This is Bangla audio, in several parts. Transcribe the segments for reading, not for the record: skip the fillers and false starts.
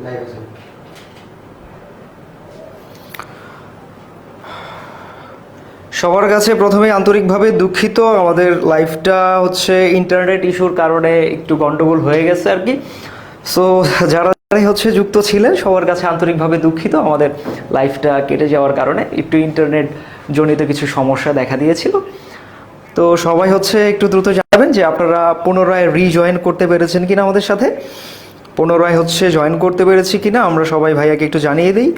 লাইভ আছে। সবার কাছে প্রথমে আন্তরিকভাবে দুঃখিত, আমাদের লাইভটা হচ্ছে ইন্টারনেট ইস্যুর কারণে একটু গন্ডগোল হয়ে গেছে আর কি। সো যারা হচ্ছে যুক্ত ছিলেন সবার কাছে আন্তরিকভাবে দুঃখিত, আমাদের লাইভটা কেটে যাওয়ার কারণে একটু ইন্টারনেট জনিত কিছু সমস্যা দেখা দিয়েছিল। তো সবাই হচ্ছে একটু দ্রুত জানাবেন যে আপনারা পুনরায় রিজয়েন করতে পেরেছেন কিনা, আমাদের সাথে পুনরায় হচ্ছে জয়েন করতে পেরেছি কিনা আমরা সবাই ভাইয়াকে একটু জানিয়ে দিই।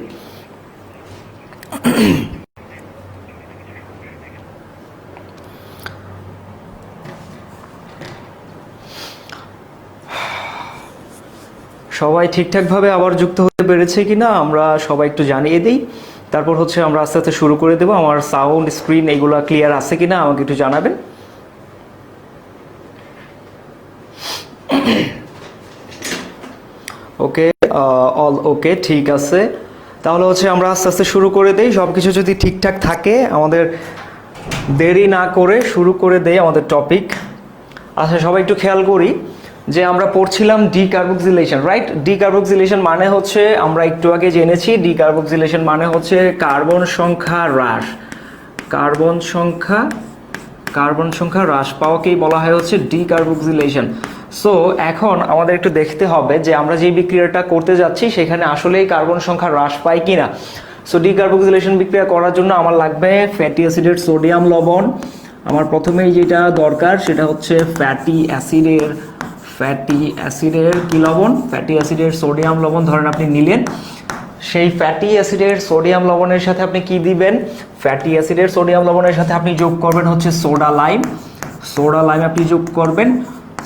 সবাই ঠিকঠাকভাবে আবার যুক্ত হতে পেরেছে কিনা আমরা সবাই একটু জানিয়ে দিই, তারপর হচ্ছে আমরা আস্তে আস্তে শুরু করে দেবো। আমার সাউন্ড স্ক্রিন এগুলো ক্লিয়ার আছে কিনা আমাকে একটু জানাবেন। ওকে, অল ওকে, ঠিক আছে। তাহলে হচ্ছে আমরা আস্তে আস্তে শুরু করে দেই, সব কিছু যদি ঠিকঠাক থাকে আমাদের দেরি না করে শুরু করে দেই আমাদের টপিক। আচ্ছা, সবাই একটু খেয়াল করি যে আমরা পড়ছিলাম ডিকার্বক্সিলেশন, রাইট? ডিকার্বক্সিলেশন মানে হচ্ছে আমরা একটু আগে জেনেছি ডিকার্বক্সিলেশন মানে হচ্ছে কার্বন সংখ্যা হ্রাস। কার্বন সংখ্যা হ্রাস পাওয়াকেই বলা হয় হচ্ছে ডিকার্বক্সিলেশন। সো এখন আমাদের একটু দেখতে হবে যে আমরা যে বিক্রিয়াটা করতে যাচ্ছি সেখানে আসলেই কার্বন সংখ্যা হ্রাস পায় কিনা। সো ডিকার্বক্সিলেশন বিক্রিয়া করার জন্য আমার লাগবে ফ্যাটি অ্যাসিডের সোডিয়াম লবণ। আমার প্রথমেই যেটা দরকার সেটা হচ্ছে ফ্যাটি অ্যাসিডের কি লবণ? ফ্যাটি অ্যাসিডের সোডিয়াম লবণ ধরেন আপনি নিলেন। সেই ফ্যাটি অ্যাসিডের সোডিয়াম লবণের সাথে আপনি কি দিবেন? ফ্যাটি অ্যাসিডের সোডিয়াম লবণের সাথে আপনি যোগ করবেন হচ্ছে সোডা লাইম আপনি যোগ করবেন।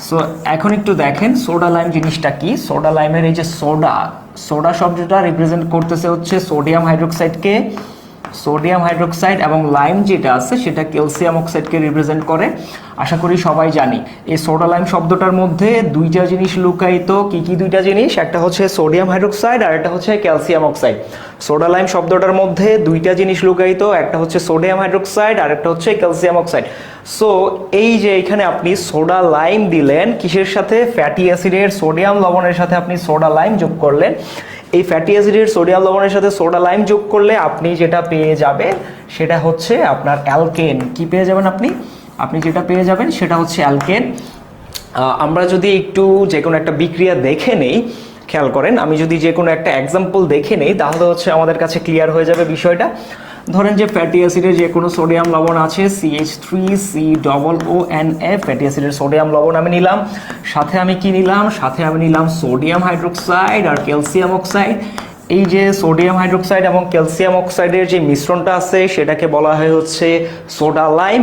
সো এখন একটু দেখেন সোডা লাইম জিনিসটা কি। সোডা লাইমের এই যে সোডা শব্দটা রিপ্রেজেন্ট করতেছে হচ্ছে সোডিয়াম হাইড্রোক্সাইড এবং লাইম যেটা আছে সেটা ক্যালসিয়াম অক্সাইডকে রিপ্রেজেন্ট করে। আশা করি সবাই জানি এই সোডা লাইম শব্দটার মধ্যে দুইটা জিনিস লুকায়িত। কি কি দুইটা জিনিস? একটা হচ্ছে সোডিয়াম হাইড্রোক্সাইড আর একটা হচ্ছে ক্যালসিয়াম অক্সাইড। সোডা লাইম শব্দটার মধ্যে দুইটা জিনিস লুকায়িত, একটা হচ্ছে সোডিয়াম হাইড্রোক্সাইড আর একটা হচ্ছে ক্যালসিয়াম অক্সাইড। সো এই যে এখানে আপনি সোডা লাইম দিলেন কিসের সাথে? ফ্যাটি অ্যাসিডের সোডিয়াম লবণের সাথে আপনি সোডা লাইম যোগ করলেন। এই ফ্যাটি অ্যাসিডের সোডিয়াম লবণের সাথে সোডা লাইম যোগ করলে আপনি যেটা পেয়ে যাবেন সেটা হচ্ছে আপনার অ্যালকেন। কি পেয়ে যাবেন আপনি যেটা পেয়ে যাবেন সেটা হচ্ছে অ্যালকেন। আমরা যদি একটু যে কোনো একটা বিক্রিয়া দেখে নেই, খেয়াল করেন, আমি যদি যে কোনো একটা এক্সাম্পল দেখে নেই তাহলে হচ্ছে আমাদের কাছে ক্লিয়ার হয়ে যাবে বিষয়টা। ধরেন যে ফ্যাটি অ্যাসিডের যে কোনো সোডিয়াম লবণ আছে CH3COONF, ফ্যাটি অ্যাসিডের সোডিয়াম লবণ আমি নিলাম। সাথে আমি কি নিলাম? সাথে আমি নিলাম সোডিয়াম হাইড্রোক্সাইড আর ক্যালসিয়াম অক্সাইড। এই যে সোডিয়াম হাইড্রোক্সাইড এবং ক্যালসিয়াম অক্সাইডের যে মিশ্রণটা আছে সেটাকে বলা হয় হচ্ছে সোডা লাইম।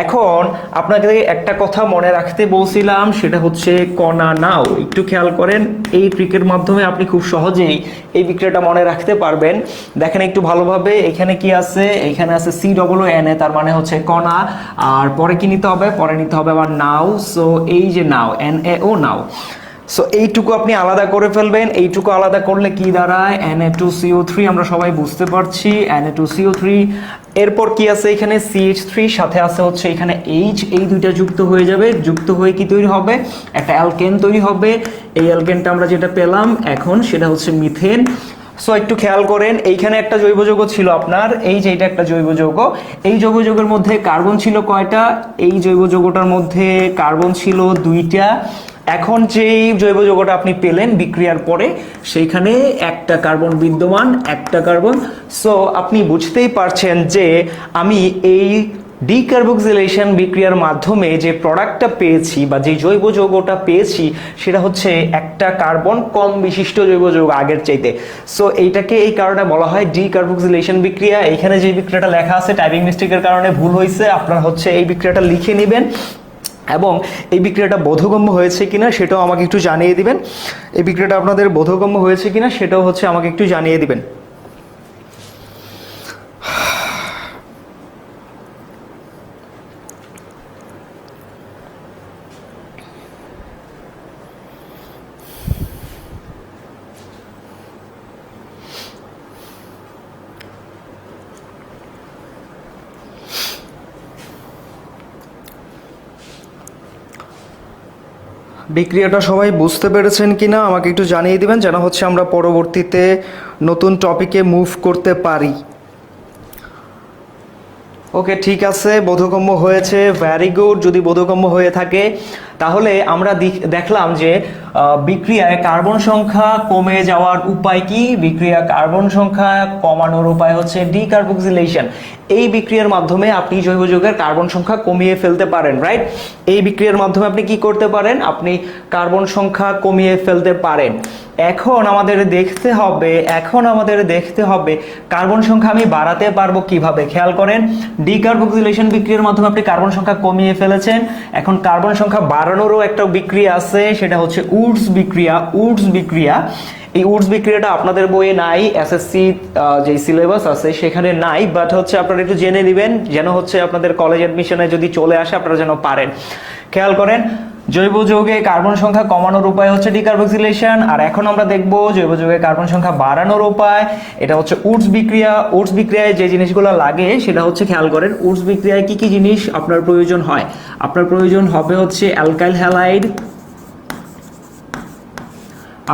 এখন আপনাকে একটা কথা মনে রাখতে বলছিলাম, সেটা হচ্ছে কণা নাও। একটু খেয়াল করেন, এই ট্রিকের মাধ্যমে আপনি খুব সহজেই এই বিক্রিয়াটা মনে রাখতে পারবেন। দেখেন একটু ভালোভাবে, এখানে কি আছে? এখানে আছে COONA, তার মানে হচ্ছে কণা। আর পরে কি নিতে হবে? পরে নিতে হবে আবার নাও। সো এই যে নাও, NaO নাও। সো এইটুকু আপনি আলাদা করে ফেলবেন। এইটুকু আলাদা করলে কি দাঁড়ায়? Na2CO3, আমরা সবাই বুঝতে পারছি Na2CO3। এরপর কি আছে এখানে? CH3, সাথে আছে হচ্ছে এখানে H, এই দুইটা যুক্ত হয়ে যাবে। যুক্ত হয়ে কি তৈরি হবে? একটা অ্যালকেন তৈরি হবে। এই অ্যালকেনটা আমরা যেটা পেলাম এখন সেটা হচ্ছে মিথেন। সো একটু খেয়াল করেন, এইখানে একটা জৈব যৌগ ছিল আপনার, এই যে এটা একটা জৈব যৌগ। এই জৈব যৌগের মধ্যে কার্বন ছিল কয়টা? এই জৈব যৌগটার মধ্যে কার্বন ছিল দুইটা। এখন যেই জৈব যৌগটা আপনি পেলেন বিক্রিয়ার পরে সেইখানে একটা কার্বন বিদ্যমান, একটা কার্বন। সো আপনি বুঝতেই পারছেন যে আমি এই ডিকার্বক্সিলেশন বিক্রিয়ার মাধ্যমে যে প্রোডাক্টটা পেয়েছি বা যে জৈব যৌগটা পেয়েছি সেটা হচ্ছে একটা কার্বন কম বিশিষ্ট জৈব যৌগ আগের চাইতে। সো এইটাকে এই কারণে বলা হয় ডিকার্বক্সিলেশন বিক্রিয়া। এখানে যে বিক্রিয়াটা লেখা আছে টাইপিং মিস্টেকের কারণে ভুল হয়েছে, আপনারা হচ্ছে এই বিক্রিয়াটা লিখে নেবেন এবং এই বিক্রিয়াটা বোধগম্য হয়েছে কিনা সেটাও আমাকে একটু জানিয়ে দিবেন। এই বিক্রিয়াটা আপনাদের বোধগম্য হয়েছে কিনা সেটাও হচ্ছে আমাকে একটু জানিয়ে দিবেন। বিক্রিয়াটা সবাই বুঝতে পেরেছেন কিনা আমাকে একটু জানিয়ে দিবেন, যেন হচ্ছে আমরা পরবর্তীতে নতুন টপিকে মুভ করতে পারি। ওকে, ঠিক আছে, বোধগম্য হয়েছে, ভ্যারি গুড। যদি বোধগম্য হয়ে থাকে তাহলে আমরা দেখলাম যে বিক্রিয়ায় কার্বন সংখ্যা কমে যাওয়ার উপায় কি। বিক্রিয়া কার্বন সংখ্যা কমানোর উপায় হচ্ছে ডিকার্বক্সিলেশন। এই বিক্রিয়ার মাধ্যমে আপনি জৈব যৌগের কার্বন সংখ্যা কমিয়ে ফেলতে পারেন, রাইট। এই বিক্রিয়ার মাধ্যমে আপনি কি করতে পারেন, আপনি কার্বন সংখ্যা কমিয়ে ফেলতে পারেন। এখন আমাদের দেখতে হবে কার্বন সংখ্যা আমি বাড়াতে পারবো কিভাবে। খেয়াল করেন, ডিকার্বক্সিলেশন বিক্রিয়ার মাধ্যমে আপনি কার্বন সংখ্যা কমিয়ে ফেলেছেন। এখন কার্বন সংখ্যা বাড়ানোরও একটা বিক্রিয়া আছে, সেটা হচ্ছে উডস বিক্রিয়া। এই উডস বিক্রিয়াটা আপনাদের বইয়ে নাই, এসএসসি যে সিলেবাস আছে সেখানে নাই, বাট হচ্ছে আপনারা একটু জেনে নেবেন, যেন হচ্ছে আপনাদের কলেজ অ্যাডমিশনে যদি চলে আসে আপনারা যেন পারেন। খেয়াল করেন, জৈব যৌগে কার্বন সংখ্যা কমানোর উপায় হচ্ছে ডিকার্বক্সিলেশন। আর এখন আমরা দেখব জৈব যৌগে কার্বন সংখ্যা বাড়ানোর উপায়, এটা হচ্ছে উডস বিক্রিয়া। উডস বিক্রিয়ায় যে জিনিসগুলো লাগে সেটা হচ্ছে, খেয়াল করেন, উডস বিক্রিয়ায় কি কি জিনিস আপনার প্রয়োজন হয়। আপনার প্রয়োজন হবে হচ্ছে অ্যালকাইল হ্যালাইড।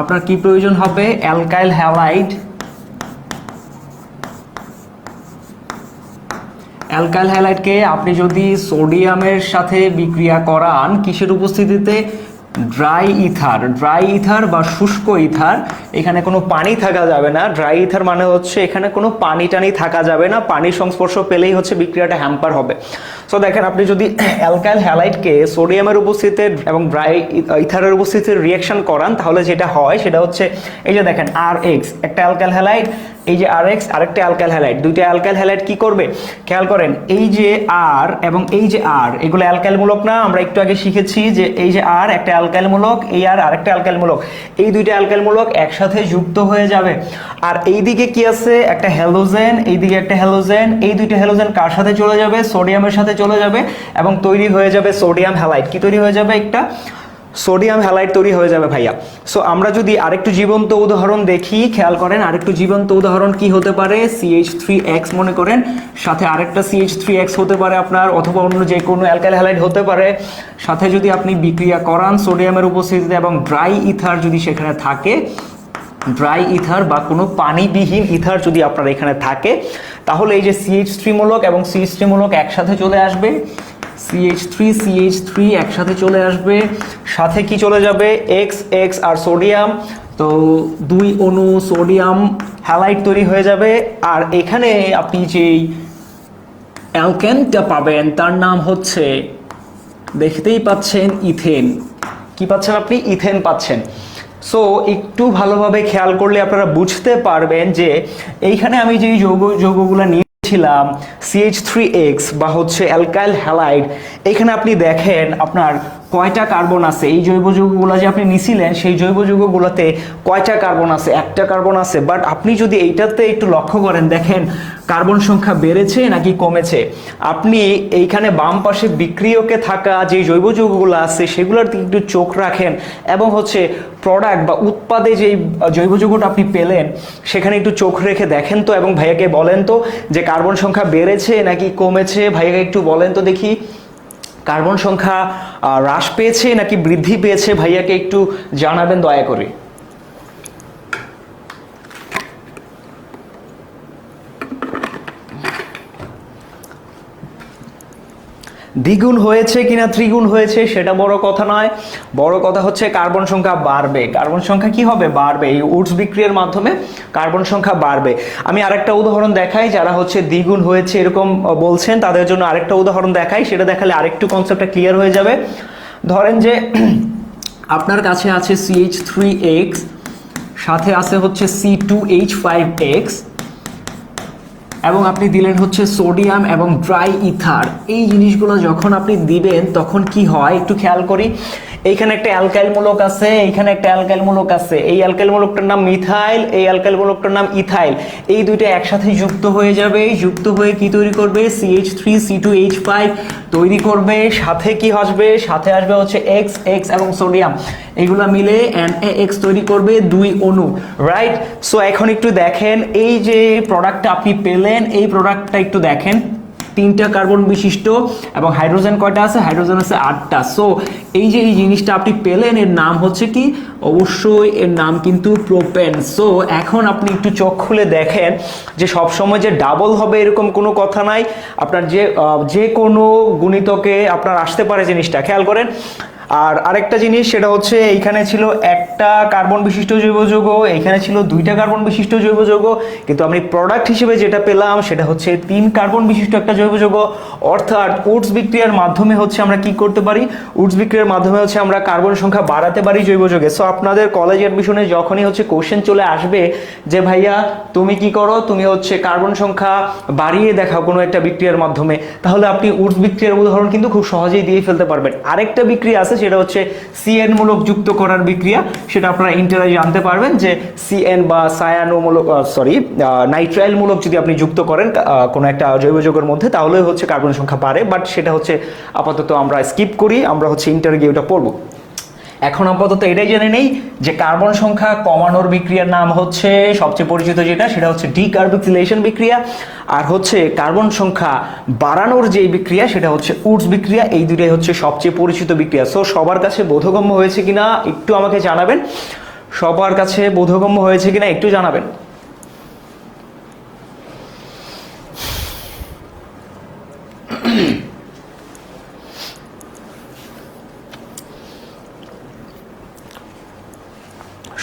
আপনার কি প্রয়োজন হবে, অ্যালকাইল হ্যালাইড। অ্যালকাইল হ্যালাইডকে আপনি যদি সোডিয়ামের সাথে বিক্রিয়া করান, কিসের উপস্থিতিতে, ড্রাই ইথার বা শুষ্ক ইথার। এখানে কোনো পানি থাকা যাবে না। ড্রাই ইথার মানে হচ্ছে এখানে কোনো পানি টানি থাকা যাবে না, পানির সংস্পর্শ পেলেই হচ্ছে বিক্রিয়াটা হ্যাম্পার হবে। সো দেখেন, আপনি যদি অ্যালকাইল হ্যালাইডকে সোডিয়ামের উপস্থিতিতে এবং ড্রাই ইথারের উপস্থিতিতে রিয়াকশন করান, তাহলে যেটা হয় সেটা হচ্ছে, এই যে দেখেন RH একটা অ্যালকাইল হ্যালাইড, এই যে RH আরেকটা অ্যালকাইল হ্যালাইড। দুইটা অ্যালকাইল হ্যালাইড কি করবে, খেয়াল করেন, এই যে R এবং এই যে R, এগুলো অ্যালকাইল মূলক না। আমরা একটু আগে শিখেছি যে এই যে R একটা অ্যালকাইল মূলক, এই R আরেকটা অ্যালকাইল মূলক। এই দুইটা অ্যালকাইল মূলক একসাথে যুক্ত হয়ে যাবে। আর এইদিকে কি আছে, একটা হ্যালোজেন, এইদিকে একটা হ্যালোজেন। এই দুইটা হ্যালোজেন কার সাথে চলে যাবে, সোডিয়ামের সাথে চলে যাবে, এবং তৈরি হয়ে যাবে সোডিয়াম হ্যালাইড। কি তৈরি হয়ে যাবে, একটা সোডিয়াম হ্যালাইড তৈরি হয়ে যাবে ভাইয়া। সো আমরা যদি আরেকটু জীবন্ত উদাহরণ দেখি, খেয়াল করেন, আরেকটু জীবন্ত উদাহরণ কি হতে পারে, CH3X মনে করেন, সাথে আরেকটা CH3X হতে পারে আপনার, অথবা অন্য যে কোনো অ্যালকাইল হ্যালাইড হতে পারে। সাথে যদি আপনি বিক্রিয়া করান সোডিয়ামের উপস্থিতিতে এবং ড্রাই ইথার যদি সেখানে থাকে, ড্রাই ইথার বা কোনো পানিবিহীন ইথার যদি আপনার এখানে থাকে, তাহলে এই যে CH3 মূলক এবং CH3 মূলক একসাথে চলে আসবে, CH3 একসাথে চলে আসবে। সাথে কি চলে যাবে, X আর সোডিয়াম, তো দুই অণু সোডিয়াম হ্যালাইড তৈরি হয়ে যাবে। আর এখানে আপনি যেই অ্যালকেনটা পাবেন তার নাম হচ্ছে, দেখতেই পাচ্ছেন, ইথেন। কি পাচ্ছেন আপনি, ইথেন পাচ্ছেন। সো একটু ভালোভাবে খেয়াল করলে আপনারা বুঝতে পারবেন যে এইখানে আমি যেই যৌগগুলো নিয়েছিলাম, CH3X বা হচ্ছে অ্যালকাইল হ্যালাইড, এখানে আপনি দেখেন আপনার কয়টা কার্বন আছে। এই জৈব যৌগগুলো যে আপনি নিছিলেন, সেই জৈব যৌগগুলোতে কয়টা কার্বন আছে, একটা কার্বন আছে। বাট আপনি যদি এইটাতে একটু লক্ষ্য করেন, দেখেন কার্বন সংখ্যা বেড়েছে নাকি কমেছে। আপনি এইখানে বাম পাশে বিক্রিয়কে থাকা যে জৈব যৌগগুলো আছে সেগুলোর দিকে একটু চোখ রাখেন, এবং হচ্ছে প্রোডাক্ট বা উৎপাদে যেই জৈব যৌগটা আপনি পেলেন সেখানে একটু চোখ রেখে দেখেন তো, এবং ভাইয়াকে বলেন তো যে কার্বন সংখ্যা বেড়েছে নাকি কমেছে। ভাইয়াকে একটু বলেন তো দেখি, কার্বন সংখ্যা হ্রাস পেয়েছে নাকি বৃদ্ধি পেয়েছে, ভাইয়াকে একটু জানাবেন দয়া করে। দ্বিগুণ হয়েছে কিনা ত্রিগুণ হয়েছে সেটা বড় কথা নয়, বড় কথা হচ্ছে কার্বন সংখ্যা বাড়বে। কার্বন সংখ্যা কি হবে, বাড়বে। এই উডস বিক্রিয়ার মাধ্যমে কার্বন সংখ্যা বাড়বে। আমি আরেকটা উদাহরণ দেখাই, যারা হচ্ছে দ্বিগুণ হয়েছে এরকম বলছেন তাদের জন্য আরেকটা উদাহরণ দেখাই, সেটা দেখালে আরেকটু কনসেপ্টটা ক্লিয়ার হয়ে যাবে। ধরেন যে আপনার কাছে আছে CH3X, সাথে আছে হচ্ছে C2H5X, এবং আপনি দিলেন হচ্ছে সোডিয়াম এবং ড্রাই ইথার। এই জিনিসগুলো যখন আপনি দিবেন তখন কি হয় একটু খেয়াল করি। এইখানে একটা অ্যালকাইল মূলক আছে, এইখানে একটা অ্যালকাইল মূলক আছে। এই অ্যালকাইল মূলকটার নাম মিথাইল, এই অ্যালকাইল মূলকটার নাম ইথাইল। এই দুইটা একসাথে যুক্ত হয়ে যাবে, যুক্ত হয়ে কি তৈরি করবে, CH3C2H5 তৈরি করবে। সাথে কি আসবে, সাথে আসবে হচ্ছে X এবং সোডিয়াম, এগুলো মিলে NaX তৈরি করবে, দুই অণু, রাইট। সো এখন একটু দেখেন, এই যে প্রোডাক্টটা আপনি পেলেন, এই প্রোডাক্টটা একটু দেখেন, 3টা কার্বন বিশিষ্ট, এবং হাইড্রোজেন কয়টা আছে? হাইড্রোজেন আছে 8টা। সো এই যে এই জিনিসটা আপনি পেলেন, এর নাম হচ্ছে কি? অবশ্যই এর নাম কিন্তু প্রোপেন। সো এখন আপনি একটু চোখ খুলে দেখেন যে সবসময় যে ডাবল হবে এরকম কোনো কথা নাই। আপনার যে কোনো গুণিতকে আপনার আসতে পারে জিনিসটা, খেয়াল করেন। আর আরেকটা জিনিস, সেটা হচ্ছে এইখানে ছিল একটা কার্বন বিশিষ্ট জৈব যৌগ, এইখানে ছিল 2টা কার্বন বিশিষ্ট জৈব যৌগ, কিন্তু আমি প্রোডাক্ট হিসেবে যেটা পেলাম সেটা হচ্ছে 3 কার্বন বিশিষ্ট একটা জৈব যৌগ। অর্থাৎ উডস বিক্রিয়ার মাধ্যমে হচ্ছে আমরা কি করতে পারি? উডস বিক্রিয়ার মাধ্যমে হচ্ছে আমরা কার্বন সংখ্যা বাড়াতে পারি জৈব যৌগে। সো আপনাদের কলেজ অ্যাডমিশনে যখনই হচ্ছে কোশ্চেন চলে আসবে যে ভাইয়া তুমি কি করো, তুমি হচ্ছে কার্বন সংখ্যা বাড়িয়ে দেখাও কোনো একটা বিক্রিয়ার মাধ্যমে, তাহলে আপনি উডস বিক্রিয়ার উদাহরণ কিন্তু খুব সহজেই দিয়ে ফেলতে পারবেন। আরেকটা বিক্রিয়া আছে, সেটা হচ্ছে সিএন মূলক যুক্ত করার বিক্রিয়া। সেটা আপনারা ইন্টারে জানতে পারবেন যে সিএন বা সায়ানোমূলক নাইট্রাইল মূলক যদি আপনি যুক্ত করেন কোনো একটা জৈব যৌগের মধ্যে, তাহলে হচ্ছে কার্বন সংখ্যা বাড়ে। বাট সেটা হচ্ছে আপাতত আমরা স্কিপ করি, আমরা হচ্ছে ইন্টারে গিয়ে ওটা পড়বো। এখন আপাতত এটাই জেনে নেই যে কার্বন সংখ্যা কমানোর বিক্রিয়ার নাম হচ্ছে সবচেয়ে পরিচিত যেটা, সেটা হচ্ছে ডিকার্বক্সিলেশন বিক্রিয়া। আর হচ্ছে কার্বন সংখ্যা বাড়ানোর যে বিক্রিয়া সেটা হচ্ছে উডস বিক্রিয়া। এই দুটাই হচ্ছে সবচেয়ে পরিচিত বিক্রিয়া। সো সবার কাছে বোধগম্য হয়েছে কিনা একটু আমাকে জানাবেন, সবার কাছে বোধগম্য হয়েছে কিনা একটু জানাবেন।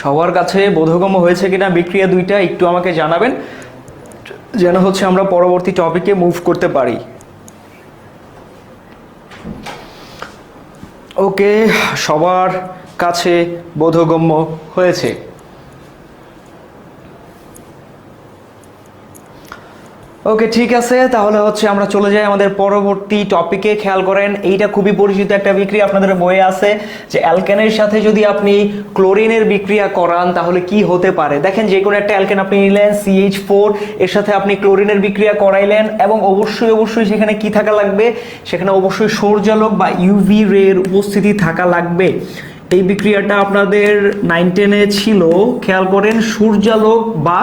সবার কাছে বোধগম্য হয়েছে কিনা বিক্রিয়া দুইটা একটু আমাকে জানাবেন, যেন হচ্ছে আমরা পরবর্তী টপিকে মুভ করতে পারি। ওকে, সবার কাছে বোধগম্য হয়েছে। ওকে, ঠিক আছে, তাহলে হচ্ছে আমরা চলে যাই আমাদের পরবর্তী টপিকে। খেয়াল করেন, এইটা খুবই পরিচিত একটা বিক্রিয়া, আপনাদের বইয়ে আছে যে অ্যালকেনের সাথে যদি আপনি ক্লোরিনের বিক্রিয়া করান তাহলে কি হতে পারে। দেখেন, যে কোনো একটা অ্যালকেন আপনি নিলেন CH4, এর সাথে আপনি ক্লোরিনের বিক্রিয়া করাইলেন, এবং অবশ্যই সেখানে কি থাকা লাগবে? সেখানে অবশ্যই সূর্যালোক বা ইউভি রের উপস্থিতি থাকা লাগবে। এই বিক্রিয়াটা আপনাদের 9-10-এ ছিল, খেয়াল করেন, সূর্যালোক বা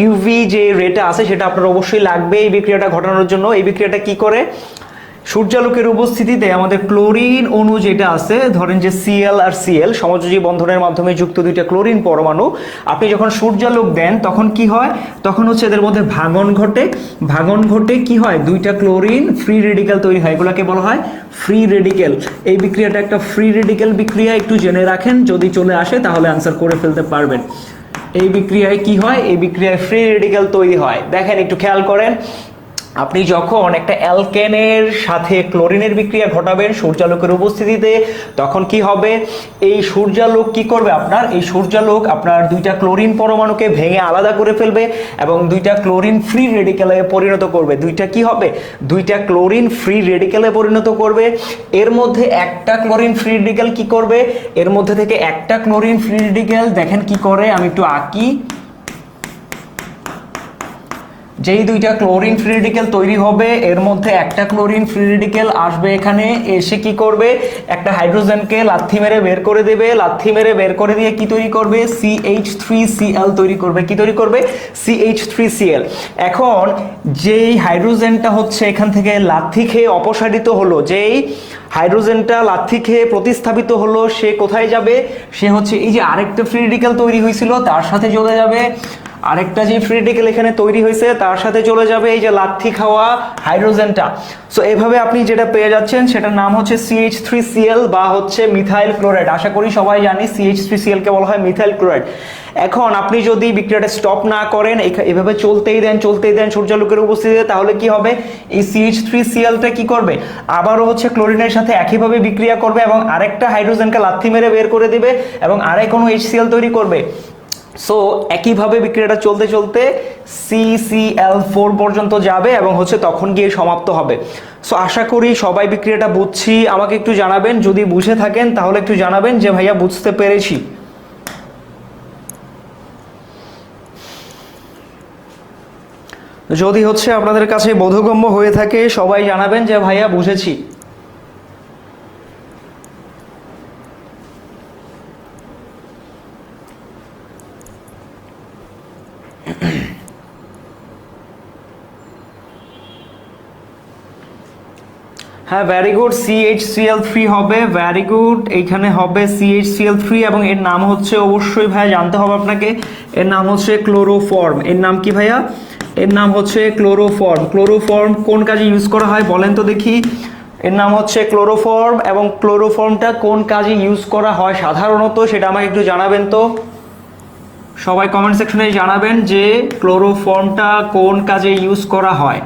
ইউভি যে রেটা আছে সেটা আপনার অবশ্যই লাগবে এই বিক্রিয়াটা ঘটানোর জন্য। এই বিক্রিয়াটা কি করে? সূর্যালোকের উপস্থিতিতে আমাদের ক্লোরিন অণু যেটা আছে, ধরেন যে Cl আর Cl সমযোজী বন্ধনের মাধ্যমে যুক্ত দুইটা ক্লোরিন পরমাণু, আপনি যখন সূর্যালোক দেন তখন কি হয়? তখন হচ্ছে এদের মধ্যে ভাঙন ঘটে কি হয়? দুইটা ক্লোরিন ফ্রি রেডিক্যাল তৈরি হয়, এগুলোকে বলা হয় ফ্রি রেডিক্যাল। এই বিক্রিয়াটা একটা ফ্রি রেডিক্যাল বিক্রিয়া, একটু জেনে রাখেন, যদি চলে আসে তাহলে আনসার করে ফেলতে পারবেন। এই বিক্রিয়ায় কি হয়? এই বিক্রিয়ায় ফ্রি রেডিক্যাল তৈরি হয়। দেখেন, একটু খেয়াল করেন, আপনি যখন একটা অ্যালকেনের সাথে ক্লোরিনের বিক্রিয়া ঘটাবেন সূর্যালোকের উপস্থিতিতে, তখন কি হবে? এই সূর্যালোক কি করবে? এই সূর্যালোক আপনার দুইটা ক্লোরিন পরমাণুকে ভেঙে আলাদা করে ফেলবে এবং দুইটা ক্লোরিন ফ্রি রেডিক্যালে পরিণত করবে। দুইটা ক্লোরিন ফ্রি রেডিক্যালে পরিণত করবে। এর মধ্যে একটা ক্লোরিন ফ্রি রেডিক্যাল কি করবে? এর মধ্যে থেকে একটা ক্লোরিন ফ্রি রেডিক্যাল দেখেন কি করে, আমি একটু আঁকি। যেই দুইটা ক্লোরিন ফ্রি রেডিক্যাল তৈরি হবে, এর মধ্যে একটা ক্লোরিন ফ্রি রেডিক্যাল আসবে এখানে, এসে কি করবে? একটা হাইড্রোজেনকে লাথি মেরে বের করে দেবে। লাথি মেরে বের করে দিয়ে কি তৈরি করবে? CH3Cl তৈরি করবে। কি তৈরি করবে? CH3Cl। এখন যেই হাইড্রোজেনটা হচ্ছে এখান থেকে লাথি খেয়ে অপসারিত হলো, যেই হাইড্রোজেনটা লাথি খেয়ে প্রতিস্থাপিত হলো, সে কোথায় যাবে? সে হচ্ছে এই যে আরেকটা ফ্রি রেডিক্যাল তৈরি হয়েছিল তার সাথে চলে যাবে। আরেকটা যে ফ্রি রেডিক্যাল এখানে তৈরি হয়েছে তার সাথে চলে যাবে এই যে লাথি খাওয়া হাইড্রোজেনটা। সো এভাবে আপনি যেটা পেয়ে যাচ্ছেন সেটার নাম হচ্ছে CH3Cl বা হচ্ছে মিথাইল ক্লোরাইড। আশা করি সবাই জানি CH3Cl কে বলা হয় মিথাইল ক্লোরাইড। এখন আপনি যদি বিক্রিয়াটা স্টপ না করেন, এভাবে চলতেই দেন সূর্যালোকের উপস্থিতিতে, তাহলে কি হবে? এই CH3Cl-টা কি করবে? আবারও হচ্ছে ক্লোরিনের সাথে একইভাবে বিক্রিয়া করবে এবং আরেকটা হাইড্রোজেনকে লাথি মেরে বের করে দিবে এবং আরেক কোনো HCl তৈরি করবে। সো একইভাবে বিক্রিয়াটা চলতে CCl4 পর্যন্ত যাবে এবং হচ্ছে তখন গিয়ে সমাপ্ত হবে। সো আশা করি সবাই বিক্রিয়াটা বুঝছি। আমাকে একটু জানাবেন, যদি বুঝে থাকেন তাহলে একটু জানাবেন যে ভাইয়া বুঝতে পেরেছি। যদি হচ্ছে আপনাদের কাছে বোধগম্য হয়ে থাকে সবাই জানাবেন যে ভাইয়া বুঝেছি। হ্যাঁ, ভেরি গুড, CHCl3 হবে, ভেরি গুড। এইখানে হবে CHCl3 এবং এর নাম হচ্ছে, অবশ্যই ভাইয়া জানতে হবে আপনাকে, এর নাম হচ্ছে ক্লোরোফর্ম। এর নাম কি ভাইয়া? এর নাম হচ্ছে ক্লোরোফর্ম। ক্লোরোফর্ম কোন কাজে ইউজ করা হয় বলেন তো দেখি? এর নাম হচ্ছে ক্লোরোফর্ম, এবং ক্লোরোফর্মটা কোন কাজে ইউজ করা হয় সাধারণত সেটা আমাকে একটু জানাবেন তো। সবাই কমেন্ট সেকশনে জানাবেন যে ক্লোরোফর্মটা কোন কাজে ইউজ করা হয়।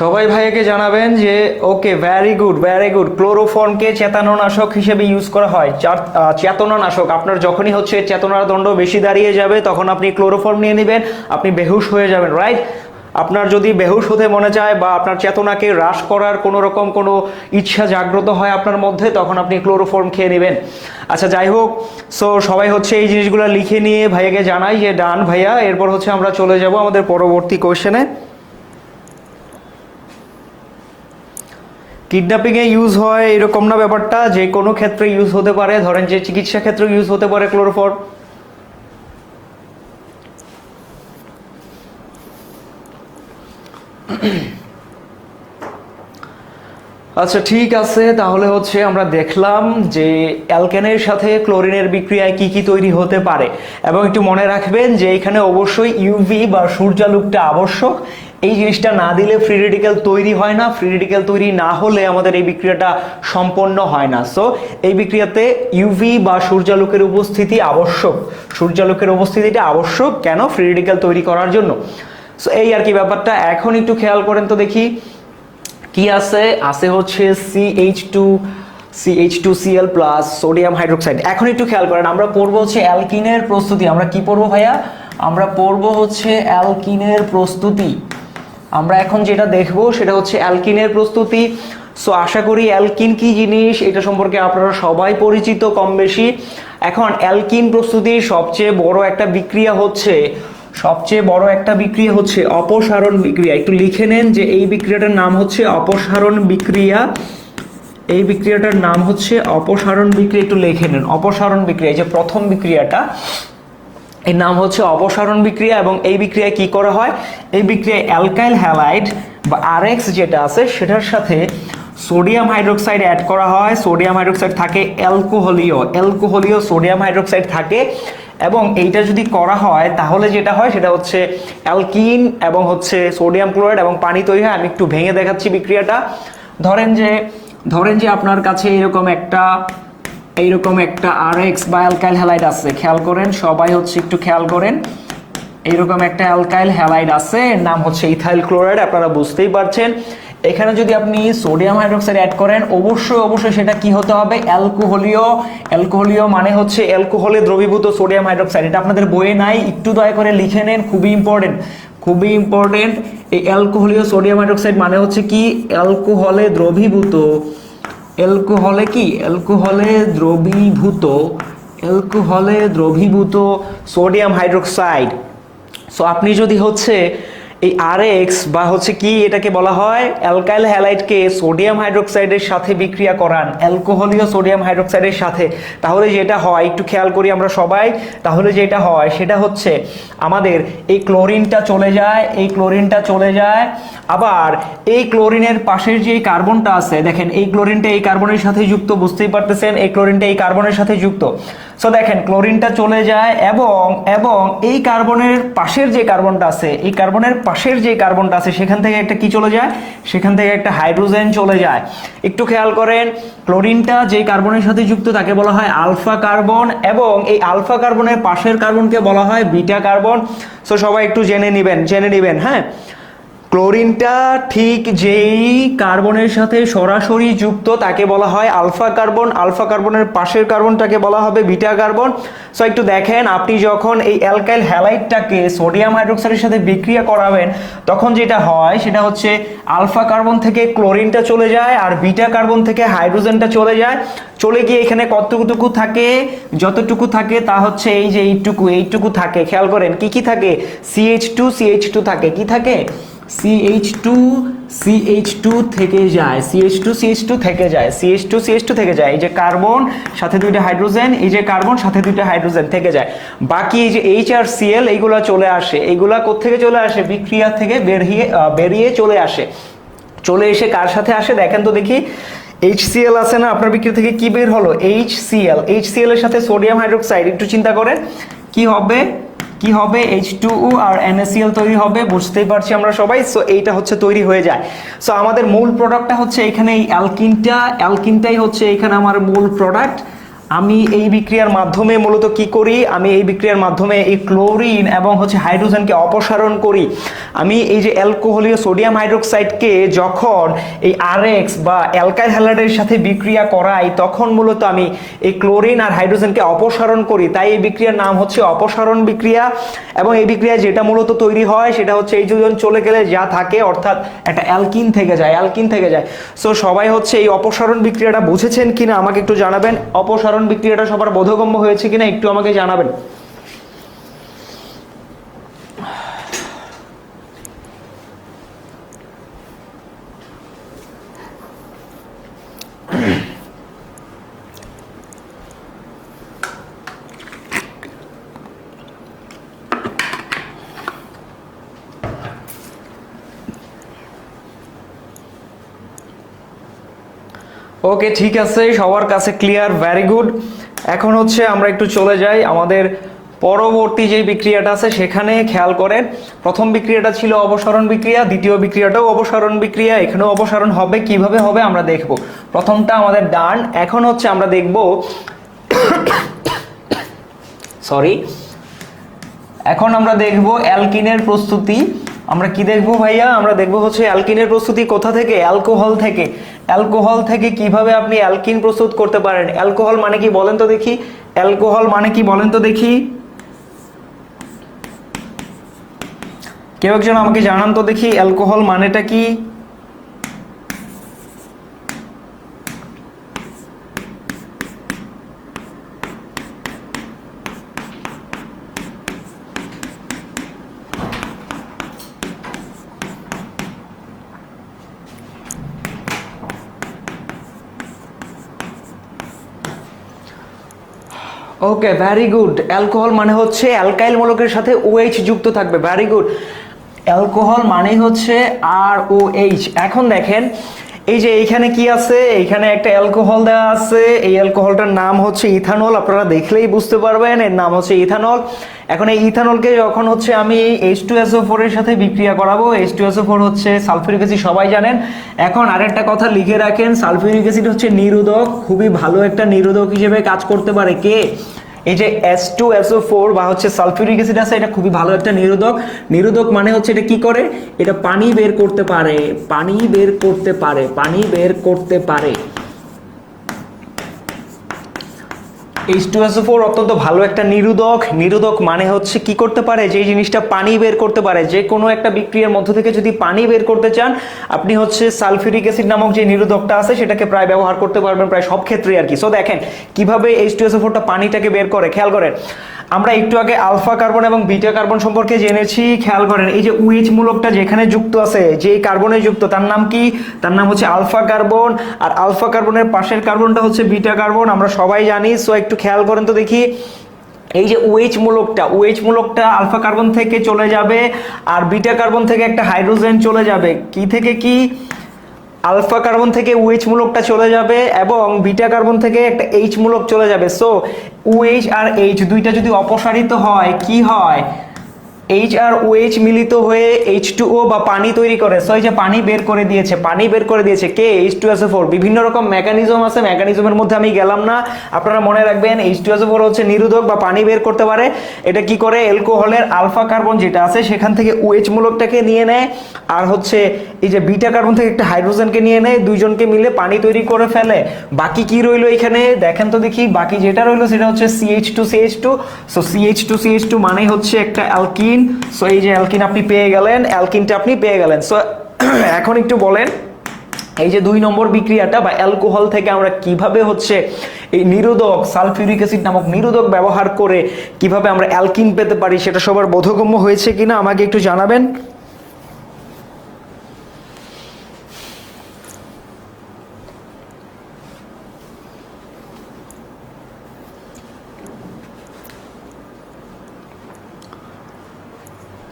সবাই ভাইয়াকে জানাবেন যে ওকে, ভেরি গুড ভেরি গুড। ক্লোরোফর্মকে চেতনানাশক হিসেবে ইউজ করা হয়। চেতনানাশক, আপনার যখনই হচ্ছে চেতনার দণ্ড বেশি দাঁড়িয়ে যাবে তখন আপনি ক্লোরোফর্ম নিয়ে নেবেন, আপনি বেহুশ হয়ে যাবেন, রাইট? আপনার যদি বেহুশ হতে মনে চায় বা আপনার চেতনাকে হ্রাস করার কোনো রকম কোনো ইচ্ছা জাগ্রত হয় আপনার মধ্যে, তখন আপনি ক্লোরোফর্ম খেয়ে নেবেন। আচ্ছা, যাই হোক, সো সবাই হচ্ছে এই জিনিসগুলো লিখে নিয়ে ভাইয়াকে জানাই যে ডান ভাইয়া। এরপর হচ্ছে আমরা চলে যাব আমাদের পরবর্তী কোশ্চেনে। কিডন্যাপিংয়ে ইউজ হয় এরকম না ব্যাপারটা, যে কোনো ক্ষেত্রে ইউজ হতে পারে, ধরেন যে চিকিৎসা ক্ষেত্রে ইউজ হতে পারে ক্লোরোফর্ম। আচ্ছা ঠিক আছে, তাহলে হচ্ছে আমরা দেখলাম যে অ্যালকেনের সাথে ক্লোরিনের বিক্রিয়ায় কি কি তৈরি হতে পারে, এবং একটু মনে রাখবেন যে এখানে অবশ্যই ইউভি বা সূর্যালোকটা আবশ্যক। এই জিনিসটা না দিলে ফ্রি রেডিক্যাল তৈরি হয় না, ফ্রি রেডিক্যাল তৈরি না হলে আমাদের এই বিক্রিয়াটা সম্পন্ন হয় না। সো এই বিক্রিয়াতে ইউভি বা সূর্যালোকের উপস্থিতি আবশ্যক, সূর্যালোকের উপস্থিতিটা আবশ্যক কেন? ফ্রি রেডিক্যাল তৈরি করার জন্য। সো এই আর কি ব্যাপারটা। এখন একটু খেয়াল করেন তো দেখি কি আছে। আছে হচ্ছে CH2Cl প্লাস সোডিয়াম হাইড্রোক্সাইড। এখন একটু খেয়াল করেন, আমরা পড়বো হচ্ছে অ্যালকিনের প্রস্তুতি। আমরা কি পড়বো ভাইয়া? আমরা পড়বো হচ্ছে অ্যালকিনের প্রস্তুতি। আমরা এখন যেটা দেখবো সেটা হচ্ছে অ্যালকিনের প্রস্তুতি। সো আশা করি অ্যালকিন কি জিনিস এটা সম্পর্কে আপনারা সবাই পরিচিত কম বেশি। এখন অ্যালকিন প্রস্তুতির সবচেয়ে বড় একটা বিক্রিয়া হচ্ছে অপসারণ বিক্রিয়া। একটু লিখে নেন যে এই বিক্রিয়াটার নাম হচ্ছে অপসারণ বিক্রিয়া। এই বিক্রিয়াটার নাম হচ্ছে অপসারণ বিক্রিয়া, একটু লিখে নেন অপসারণ বিক্রিয়া। এই যে প্রথম বিক্রিয়াটা, এর নাম হচ্ছে অপসারণ বিক্রিয়া। এবং এই বিক্রিয়ায় কি করা হয়? এই বিক্রিয়ায় অ্যালকাইল হ্যালাইড বা আরএক্স যেটা আছে সেটার সাথে সোডিয়াম হাইড্রোক্সাইড অ্যাড করা হয়। সোডিয়াম হাইড্রোক্সাইড থাকে অ্যালকোহলীয় সোডিয়াম হাইড্রোক্সাইড থাকে। এবং এইটা যদি করা হয় তাহলে যেটা হয় সেটা হচ্ছে অ্যালকিন এবং হচ্ছে সোডিয়াম ক্লোরাইড এবং পানি তৈরি হয়। আমি একটু ভেঙে দেখাচ্ছি বিক্রিয়াটা। ধরেন যে আপনার কাছে এইরকম একটা আরএক্স বা অ্যালকাইল হ্যালাইড আছে। খেয়াল করেন সবাই, হচ্ছে একটু খেয়াল করেন, এইরকম একটা অ্যালকাইল হ্যালাইড আছে, এর নাম হচ্ছে ইথাইল ক্লোরাইড। আপনারা বুঝতেই পারছেন। এখানে যদি আপনি সোডিয়াম হাইড্রোক্সাইড অ্যাড করেন অবশ্যই সেটা কি হতে হবে? অ্যালকোহলীয় মানে হচ্ছে অ্যালকোহলে দ্রবীভূত সোডিয়াম হাইড্রোক্সাইড। এটা আপনাদের বইয়ে নাই, একটু দয়া করে লিখে নেন, খুবই ইম্পর্টেন্ট। এই অ্যালকোহলীয় সোডিয়াম হাইড্রোক্সাইড মানে হচ্ছে কি? অ্যালকোহলে দ্রবীভূত সোডিয়াম হাইড্রোক্সাইড। সো আপনি যদি হচ্ছে এই আরএক্স বা হচ্ছে কি এটাকে বলা হয় অ্যালকাইল হ্যালাইডকে সোডিয়াম হাইড্রোক্সাইডের সাথে বিক্রিয়া করান, অ্যালকোহলীয় সোডিয়াম হাইড্রোক্সাইডের সাথে, তাহলে যেটা হয় একটু খেয়াল করি আমরা সবাই। তাহলে যেটা হয় সেটা হচ্ছে আমাদের এই ক্লোরিনটা চলে যায়। আবার এই ক্লোরিনের পাশের যে কার্বনটা আছে, দেখেন এই ক্লোরিনটা এই কার্বনের সাথে যুক্ত, বুঝতেই পারতেছেন এই ক্লোরিনটা এই কার্বনের সাথে যুক্ত। সো দেখেন ক্লোরিনটা চলে যায় এবং এই কার্বনের পাশের যে কার্বনটা আছে সেখান থেকে একটা কি চলে যায়? সেখান থেকে একটা হাইড্রোজেন চলে যায়। একটু খেয়াল করেন, ক্লোরিনটা যে কার্বনের সাথে যুক্ত তাকে বলা হয় আলফা কার্বন, এবং এই আলফা কার্বনের পাশের কার্বনকে বলা হয় বিটা কার্বন। সো সবাই একটু জেনে নেবেন। হ্যাঁ, ক্লোরিনটা ঠিক যেই কার্বনের সাথে সরাসরি যুক্ত তাকে বলা হয় আলফা কার্বন, আলফা কার্বনের পাশের কার্বনটাকে বলা হবে বিটা কার্বন। সো একটু দেখেন, আপনি যখন এই অ্যালকাইল হ্যালাইডটাকে সোডিয়াম হাইড্রোক্সাইডের সাথে বিক্রিয়া করাবেন তখন যেটা হয় সেটা হচ্ছে আলফা কার্বন থেকে ক্লোরিনটা চলে যায় আর বিটা কার্বন থেকে হাইড্রোজেনটা চলে গিয়ে এখানে কতটুকু থাকে? যতটুকু থাকে তা হচ্ছে এই যে এইটুকু থাকে। খেয়াল করেন কি থাকে? CH2 থাকে। কি থাকে? CH2 থেকে যায়, CH2 থেকে যায়, CH2 থেকে যায়। এই যে কার্বন সাথে দুইটা হাইড্রোজেন, এই যে কার্বন সাথে দুইটা হাইড্রোজেন থেকে যায়। বাকি এই যে H আর Cl এইগুলা চলে আসে। এইগুলা কোত্থেকে চলে আসে? বিক্রিয়া থেকে বেরিয়ে চলে আসে। চলে এসে কার সাথে আসে দেখেন তো দেখি। HCl আছে না আপনার বিক্রিয়া থেকে, কি বের হলো? HCl এর সাথে সোডিয়াম হাইড্রোক্সাইড, একটু চিন্তা করেন কি হবে? H2O আর NaCl তৈরি হবে, বুঝতেই পারছি আমরা সবাই। সো এইটা হচ্ছে তৈরি হয়ে যায়। সো আমাদের মূল প্রোডাক্টটা হচ্ছে এখানে এই অ্যালকিনটাই হচ্ছে এখানে আমার মূল প্রোডাক্ট। আমি এই বিক্রিয়ার মাধ্যমে মূলত কি করি? আমি এই বিক্রিয়ার মাধ্যমে এই ক্লোরিন এবং হচ্ছে হাইড্রোজেনকে অপসারণ করি। আমি এই যে অ্যালকোহলীয় সোডিয়াম হাইড্রোক্সাইডকে যখন এই RX বা অ্যালকাইল হ্যালাইডের সাথে বিক্রিয়া করাই, তখন মূলত আমি এই ক্লোরিন আর হাইড্রোজেনকে অপসারণ করি। তাই এই বিক্রিয়ার নাম হচ্ছে অপসারণ বিক্রিয়া। এবং এই বিক্রিয়া যেটা মূলত তৈরি হয় সেটা হচ্ছে এই দুজন চলে গেলে যা থাকে, অর্থাৎ একটা অ্যালকিন থেকে যায়। সো সবাই হচ্ছে এই অপসারণ বিক্রিয়াটা বুঝেছেন কিনা আমাকে একটু জানাবেন। অপসারণ বিক্রিয়াটা সবার বোধগম্য হয়েছে কিনা একটু আমাকে জানাবেন। ওকে, ঠিক আছে, সবার কাছে ক্লিয়ার, ভেরি গুড। এখন হচ্ছে আমরা একটু চলে যাই আমাদের পরবর্তী যে বিক্রিয়াটা আছে সেখানে। খেয়াল করেন, প্রথম বিক্রিয়াটা ছিল অপসারণ বিক্রিয়া, দ্বিতীয় বিক্রিয়াটাও অপসারণ বিক্রিয়া। এখানেও অপসারণ হবে, কিভাবে হবে আমরা দেখব। প্রথমটা আমাদের ডান। এখন হচ্ছে আমরা দেখব এখন আমরা দেখব অ্যালকিনের প্রস্তুতি। আমরা কি দেখব ভাইয়া? আমরা দেখব হচ্ছে অ্যালকিনের প্রস্তুতি কোথা থেকে? অ্যালকোহল থেকে। অ্যালকোহল থেকে কিভাবে আপনি অ্যালকিন প্রস্তুত করতে পারেন। অ্যালকোহল মানে কি বলেন তো দেখি? কেউ একজন আমাকে জানান তো দেখি অ্যালকোহল মানেটা কি? ওকে, ভেরি গুড। অ্যালকোহল মানে হচ্ছে অ্যালকাইল মূলকের সাথে OH যুক্ত থাকবে। Very good. অ্যালকোহল মানে হচ্ছে ROH। এখন দেখেন এই যে এইখানে কি আছে? এইখানে একটা অ্যালকোহল দেওয়া আছে। এই অ্যালকোহলটার নাম হচ্ছে ইথানল। আপনারা দেখলেই বুঝতে পারবেন এর নাম হচ্ছে ইথানল। এখন এই ইথানলকে যখন হচ্ছে আমি H2SO4 এর সাথে বিক্রিয়া করাবো, H2SO4 হচ্ছে সালফিউরিক অ্যাসিড, সবাই জানেন। এখন আরেকটা কথা লিখে রাখেন, সালফিউরিক অ্যাসিড হচ্ছে নিরোধক, খুবই ভালো একটা নিরোধক হিসেবে কাজ করতে পারে। কে? এই যে H2SO4 বা হচ্ছে সালফিউরিক অ্যাসিড আছে, এটা খুবই ভালো একটা নিরোধক। নিরোধক মানে হচ্ছে এটা কি করে? এটা পানি বের করতে পারে। H2SO4 অত্যন্ত ভালো একটা নিরোধক। নিরোধক মানে হচ্ছে কি করতে পারে? যে জিনিসটা পানি বের করতে পারে। যে কোনো একটা বিক্রিয়ার মধ্য থেকে যদি পানি বের করতে চান, আপনি হচ্ছে সালফিউরিক অ্যাসিড নামক যে নিরোধকটা আছে সেটাকে প্রায় ব্যবহার করতে পারবেন, প্রায় সব ক্ষেত্রে আর কি। সো দেখেন কিভাবে H2SO4টা পানিটাকে বের করে। খেয়াল করেন, আমরা একটু আগে আলফা কার্বন এবং বিটা কার্বন সম্পর্কে জেনেছি। খেয়াল করেন এই যে OH মূলকটা যেখানে যুক্ত আছে, যে কার্বনে যুক্ত, তার নাম কি? তার নাম হচ্ছে আলফা কার্বন। আর আলফা কার্বনের পাশের কার্বনটা হচ্ছে বিটা কার্বন, আমরা সবাই জানি। সো একটু খেয়াল করেন তো দেখি, এই যে OH মূলকটা আলফা কার্বন থেকে চলে যাবে, আর বিটা কার্বন থেকে একটা হাইড্রোজেন চলে যাবে। কি থেকে কি? আলফা কার্বন থেকে OH মূলকটা চলে যাবে এবং বিটা কার্বন থেকে একটা H মূলক চলে যাবে। সো OH আর H দুইটা যদি অপসারিত হয়, কি হয়? H আর OH মিলিত হয়ে H2O বা পানি তৈরি করে। সো এই যে পানি বের করে দিয়েছে কে? H2SO4। বিভিন্ন রকম মেকানিজম আছে, মেকানিজমের মধ্যে আমি গেলাম না। আপনারা মনে রাখবেন H2SO4 হচ্ছে নিরোধক বা পানি বের করতে পারে। এটা কি করে? অ্যালকোহলের আলফা কার্বন যেটা আছে সেখান থেকে OH মূলকটাকে নিয়ে নেয়, আর হচ্ছে এই যে বিটা কার্বন থেকে একটা হাইড্রোজেনকে নিয়ে নেয়, দুইজনকে মিলে পানি তৈরি করে ফেলে। বাকি কি রইলো এখানে দেখেন তো দেখি। বাকি যেটা রইলো সেটা হচ্ছে CH2। সো CH2 মানে হচ্ছে একটা অ্যালকিন। সো এই যে অ্যালকিন আপনি পেয়ে গেলেন। সো এখন একটু বলেন, এই যে 2 নম্বর বিক্রিয়াটা বা অ্যালকোহল থেকে আমরা কিভাবে হচ্ছে এই নিরোধক সালফিউরিক অ্যাসিড নামক নিরোধক ব্যবহার করে কিভাবে আমরা অ্যালকিন পেতে পারি, সেটা সবার বোধগম্য হয়েছে কিনা আমাকে একটু জানাবেন।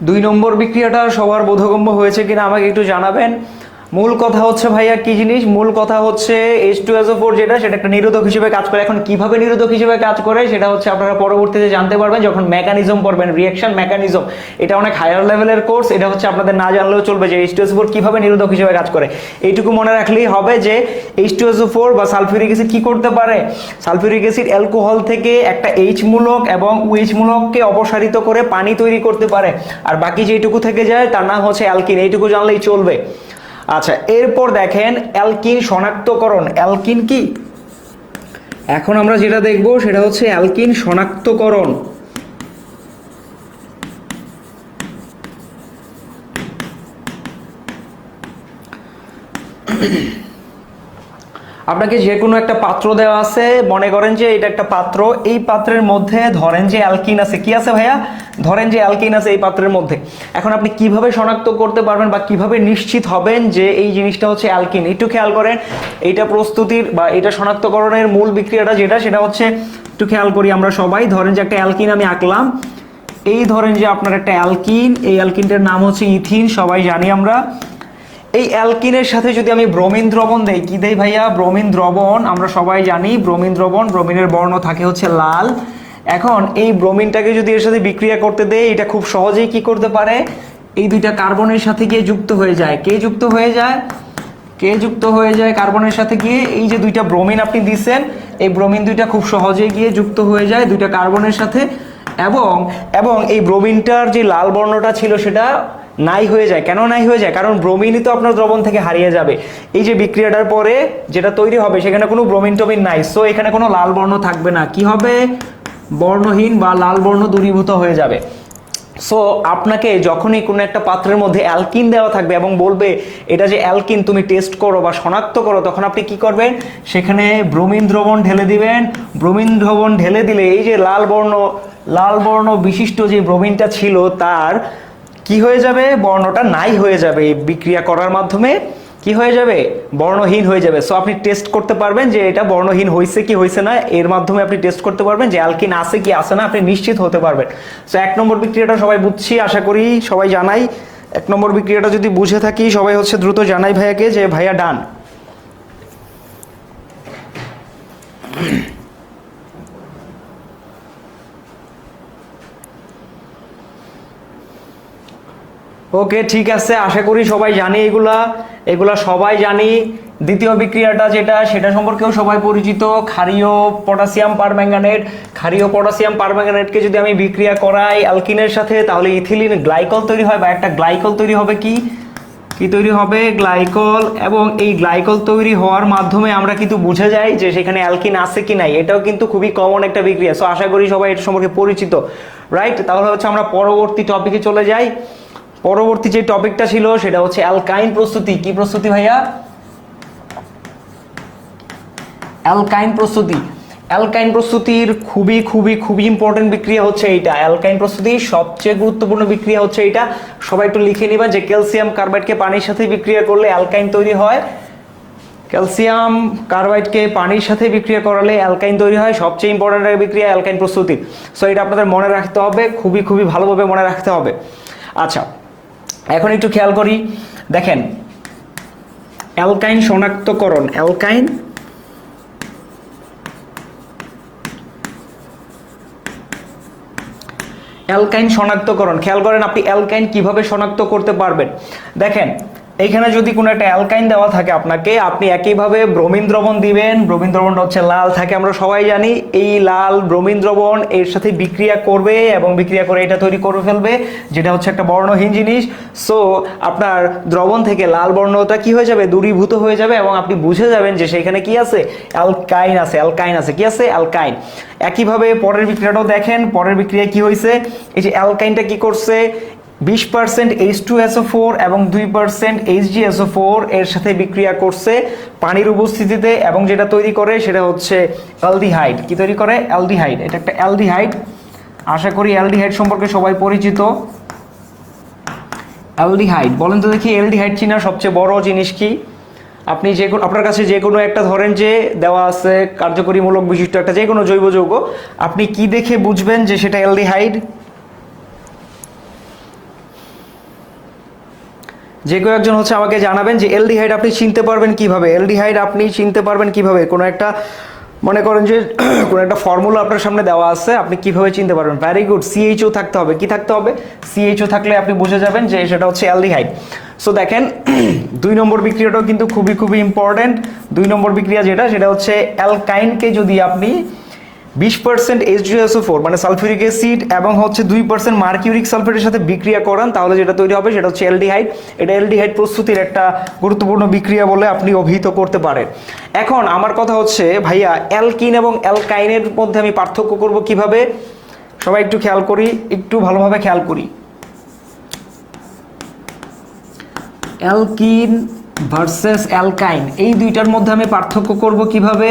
2 নম্বর বিক্রিয়াটা সবার বোধগম্য হয়েছে কিনা আমাকে একটু জানাবেন। মূল কথা হচ্ছে ভাইয়া কি জিনিস, মূল কথা হচ্ছে H2SO4 যেটা সেটা একটা নিরোধক হিসেবে কাজ করে। এখন কিভাবে নিরোধক হিসেবে কাজ করে সেটা হচ্ছে আপনারা পরবর্তীতে জানতে পারবেন যখন মেকানিজম পড়বেন, রিঅ্যাকশন মেকানিজম। এটা অনেক হায়ার লেভেলের কোর্স, এটা হচ্ছে আপনাদের না জানলেও চলবে যে H2SO4 কিভাবে নিরোধক হিসেবে কাজ করে। এইটুকু মনে রাখলেই হবে যে H2SO4 বা সালফিউরিক অ্যাসিড কি করতে পারে, সালফিউরিক অ্যাসিড অ্যালকোহল থেকে একটা H মূলক এবং OH মূলককে অপসারিত করে পানি তৈরি করতে পারে, আর বাকি যেটুকু থেকে যায় তার নাম হচ্ছে অ্যালকিন। এইটুকু জানলেই চলবে। আচ্ছা, এরপর দেখেন অ্যালকিন শনাক্তকরণ। অ্যালকিন কি, এখন আমরা যেটা দেখব সেটা হচ্ছে অ্যালকিন শনাক্তকরণ। আপনাকে যে কোনো একটা পাত্র দেওয়া আছে, মনে করেন যে এটা একটা পাত্র, এই পাত্রের মধ্যে ধরেন যে অ্যালকিন আছে। কি আছে ভাইয়া, ধরেন যে অ্যালকিন আছে এই পাত্রের মধ্যে। এখন আপনি কিভাবে শনাক্ত করতে পারবেন বা কিভাবে নিশ্চিত হবেন যে এই জিনিসটা হচ্ছে অ্যালকিন? একটু খেয়াল করেন, এইটা প্রস্তুতির বা এটা শনাক্তকরণের মূল বিক্রিয়াটা যেটা সেটা হচ্ছে, একটু খেয়াল করি আমরা সবাই। ধরেন যে একটা অ্যালকিন আমি আঁকলাম, এই ধরেন যে আপনার একটা অ্যালকিন, এই অ্যালকিনটার নাম হচ্ছে ইথিন, সবাই জানি আমরা। এই অ্যালকিনের সাথে যদি আমি ব্রোমিন দ্রবণ দেই, কি দেই ভাইয়া, ব্রোমিন দ্রবণ, আমরা সবাই জানি ব্রোমিন দ্রবণ, ব্রোমিনের বর্ণ থাকে হচ্ছে লাল। এখন এই ব্রোমিনটাকে যদি এর সাথে বিক্রিয়া করতে দেই, এটা খুব সহজেই কি করতে পারে, এই দুইটা কার্বনের সাথে গিয়ে যুক্ত হয়ে যায়। কে যুক্ত হয়ে যায়, কে যুক্ত হয়ে যায় কার্বনের সাথে গিয়ে, এই যে দুইটা ব্রোমিন আপনি দিচ্ছেন, এই ব্রোমিন দুইটা খুব সহজেই গিয়ে যুক্ত হয়ে যায় দুইটা কার্বনের সাথে, এবং এবং এই ব্রোমিনটার যে লাল বর্ণটা ছিল সেটা নাই হয়ে যায়। কেন নাই হয়ে যায়, কারণ ব্রোমিনই তো আপনার দ্রবণ থেকে হারিয়ে যাবে। এই যে বিক্রিয়াটার পরে যেটা তৈরি হবে সেখানে কোনো ব্রোমিন টোমিন নাই, সো এখানে কোনো লাল বর্ণ থাকবে না। কি হবে, বর্ণহীন বা লাল বর্ণ দূরীভূত হয়ে যাবে। সো আপনাকে যখনই কোনো একটা পাত্রের মধ্যে অ্যালকিন দেওয়া থাকবে এবং বলবে এটা যে অ্যালকিন তুমি টেস্ট করো বা শনাক্ত করো, তখন আপনি কি করবেন, সেখানে ব্রোমিন দ্রবণ ঢেলে দিবেন। ব্রোমিন দ্রবণ ঢেলে দিলে এই যে লাল বর্ণ বিশিষ্ট যে ব্রোমিনটা ছিল তার কি হয়ে যাবে, বর্ণটা নাই হয়ে যাবে। এই বিক্রিয়া করার মাধ্যমে কি হয়ে যাবে, বর্ণহীন হয়ে যাবে। সো আপনি টেস্ট করতে পারবেন যে এটা বর্ণহীন হয়েছে কি হয়েছে না, এর মাধ্যমে আপনি টেস্ট করতে পারবেন যে অ্যালকিন আছে কি আছে না, আপনি নিশ্চিত হতে পারবেন। সো 1 নম্বর বিক্রিয়াটা সবাই বুঝছি আশা করি, সবাই জানাই। 1 নম্বর বিক্রিয়াটা যদি বুঝে থাকি সবাই হচ্ছে দ্রুত জানাই ভাইয়াকে যে ভাইয়া ডান। ওকে, ঠিক আছে, আশা করি সবাই জানি এগুলা সবাই জানি। দ্বিতীয় বিক্রিয়াটা যেটা সেটা সম্পর্কেও সবাই পরিচিত, ক্ষারীয় পটাশিয়াম পারম্যাঙ্গানেট। ক্ষারীয় পটাশিয়াম পারম্যাঙ্গানেটকে যদি আমি বিক্রিয়া করাই অ্যালকিনের সাথে, তাহলে ইথিলিন গ্লাইকল তৈরি হয় বা একটা গ্লাইকল তৈরি হবে। কি তৈরি হবে, গ্লাইকল। এবং এই গ্লাইকল তৈরি হওয়ার মাধ্যমে আমরা কিন্তু বুঝে যাই যে সেখানে অ্যালকিন আছে কি নাই। এটাও কিন্তু খুবই কমন একটা বিক্রিয়া। সো আশা করি সবাই এটা সম্পর্কে পরিচিত, রাইট? তাহলে হচ্ছে আমরা পরবর্তী টপিকে চলে যাই। পরবর্তী যে টপিকটা ছিল সেটা হচ্ছে অ্যালকাইন প্রস্তুতি। কি প্রস্তুতি ভাইয়া, অ্যালকাইন প্রস্তুতি। অ্যালকাইন প্রস্তুতির খুবই খুবই খুবই ইম্পর্টেন্ট বিক্রিয়া হচ্ছে এইটা। অ্যালকাইন প্রস্তুতির সবচেয়ে গুরুত্বপূর্ণ বিক্রিয়া হচ্ছে এইটা। সবাই একটু লিখে নিবা যে ক্যালসিয়াম কার্বাইডকে পানির সাথে বিক্রিয়া করলে অ্যালকাইন তৈরি হয়। ক্যালসিয়াম কার্বাইডকে পানির সাথে বিক্রিয়া করালে অ্যালকাইন তৈরি হয়। সবচেয়ে ইম্পর্টেন্ট বিক্রিয়া অ্যালকাইন প্রস্তুতি। সো এটা আপনাদের মনে রাখতে হবে, খুবই খুবই ভালোভাবে মনে রাখতে হবে। আচ্ছা, এখন একটু খেয়াল করি, দেখেন অ্যালকাইন শনাক্তকরণ। অ্যালকাইন শনাক্তকরণ, খেয়াল করেন আপনি অ্যালকাইন কিভাবে শনাক্ত করতে পারবেন। দেখেন এইখানে যদি কোনো একটা অ্যালকাইন দেওয়া থাকে আপনাকে, আপনি একইভাবে ব্রোমিন দ্রবণ দিবেন। ব্রোমিন দ্রবণটা হচ্ছে লাল থাকে, আমরা সবাই জানি। এই লাল ব্রোমিন দ্রবণ এর সাথে বিক্রিয়া করবে এবং বিক্রিয়া করে এটা তৈরি করে ফেলবে, যেটা হচ্ছে একটা বর্ণহীন জিনিস। সো আপনার দ্রবণ থেকে লাল বর্ণটা কি হয়ে যাবে, দূরীভূত হয়ে যাবে এবং আপনি বুঝে যাবেন যে সেখানে কি আছে, অ্যালকাইন আছে। কি আছে, অ্যালকাইন। একইভাবে পরের বিক্রিয়াটাও দেখেন, পরের বিক্রিয়া কি হয়েছে, এই যে অ্যালকাইনটা কি করছে, 20% H2SO4 এবং 2% HgSO4 এর সাথে বিক্রিয়া করছে পানির উপস্থিতিতে, এবং যেটা তৈরি করে সেটা হচ্ছে অ্যালডিহাইড। কি তৈরি করে, অ্যালডিহাইড। এটা একটা অ্যালডিহাইড। আশা করি অ্যালডিহাইড সম্পর্কে সবাই পরিচিত। অ্যালডিহাইড, বলেন তো দেখি অ্যালডিহাইড চিনার সবচেয়ে বড় জিনিস কি? আপনি যে কোনো, আপনার কাছে যে কোনো একটা ধরেন যে দেওয়া আছে কার্যকরীমূলক বিশিষ্ট একটা যে কোনো জৈব যৌগ, আপনি কি দেখে বুঝবেন যে সেটা অ্যালডিহাইড? যে কেউ একজন হচ্ছে আমাকে জানাবেন যে অ্যালডিহাইড আপনি চিনতে পারবেন কিভাবে, অ্যালডিহাইড আপনি চিনতে পারবেন কিভাবে, কোনো একটা মনে করেন যে কোনো একটা ফর্মুলা আপনার সামনে দেওয়া আছে, আপনি কিভাবে চিনতে পারবেন? ভেরি গুড, সিএইচও থাকতে হবে। কি থাকতে হবে? সিএইচও থাকলে আপনি বুঝে যাবেন যে সেটা হচ্ছে অ্যালডিহাইড। সো দেখেন 2 নম্বর বিক্রিয়াটাও কিন্তু খুবই খুবই ইম্পর্টেন্ট। 2 নম্বর বিক্রিয়া যেটা, সেটা হচ্ছে অ্যালকাইনকে যদি আপনি 20% H2SO4 মানে সালফিউরিক অ্যাসিড এবং হচ্ছে 2% মার্কিউরিক সালফেটের সাথে বিক্রিয়া করান, তাহলে যেটা তৈরি হবে সেটা হচ্ছে অ্যালডিহাইড। এটা অ্যালডিহাইড প্রস্তুতির একটা গুরুত্বপূর্ণ বিক্রিয়া বলে আপনি অভিহিত করতে পারেন। এখন আমার কথা হচ্ছে ভাইয়া, অ্যালকিন এবং অ্যালকাইনের মধ্যে আমি পার্থক্য করব কিভাবে? সবাই একটু খেয়াল করি, একটু ভালোভাবে খেয়াল করি। অ্যালকিন ভার্সেস অ্যালকাইন, এই দুইটার মধ্যে আমি পার্থক্য করব কিভাবে?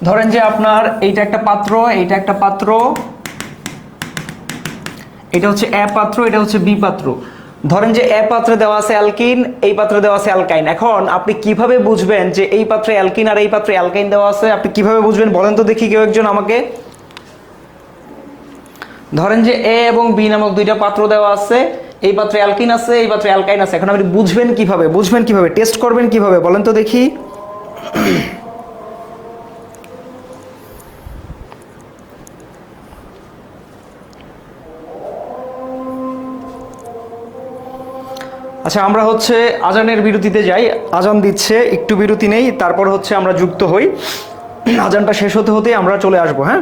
ধরেন যে আপনার এইটা একটা পাত্র, এইটা একটা পাত্র, এটা হচ্ছে এ পাত্র, এটা হচ্ছে বি পাত্র। ধরেন যে এ পাত্রে দেওয়া আছে অ্যালকিন, এই পাত্রে দেওয়া আছে অ্যালকাইন। এখন আপনি কিভাবে বুঝবেন যে এই পাত্রে অ্যালকিন আর এই পাত্রে অ্যালকাইন দেওয়া আছে? আপনি কিভাবে বুঝবেন বলেন তো দেখি কেউ একজন আমাকে। ধরেন যে এ এবং বি নামক দুইটা পাত্র দেওয়া আছে, এই পাত্রে অ্যালকিন আছে, এই পাত্রে অ্যালকাইন আছে। এখন আপনি বুঝবেন কিভাবে? বুঝবেন কিভাবে? টেস্ট করবেন কিভাবে বলেন তো দেখি। আচ্ছা, আমরা হচ্ছে আজানের বিরতিতে যাই। আজান দিচ্ছে, একটু বিরতি নেই, তারপর হচ্ছে আমরা যুক্ত হই। আজানটা শেষ হতে হতে আমরা চলে আসবো। হ্যাঁ,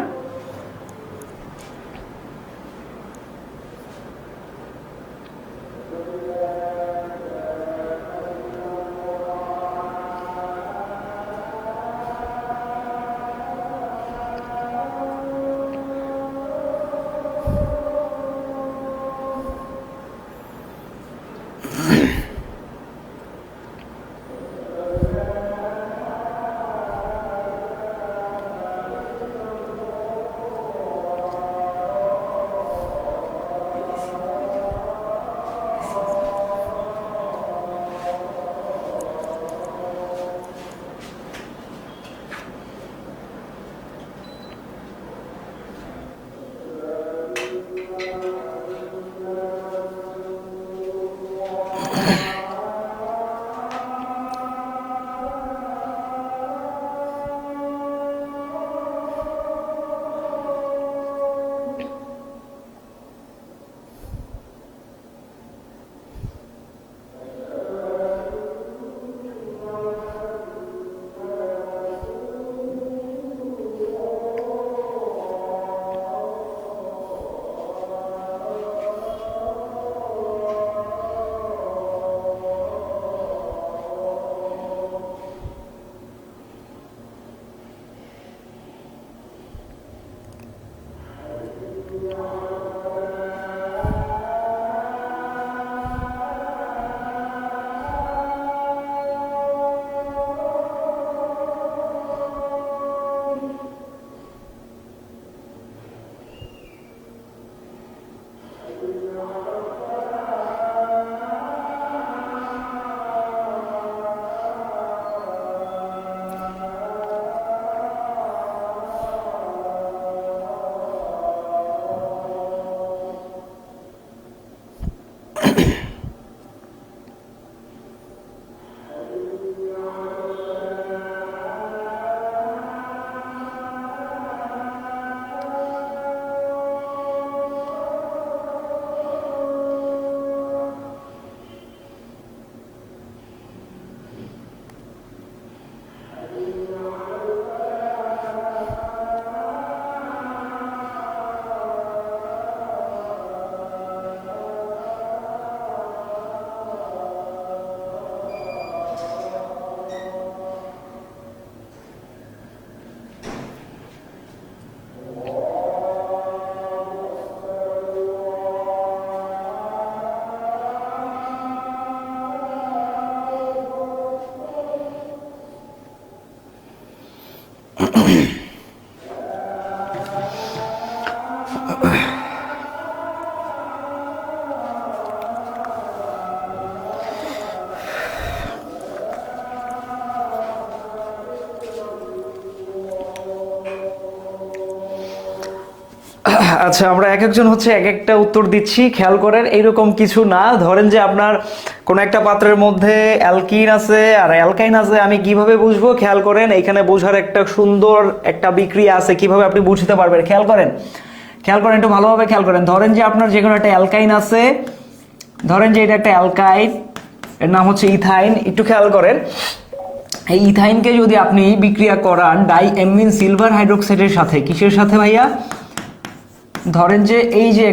আচ্ছা, আমরা এক একজন হচ্ছে এক একটা উত্তর দিচ্ছি, খেয়াল করেন। এইরকম কিছু না, ধরেন যে আপনার কোন একটা পাত্রের মধ্যে অ্যালকিন আছে আর অ্যালকাইন আছে, আমি কিভাবে বুঝবো? খেয়াল করেন, এখানে বোঝার একটা সুন্দর একটা বিক্রিয়া আছে, কিভাবে আপনি বুঝতে পারবেন। খেয়াল করেন, খেয়াল করেন, একটু ভালোভাবে খেয়াল করেন। ধরেন যে আপনার যে কোনো একটা অ্যালকাইন আছে, ধরেন যে এটা একটা অ্যালকাইন, এর নাম হচ্ছে ইথাইন। একটু খেয়াল করেন, এই ইথাইনকে যদি আপনি বিক্রিয়া করান ডাইঅ্যামিন সিলভার হাইড্রোক্সাইডের সাথে, কিসের সাথে ভাইয়া? ধরেন যে এই যে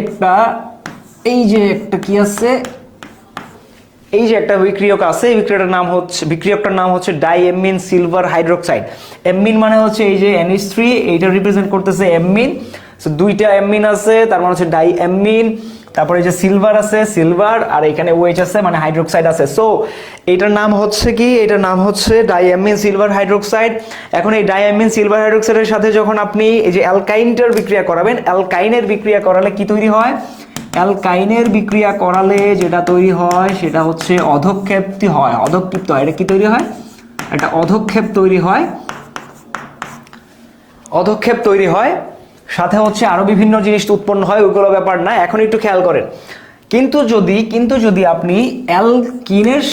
একটা কি আছে, এই যে একটা বিক্রিয়ক আছে, এই বিক্রিয়কটার নাম হচ্ছে ডাইঅ্যামিন সিলভার হাইড্রোক্সাইড। অ্যামিন মানে হচ্ছে এই যে NH3, এইটা রিপ্রেজেন্ট করতেছে অ্যামিন। সো দুইটা অ্যামিন আছে, তার মানে হচ্ছে ডাইঅ্যামিন। তারপরে এই যে সিলভার আছে, সিলভার, আর এখানে OH আছে, মানে হাইড্রোক্সাইড আছে। সো এটার নাম হচ্ছে কি? এটার নাম হচ্ছে ডাইঅ্যামিন সিলভার হাইড্রোক্সাইড। এখন এই ডাইঅ্যামিন সিলভার হাইড্রোক্সাইডের সাথে যখন আপনি এই যে অ্যালকাইনটার বিক্রিয়া করাবেন, অ্যালকাইনের বিক্রিয়া করালে কি তৈরি হয়? অ্যালকাইনের বিক্রিয়া করালে যেটা তৈরি হয় সেটা হচ্ছে অধক্ষেপটি হয়, অধক্ষিপ্ত হয়। এটা কি তৈরি হয়? একটা অধক্ষেপ তৈরি হয়, অধক্ষেপ তৈরি হয়। সাথে হচ্ছে আরো বিভিন্ন জিনিস উৎপন্ন হয়, ওইগুলো ব্যাপার না, এখন একটু খেয়াল করেন। কিন্তু যদি আপনি অ্যালকিনের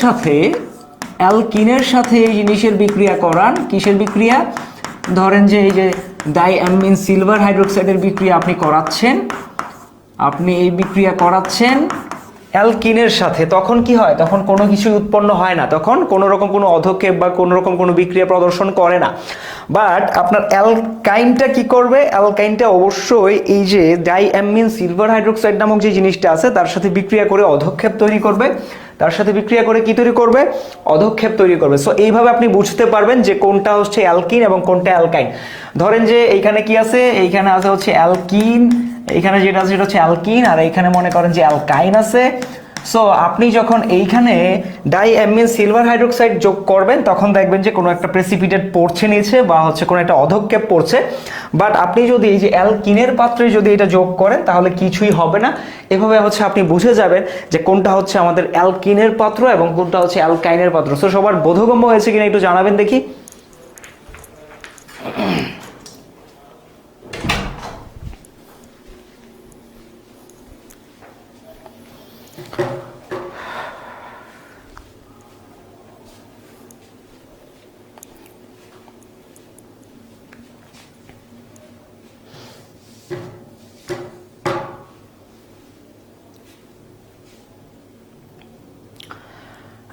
সাথে এই জিনিসের বিক্রিয়া করান, কিসের বিক্রিয়া? ধরেন যে এই যে ডাইঅ্যামিন সিলভার হাইড্রোক্সাইডের বিক্রিয়া আপনি করাচ্ছেন, এই বিক্রিয়া করাচ্ছেন অ্যালকিনের সাথে, তখন কি হয়? তখন কোনো কিছু উৎপন্ন হয় না, তখন কোনো রকম কোনো অধক্ষেপ বা কোনো রকম কোনো বিক্রিয়া প্রদর্শন করে না। বাট আপনার অ্যালকাইনটা কি করবে? অ্যালকাইনটা অবশ্যই এই যে ডাইঅ্যামিন সিলভার হাইড্রোক্সাইড নামক যে জিনিসটা আছে তার সাথে বিক্রিয়া করে অধক্ষেপ তৈরি করবে, তার সাথে বিক্রিয়া করে কি তৈরি করবে? অধক্ষেপ তৈরি করবে। সো এইভাবে আপনি বুঝতে পারবেন যে কোনটা হচ্ছে অ্যালকিন এবং কোনটা অ্যালকাইন। ধরেন যে এইখানে কি আছে? এইখানে আছে হচ্ছে অ্যালকিন, এইখানে যেটা আছে সেটা হচ্ছে অ্যালকিন, আর এইখানে মনে করেন যে অ্যালকাইন আছে। সো আপনি যখন এইখানে ডাইঅ্যামিন সিলভার হাইড্রোক্সাইড যোগ করবেন তখন দেখবেন যে কোনো একটা প্রেসিপিটেট পড়ছে নিচে, বা হচ্ছে কোনো একটা অধক্ষেপ পড়ছে। বাট আপনি যদি এই যে অ্যালকিনের পাত্রে যদি এটা যোগ করেন তাহলে কিছুই হবে না। এভাবে হচ্ছে আপনি বুঝে যাবেন যে কোনটা হচ্ছে আমাদের অ্যালকিনের পাত্র এবং কোনটা হচ্ছে অ্যালকাইনের পাত্র। সো সবার বোধগম্য হয়েছে কিনা একটু জানাবেন দেখি।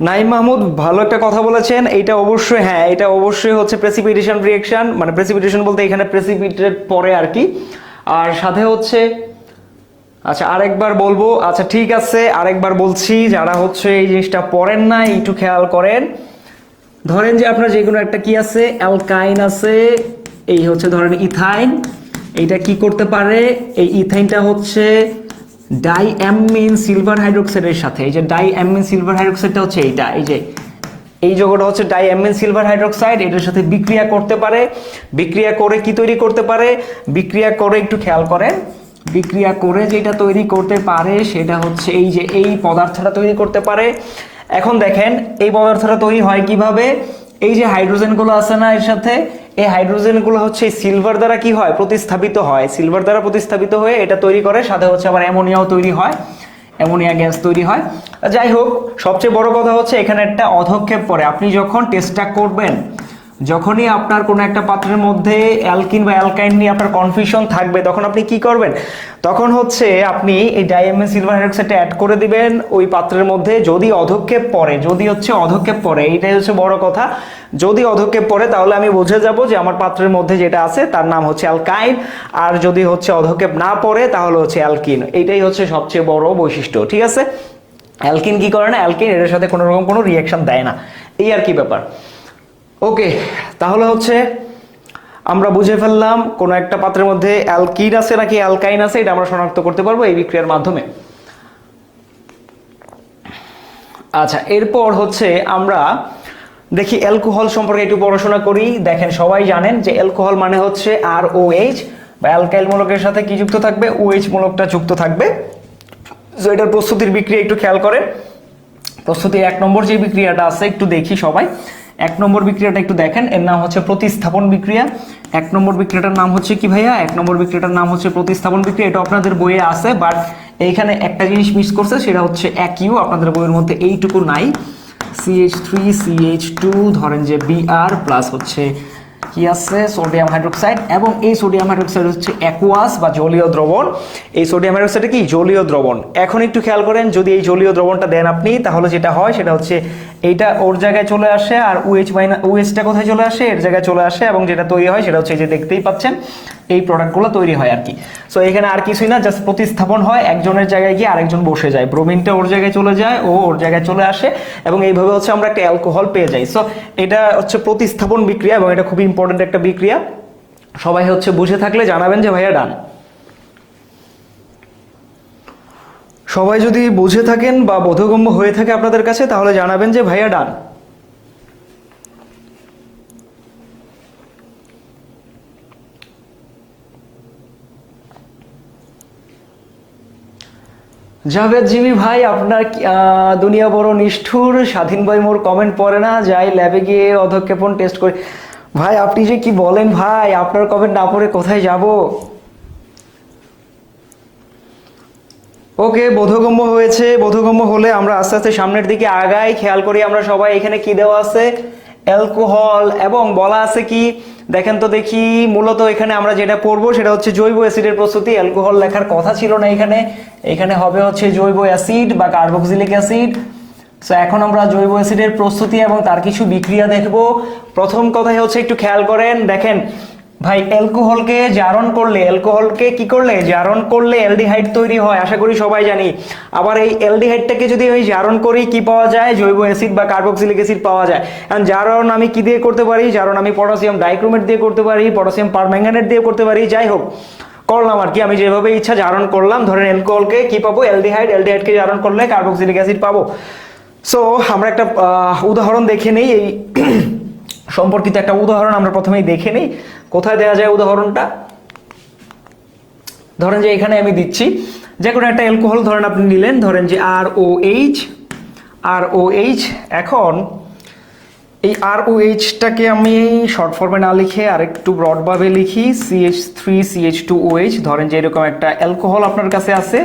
নাইম মাহমুদ ভালো একটা কথা বলেছেন। এটা অবশ্যই, হ্যাঁ, এটা অবশ্যই হচ্ছে প্রেসিপিটেশন রিঅ্যাকশন, মানে প্রেসিপিটেশন বলতে এখানে প্রেসিপিটেট পরে আর কি। আর সাথে হচ্ছে, আচ্ছা আরেকবার বলবো, আচ্ছা ঠিক আছে আরেকবার বলছি, যারা হচ্ছে এই জিনিসটা পড়েন না একটু খেয়াল করেন। ধরেন যে আপনার যে কোনো একটা কি আছে, অ্যালকাইন আছে, এই হচ্ছে ধরেন ইথাইন। এইটা কি করতে পারে? এই ইথাইনটা হচ্ছে ডাইঅ্যামিন সিলভার হাইড্রোক্সাইডের সাথে, এই যে ডাইঅ্যামিন সিলভার হাইড্রোক্সাইডটা হচ্ছে এইটা, এই যে এই যৌগটা হচ্ছে ডাইঅ্যামিন সিলভার হাইড্রোক্সাইড, এটার সাথে বিক্রিয়া করতে পারে। বিক্রিয়া করে কি তৈরি করতে পারে? বিক্রিয়া করে একটু খেয়াল করেন, বিক্রিয়া করে যেটা তৈরি করতে পারে সেটা হচ্ছে এই যে এই পদার্থটা তৈরি করতে পারে। এখন দেখেন এই পদার্থটা তৈরি হয় কিভাবে? এই যে হাইড্রোজেনগুলো আছে না এর সাথে, এই হাইড্রোজেনগুলো হচ্ছে সিলভার দ্বারা কি হয়? প্রতিস্থাপিত হয়, সিলভার দ্বারা প্রতিস্থাপিত হয়ে এটা তৈরি করে, সাথে হচ্ছে আবার অ্যামোনিয়াও তৈরি হয়, অ্যামোনিয়া গ্যাস তৈরি হয়। যাই হোক, সবচেয়ে বড় কথা হচ্ছে এখানে একটা অধক্ষেপ পড়ে। আপনি যখন টেস্টটা করবেন, যখনই আপনার কোনো একটা পাত্রের মধ্যে অ্যালকিন বা অ্যালকাইন নিয়ে আপনার কনফিউশন থাকবে তখন আপনি কি করবেন? তখন হচ্ছে আপনি এই ডাইঅ্যামিন সিলভার হাইড্রোক্সাইডটা অ্যাড করে দিবেন ওই পাত্রের মধ্যে। যদি অধক্ষেপ পড়ে, যদি হচ্ছে অধক্ষেপ পড়ে, এইটাই হচ্ছে বড় কথা। যদি অধক্ষেপ পড়ে তাহলে আমি বুঝে যাব যে আমার পাত্রের মধ্যে যেটা আছে তার নাম হচ্ছে অ্যালকাইন, আর যদি হচ্ছে অধক্ষেপ না পড়ে তাহলে হচ্ছে অ্যালকিন। এইটাই হচ্ছে সবচেয়ে বড় বৈশিষ্ট্য, ঠিক আছে? অ্যালকিন কি করে না? অ্যালকিন এর সাথে কোনো রকম কোনো রিঅ্যাকশন দেয় না, এই আর কি ব্যাপার। ওকে, তাহলে হচ্ছে আমরা বুঝে ফেললাম কোনো একটা পাত্রের মধ্যে অ্যালকিন আছে নাকি অ্যালকাইন আছে, এটা আমরা শনাক্ত করতে পারবো এই বিক্রিয়ার মাধ্যমে। আচ্ছা, এরপর হচ্ছে আমরা দেখি অ্যালকোহল সম্পর্কে একটু পড়াশোনা করি। দেখেন সবাই জানেন যে অ্যালকোহল মানে হচ্ছে ROH, বা অ্যালকাইল মূলকের সাথে কি যুক্ত থাকবে? OH মূলকটা যুক্ত থাকবে। সো এটার প্রস্তুতির বিক্রিয়া একটু খেয়াল করেন। প্রস্তুতির 1 নম্বর যে বিক্রিয়াটা আছে একটু দেখি সবাই। 1 নম্বর বিক্রিয়াটা একটু দেখেন, এর নাম হচ্ছে প্রতিস্থাপন বিক্রিয়া। এক নম্বর বিক্রিয়াটার নাম হচ্ছে কি ভাইয়া? এক নম্বর বিক্রিয়াটার নাম হচ্ছে প্রতিস্থাপন বিক্রিয়া। এটা আপনাদের বইয়ে আছে, বাট এইখানে একটা জিনিস মিস করছে, সেটা হচ্ছে একইউ, আপনাদের বইয়ের মধ্যে এইটুকু নাই। CH3CH2 ধরেন যে Br প্লাস হচ্ছে কি আছে সোডিয়াম হাইড্রোক্সাইড, এবং এই সোডিয়াম হাইড্রোক্সাইড হচ্ছে অ্যাকুয়াস বা জলীয় দ্রবণ। এই সোডিয়াম হাইড্রোক্সাইড কি জলীয় দ্রবণ। এখন একটু খেয়াল করেন, যদি এই জলীয় দ্রবণটা দেন আপনি, তাহলে যেটা হয় সেটা হচ্ছে এইটা ওর জায়গায় চলে আসে, আর OH-টা কোথায় চলে আসে? এর জায়গায় চলে আসে, এবং যেটা তৈরি হয় সেটা হচ্ছে এই যে দেখতেই পাচ্ছেন এই প্রোডাক্টগুলো তৈরি হয় আর কি। সো এখানে আর কিছুই না, জাস্ট প্রতিস্থাপন হয়, একজনের জায়গায় গিয়ে আরেকজন বসে যায়, ব্রোমিনটা ওর জায়গায় চলে যায়, ও ওর জায়গায় চলে আসে, এবং এইভাবে হচ্ছে আমরা একটা অ্যালকোহল পেয়ে যাই। সো এটা হচ্ছে প্রতিস্থাপন বিক্রিয়া, এবং এটা খুবই ইম্পর্টেন্ট একটা বিক্রিয়া। সবাই হচ্ছে বুঝে থাকলে জানাবেন যে ভাইয়া ডান। সবাই যদি বুঝে থাকেন বা বোধগম্য হয়ে থাকে আপনাদের কাছে, তাহলে জানাবেন যে ভাইয়া ডান। জাভেদ জিমি ভাই, আপনার দুনিয়া বড় নিষ্ঠুর, স্বাধীন ভাই মোর কমেন্ট পড়ে না, যাই ল্যাবে গিয়ে অধক্ষেপণ টেস্ট করি। ভাই আপনি যে কি বলেন ভাই, আপনার কমেন্ট না পড়ে কোথায় যাব? ওকে, বোধগম্য হয়েছে। বোধগম্য হলে আমরা আস্তে আস্তে সামনের দিকে আগাই। খেয়াল করি আমরা সবাই, এখানে কি দেওয়া আছে? অ্যালকোহল, এবং বলা আছে কি দেখেন তো দেখি। মূলত এখানে আমরা যেটা পড়বো সেটা হচ্ছে জৈব অ্যাসিডের প্রস্তুতি। অ্যালকোহল লেখার কথা ছিল না এখানে, এখানে হবে হচ্ছে জৈব অ্যাসিড বা কার্বক্সিলিক অ্যাসিড। সো এখন আমরা জৈব অ্যাসিডের প্রস্তুতি এবং তার কিছু বিক্রিয়া দেখব। প্রথম কথাই হচ্ছে একটু খেয়াল করেন, দেখেন ভাই, অ্যালকোহলকে জারণ করলে, অ্যালকোহলকে কি করলে জারণ করলে অ্যালডিহাইড তৈরি হয়, আশা করি সবাই জানি। আবার এই অ্যালডিহাইডটাকে যদি আমি জারণ করি, কি পাওয়া যায়? জৈব অ্যাসিড বা কার্বক্সিলিক অ্যাসিড পাওয়া যায়। কারণ জারণ আমি কি দিয়ে করতে পারি? জারণ আমি পটাশিয়াম ডাইক্রোমেট দিয়ে করতে পারি, পটাশিয়াম পারম্যাঙ্গানেট দিয়ে করতে পারি, যাই হোক করলাম আর কি, আমি যেভাবে ইচ্ছা জারণ করলাম। ধরেন অ্যালকোহলকে কি পাবো? অ্যালডিহাইড, অ্যালডিহাইডকে জারণ করলে কার্বক্সিলিক অ্যাসিড পাবো। সো আমরা একটা উদাহরণ দেখে নেই, এই সম্পর্কিত একটা উদাহরণ আমরা প্রথমেই দেখে নিই। কোথায় দেওয়া যায় উদাহরণটা? ধরেন যে এখানে আমি দিচ্ছি যে কোনো একটা অ্যালকোহল, ধরেন আপনি নিলেন, ধরেন যে ROH। এখন এই ROH-টাকে আমি শর্ট ফর্মে না লিখে আরেকটু ব্রডভাবে লিখি, CH3CH2OH। ধরেন যে এরকম একটা অ্যালকোহল আপনার কাছে আছে,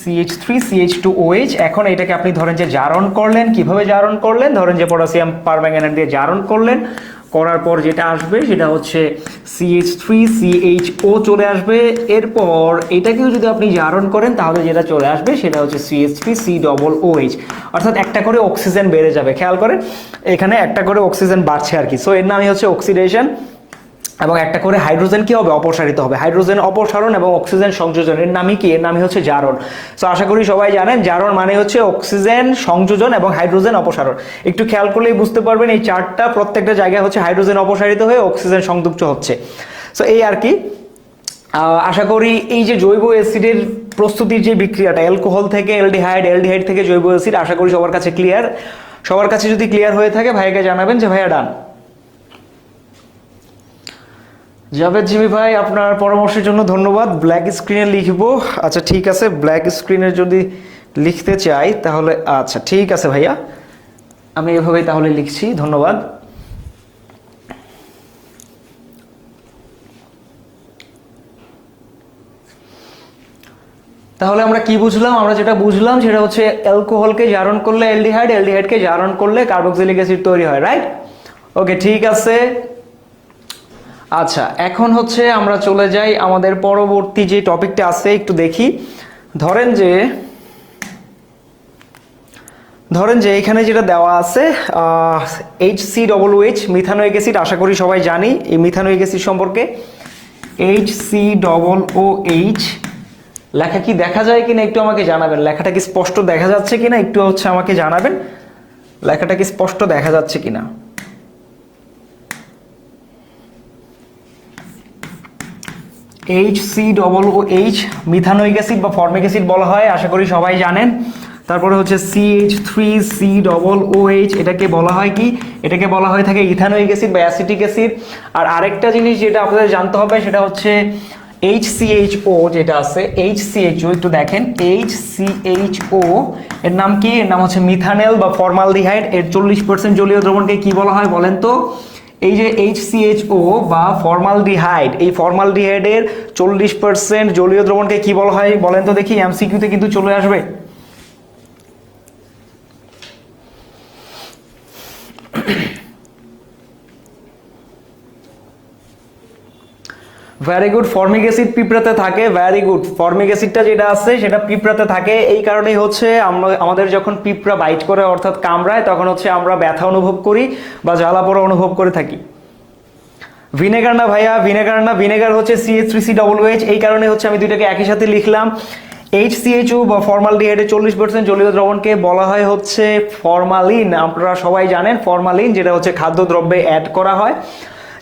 CH3CH2OH। এখন এটাকে আপনি ধরেন যে জারণ করলেন। কিভাবে জারণ করলেন? ধরেন যে পটাশিয়াম পারম্যাঙ্গানেট দিয়ে জারণ করলেন, করার পর যেটা আসবে সেটা হচ্ছে CH3CHO চলে আসবে। এরপর এটাকেও যদি আপনি জারণ করেন, তাহলে যেটা চলে আসবে সেটা হচ্ছে CH3COOH, অর্থাৎ একটা করে অক্সিজেন বেড়ে যাবে। খেয়াল করেন এখানে একটা করে অক্সিজেন বাড়ছে আর কি। সো এর নামই হচ্ছে অক্সিডেশন, এবং একটা করে হাইড্রোজেন কি হবে? অপসারিত হবে। হাইড্রোজেন অপসারণ এবং অক্সিজেন সংযোজন, এর নামই কি? এর নামই হচ্ছে জারণ। সো আশা করি সবাই জানেন জারণ মানে হচ্ছে অক্সিজেন সংযোজন এবং হাইড্রোজেন অপসারণ। একটু খেয়াল করলেই বুঝতে পারবেন এই চারটা প্রত্যেকটা জায়গায় হচ্ছে হাইড্রোজেন অপসারিত হয়ে অক্সিজেন সংযুক্ত হচ্ছে। সো এই আর কি। আশা করি এই যে জৈব অ্যাসিডের প্রস্তুতির যে বিক্রিয়াটা, অ্যালকোহল থেকে অ্যালডিহাইড, অ্যালডিহাইড থেকে জৈব অ্যাসিড, আশা করি সবার কাছে ক্লিয়ার। সবার কাছে যদি ক্লিয়ার হয়ে থাকে ভাইয়াকে জানাবেন যে ভাইয়া ডান। জাভেদ জিমি ভাই, আপনার পরামর্শের জন্য ধন্যবাদ। ব্ল্যাক স্ক্রিনে লিখবো, আচ্ছা ঠিক আছে। ব্ল্যাক স্ক্রিনে যদি লিখতে চাই তাহলে আচ্ছা ঠিক আছে ভাইয়া, আমি এভাবেই তাহলে লিখছি। ধন্যবাদ। তাহলে আমরা কি বুঝলাম? আমরা যেটা বুঝলাম সেটা হচ্ছে অ্যালকোহলকে জারণ করলে অ্যালডিহাইড, অ্যালডিহাইডকে জারণ করলে কার্বক্সিলিক অ্যাসিড তৈরি হয়, রাইট? ওকে, ঠিক আছে। আচ্ছা, এখন হচ্ছে আমরা চলে যাই আমাদের পরবর্তী যে টপিকটা আছে, একটু দেখি। ধরেন যে এখানে যেটা দেওয়া আছে HCOOH, মিথানোয়িক অ্যাসিড। আশা করি সবাই জানি এই মিথানোয়িক অ্যাসিড সম্পর্কে। HCOOH লেখা কি দেখা যায় কিনা একটু আমাকে জানাবেন। লেখাটা কি স্পষ্ট দেখা যাচ্ছে কিনা একটু হচ্ছে আমাকে জানাবেন। লেখাটা কি স্পষ্ট দেখা যাচ্ছে কিনা? HCOOH মিথানোয়িক অ্যাসিড বা ফর্মিক অ্যাসিড বলা হয়, আশা করি সবাই জানেন। তারপরে হচ্ছে CH3COOH, এটাকে বলা হয় কি? এটাকে বলা হয়ে থাকে ইথানোয়িক অ্যাসিড বা অ্যাসিটিক অ্যাসিড। আর আরেকটা জিনিস যেটা আপনাদের জানতে হবে সেটা হচ্ছে HCHO যেটা আছে, HCHO একটু দেখেন, HCHO এর নাম কি? এর নাম হচ্ছে মিথানেল বা ফর্মালডিহাইড। এর 40% জলীয় দ্রবণকে কি বলা হয় বলেন তো? এই যে HCHO বা ফর্মালডিহাইড, এই ফর্মালডিহাইডের 40% জলীয় দ্রবণকে কি বলা হয় বলেন তো দেখি, এমসিকিউতে কিন্তু চলে আসবে। ভেরি গুড, ফর্মিক অ্যাসিড পিঁপড়াতে থাকে। ভেরি গুড, ফর্মিক অ্যাসিডটা যেটা আছে সেটা পিঁপড়াতে থাকে। এই কারণেই হচ্ছে আমাদের যখন পিঁপড়া বাইট করে অর্থাৎ কামড়ায় তখন হচ্ছে আমরা ব্যথা অনুভব করি বা জ্বালা পোড়া অনুভব করে থাকি। ভিনেগার না ভাইয়া, ভিনেগার না, ভিনেগার হচ্ছে CH3COOH। এই কারণে হচ্ছে আমি দুইটাকে একই সাথে লিখলাম। HCHO বা ফর্মালডিহাইডের 40% জলীয় দ্রবণকে বলা হয় হচ্ছে ফরমালিন। আপনারা সবাই জানেন ফরমালিন, যেটা হচ্ছে খাদ্যদ্রব্যে অ্যাড করা হয়,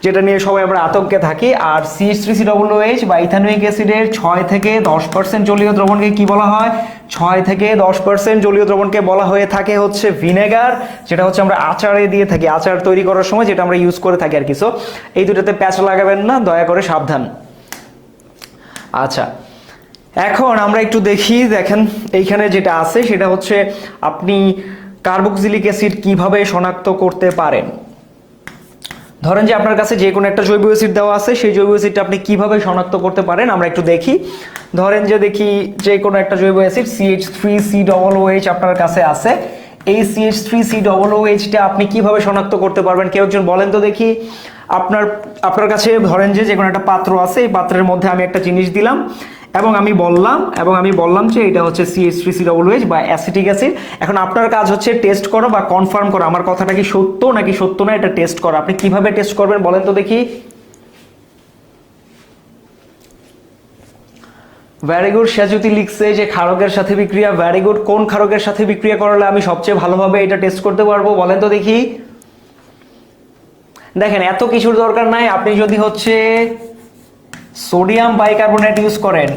যেটা নিয়ে সবাই আমরা আতঙ্কে থাকি। আর CH3COOH বা ইথানোয়িক অ্যাসিডের 6 থেকে 10% জলীয় দ্রবণকে কি বলা হয়? 6 থেকে 10% জলীয় দ্রবণকে বলা হয়ে থাকে হচ্ছে ভিনেগার, যেটা হচ্ছে আমরা আচারে দিয়ে থাকি, আচার তৈরি করার সময় যেটা আমরা ইউজ করে থাকি আর কি। সো এই দুটোতে প্যাচ লাগাবেন না, দয়া করে সাবধান। আচ্ছা, এখন আমরা একটু দেখি, দেখেন এইখানে যেটা আছে সেটা হচ্ছে আপনি কার্বক্সিলিক অ্যাসিড কিভাবে শনাক্ত করতে পারেন। ধরেন যে আপনার কাছে যে কোনো একটা জৈব অ্যাসিড দেওয়া আছে, সেই জৈব অ্যাসিডটা আপনি কিভাবে শনাক্ত করতে পারেন আমরা একটু দেখি। ধরেন যে দেখি যে কোনো একটা জৈব অ্যাসিড CH3COOH আপনার কাছে আছে। এই CH3COOH-টা আপনি কিভাবে শনাক্ত করতে পারবেন কেউ একজন বলেন তো দেখি। আপনার কাছে ধরেন যে কোনো একটা পাত্র আছে, এই পাত্রের মধ্যে আমি একটা জিনিস দিলাম এবং আমি বললাম যে এটা হচ্ছে CH3COOH বা অ্যাসিটিক অ্যাসিড। এখন আপনার কাজ হচ্ছে টেস্ট করা বা কনফার্ম করা আমার কথাটা কি সত্য নাকি সত্য না, এটা টেস্ট করা। আপনি কিভাবে টেস্ট করবেন বলেন তো দেখি। ভেরি গুড, সেজুতি লিখছে যে ক্ষারকের সাথে বিক্রিয়া। ভেরি গুড, কোন ক্ষারকের সাথে বিক্রিয়া করলে আমি সবচেয়ে ভালোভাবে এটা টেস্ট করতে পারবো বলেন তো দেখি। দেখেন এত কিছুর দরকার নাই, আপনি যদি হচ্ছে সোডিয়াম বাইকার্বনেট ইউজ করেন,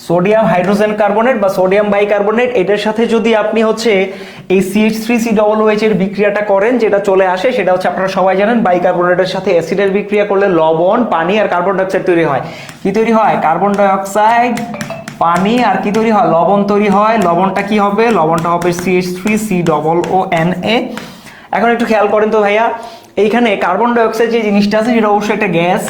সোডিয়াম হাইড্রোজেন কার্বনেট বা সোডিয়াম বাইকার্বনেট, এটার সাথে যদি আপনি হচ্ছে এই CH3COOH এর বিক্রিয়াটা করেন, যেটা চলে আসে সেটা হচ্ছে আপনারা সবাই জানেন বাইকার্বনেটের সাথে অ্যাসিডের বিক্রিয়া করলে লবণ, পানি আর কার্বন ডাইঅক্সাইড তৈরি হয়। কি তৈরি হয়? কার্বন ডাইঅক্সাইড, পানি আর কি তৈরি হয়? লবণ তৈরি হয়। লবণটা কি হবে? লবণটা হবে CH3COONA। এখন একটু খেয়াল করেন তো ভাইয়া, এইখানে কার্বন ডাইঅক্সাইড যে জিনিসটা আছে সেটা অবশ্যই একটা গ্যাস।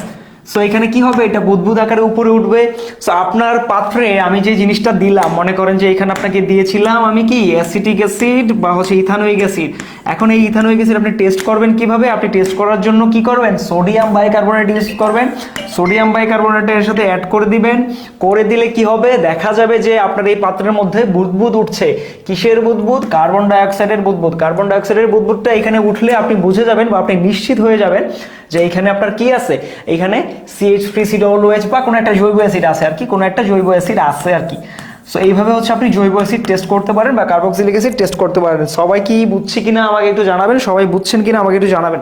সো এখানে কি হবে? এটা বুদবুদ আকারে উপরে উঠবে। সো আপনার পাত্রে আমি যে জিনিসটা দিলাম, মনে করেন যে এখানে আপনাকে দিয়েছিলাম আমি কি অ্যাসিটিক অ্যাসিড বা হচ্ছে ইথানোয়িক অ্যাসিড। এখন এই ইথানোয়িক অ্যাসিড আপনি টেস্ট করবেন কিভাবে? আপনি টেস্ট করার জন্য কি করবেন? সোডিয়াম বাইকার্বনেট ইউজ করবেন। সোডিয়াম বাইকার্বনেটের সাথে অ্যাড করে দিবেন। করে দিলে কি হবে? দেখা যাবে যে আপনার এই পাত্রের মধ্যে বুদবুদ উঠছে। কিসের বুদবুদ? কার্বন ডাইঅক্সাইডের বুদবুদ। কার্বন ডাইঅক্সাইডের বুদবুদটা এখানে উঠলে আপনি বুঝে যাবেন বা আপনি নিশ্চিত হয়ে যাবেন যে এখানে আপনার কি আছে, এখানে CH3COOH বা কোনো একটা জৈব অ্যাসিড আছে আর কি, কোনো একটা জৈব অ্যাসিড আছে আর কি। সো এইভাবে হচ্ছে আপনি জৈব অ্যাসিড টেস্ট করতে পারেন বা কার্বক্সিলিক অ্যাসিড টেস্ট করতে পারেন। সবাই কি বুঝছে কিনা আমাকে একটু জানাবেন, সবাই বুঝছেন কিনা আমাকে একটু জানাবেন।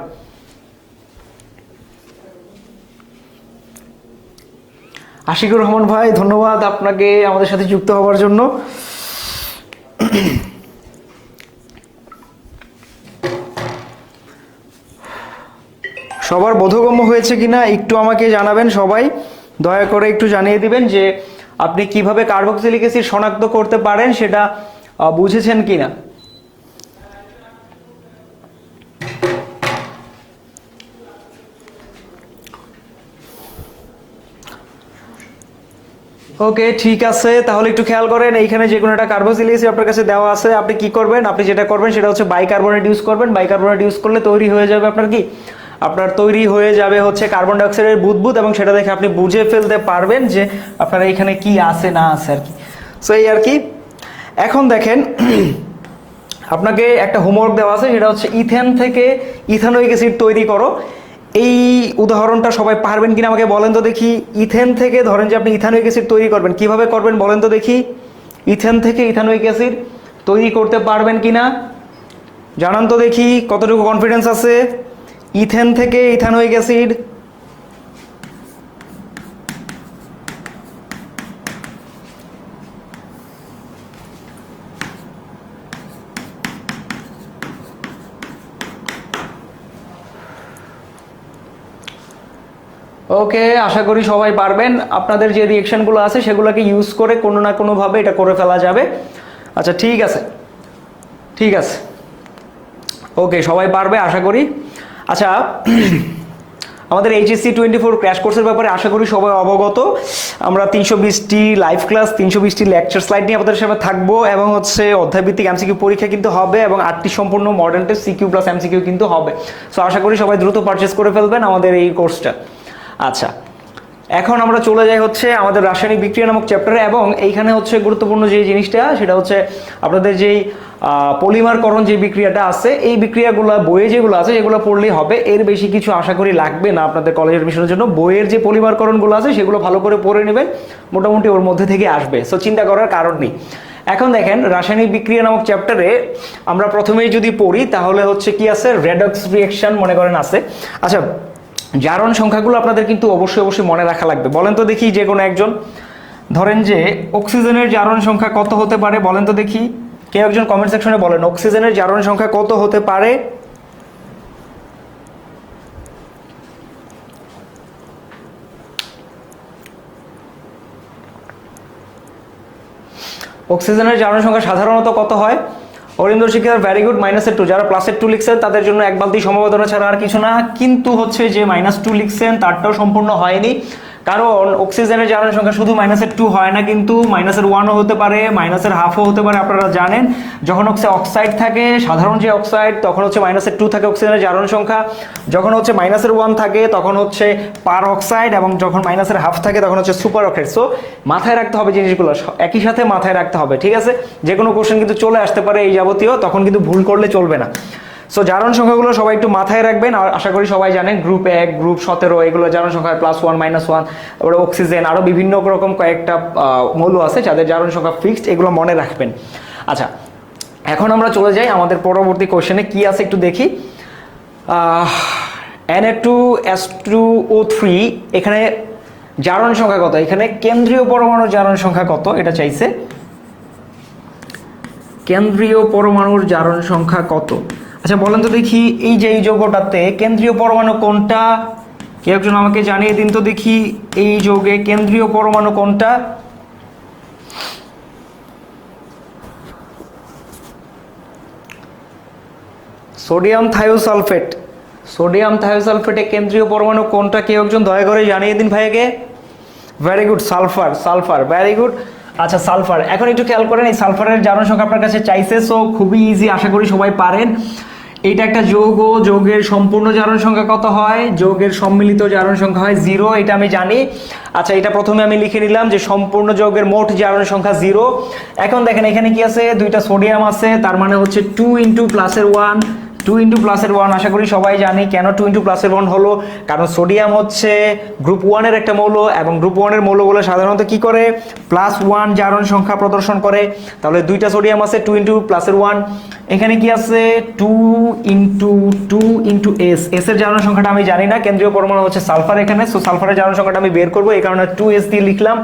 আশিকুর রহমান ভাই, ধন্যবাদ আপনাকে আমাদের সাথে যুক্ত হওয়ার জন্য। সবার বোধগম্য হয়েছে কিনা একটু আমাকে জানাবেন, সবাই দয়া করে একটু জানিয়ে দিবেন যে আপনি কিভাবে কার্বক্সিলিক অ্যাসিড শনাক্ত করতে পারেন সেটা বুঝেছেন কিনা। ওকে, ঠিক আছে, তাহলে একটু খেয়াল করেন এইখানে যে কোনো একটা কার্বক্সিলিক অ্যাসিড আপনার কাছে দেওয়া আছে। আপনি কি করবেন? আপনি যেটা করবেন সেটা হচ্ছে বাইকার্বনেট ইউজ করবেন। বাইকার্বনেট ইউজ করলে তৈরি হয়ে যাবে আপনার কি, আপনার তৈরি হয়ে যাবে হচ্ছে কার্বন ডাইঅক্সাইডের বুদবুদ, এবং সেটা দেখে আপনি বুঝে ফেলতে পারবেন যে আপনার এখানে কি আছে না আছে আর কি। সো এই আর কি। এখন দেখেন আপনাকে একটা হোমওয়ার্ক দেওয়া আছে, সেটা হচ্ছে ইথেন থেকে ইথানোয়িক অ্যাসিড তৈরি করো। এই উদাহরণটা সবাই পারবেন কিনা আমাকে বলেন তো দেখি। ইথেন থেকে ধরেন যে আপনি ইথানোয়িক অ্যাসিড তৈরি করবেন, কিভাবে করবেন বলেন তো দেখি। ইথেন থেকে ইথানোয়িক অ্যাসিড তৈরি করতে পারবেন কিনা জানান তো দেখি, কতটুকু কনফিডেন্স আছে। ইথেন থেকে ইথানোয়িক অ্যাসিড, ওকে, আশা করি সবাই পারবেন। আপনাদের যে রিঅ্যাকশনগুলো আছে সেগুলোকে ইউজ করে কোনো না কোনোভাবে এটা করে ফেলা যাবে। আচ্ছা, ঠিক আছে, ঠিক আছে, ওকে, সবাই পারবে আশা করি। আচ্ছা, আমাদের এইচএসসি 24 ক্র্যাশ কোর্সের ব্যাপারে আশা করি সবাই অবগত। আমরা 320টি লাইভ ক্লাস, 320টি লেকচার স্লাইড নিয়ে আপনাদের সামনে থাকবো, এবং হচ্ছে অধ্যায়ভিত্তিক এমসিকিউ পরীক্ষা কিন্তু হবে, এবং 8টি সম্পূর্ণ model test CQ plus MCQ কিন্তু হবে। সো আশা করি সবাই দ্রুত পারচেস করে ফেলবেন আমাদের এই কোর্সটা। আচ্ছা, এখন আমরা চলে যাই হচ্ছে আমাদের রাসায়নিক বিক্রিয়া নামক চ্যাপ্টারে, এবং এইখানে হচ্ছে গুরুত্বপূর্ণ যে জিনিসটা সেটা হচ্ছে আপনাদের যেই পলিমারকরণ যে বিক্রিয়াটা আছে, এই বিক্রিয়াগুলো বইয়ে যেগুলো আছে সেগুলো পড়লেই হবে, এর বেশি কিছু আশা করি লাগবে না আপনাদের কলেজ এডমিশনের জন্য। বইয়ের যে পলিমারকরণগুলো আছে সেগুলো ভালো করে পড়ে নেবেন, মোটামুটি ওর মধ্যে থেকে আসবে, সো চিন্তা করার কারণ নেই। এখন দেখেন, রাসায়নিক বিক্রিয়া নামক চ্যাপ্টারে আমরা প্রথমেই যদি পড়ি তাহলে হচ্ছে কি আছে, রেডক্স রিঅ্যাকশন মনে করেন আছে। আচ্ছা, জারণ সংখ্যাগুলো আপনাদের কিন্তু অবশ্যই মনে রাখা লাগবে। বলেন তো দেখি যে কোনো একজন, ধরেন যে অক্সিজেনের জারণ সংখ্যা কত হতে পারে, বলেন তো দেখি, কেউ একজন কমেন্ট সেকশনে বলেন অক্সিজেনের জারণ সংখ্যা কত হতে পারে। অক্সিজেনের জারণ সংখ্যা সাধারণত কত হয়? অরিন্দর শিকদার ভেরি গুড, -2। যারা +2 লিখছেন তাদের জন্য এক বালতি সমবেদনা ছাড়া আর কিছু না, কিন্তু হচ্ছে যে -2 লিখছেন তারটাও সম্পূর্ণ হয়নি, কারণ অক্সিজেনের জারণ সংখ্যা শুধু -2 হয় না, কিন্তু -1ও হতে পারে, -1/2ও হতে পারে। আপনারা জানেন যখন হচ্ছে অক্সাইড থাকে, সাধারণ যে অক্সাইড, তখন হচ্ছে -2 থাকে অক্সিজেনের জারণ সংখ্যা, যখন হচ্ছে -1 থাকে তখন হচ্ছে পার অক্সাইড, এবং যখন -1/2 থাকে তখন হচ্ছে সুপার অক্সাইড। সো মাথায় রাখতে হবে জিনিসগুলো, একই সাথে মাথায় রাখতে হবে, ঠিক আছে? যে কোনো কোশ্চেন কিন্তু চলে আসতে পারে এই যাবতীয়, তখন কিন্তু ভুল করলে চলবে না। সো জারণ সংখ্যাগুলো সবাই একটু মাথায় রাখবেন, আর আশা করি সবাই জানেন গ্রুপ 1, গ্রুপ 17 এগুলো জারণ সংখ্যা +1 -1, তারপরে অক্সিজেন, আরও বিভিন্ন রকম কয়েকটা মৌল আছে যাদের জারণ সংখ্যা ফিক্সড, এগুলো মনে রাখবেন। আচ্ছা, এখন আমরা চলে যাই আমাদের পরবর্তী কোশ্চেনে কি আছে একটু দেখি। Na2S2O3, এখানে জারণ সংখ্যা কত? এখানে কেন্দ্রীয় পরমাণুর জারণ সংখ্যা কত এটা চাইছে। কেন্দ্রীয় পরমাণুর জারণ সংখ্যা কত? আচ্ছা বলেন তো দেখি, এই যে এই যৌগটাতে কেন্দ্রীয় পরমাণু কোনটা? কেউ একজন আমাকে জানিয়ে দিন তো দেখি, এই যৌগে কেন্দ্রীয় পরমাণু কোনটা? Sodium thiosulphate. সোডিয়াম থায়োসালফেটে কেন্দ্রীয় পরমাণু কোনটা? কেউ একজন দয়া করে জানিয়ে দিন ভাইকে। Very good, sulphur. Sulphur, very good. আচ্ছা, সালফার। এখন একটু খেয়াল করেন, এই সালফারের জারণ সংখ্যা আপনার কাছে চাইছে, সো খুবই ইজি, আশা করি সবাই পারেন। এইটা একটা যৌগ, যৌগের সম্পূর্ণ জারণ সংখ্যা কত হয়? যৌগের সম্মিলিত জারণ সংখ্যা হয় 0, এটা আমি জানি। আচ্ছা, এটা প্রথমে আমি লিখে নিলাম যে সম্পূর্ণ যৌগের মোট জারণ সংখ্যা 0। এখন দেখেন এখানে কি আছে, দুইটা সোডিয়াম আছে, তার মানে হচ্ছে 2 × +1, 2 × +1। আশা করি সবাই জানি কেন 2 × +1 হলো, কারণ সোডিয়াম হচ্ছে গ্রুপ 1 এর একটা মৌল, এবং গ্রুপ 1 এর মৌলগুলো সাধারণত কি করে, +1 জারণ সংখ্যা প্রদর্শন করে। তাহলে দুইটা সোডিয়াম আছে, 2 × +1। এখানে কি আছে, 2 × 2 × S। S এর জারণ সংখ্যাটা আমি জানি না, কেন্দ্রীয় পরমাণু হচ্ছে সালফার এখানে, সো সালফারের জারণ সংখ্যাটা আমি বের করবো, এই কারণে 2S দিয়ে লিখলাম।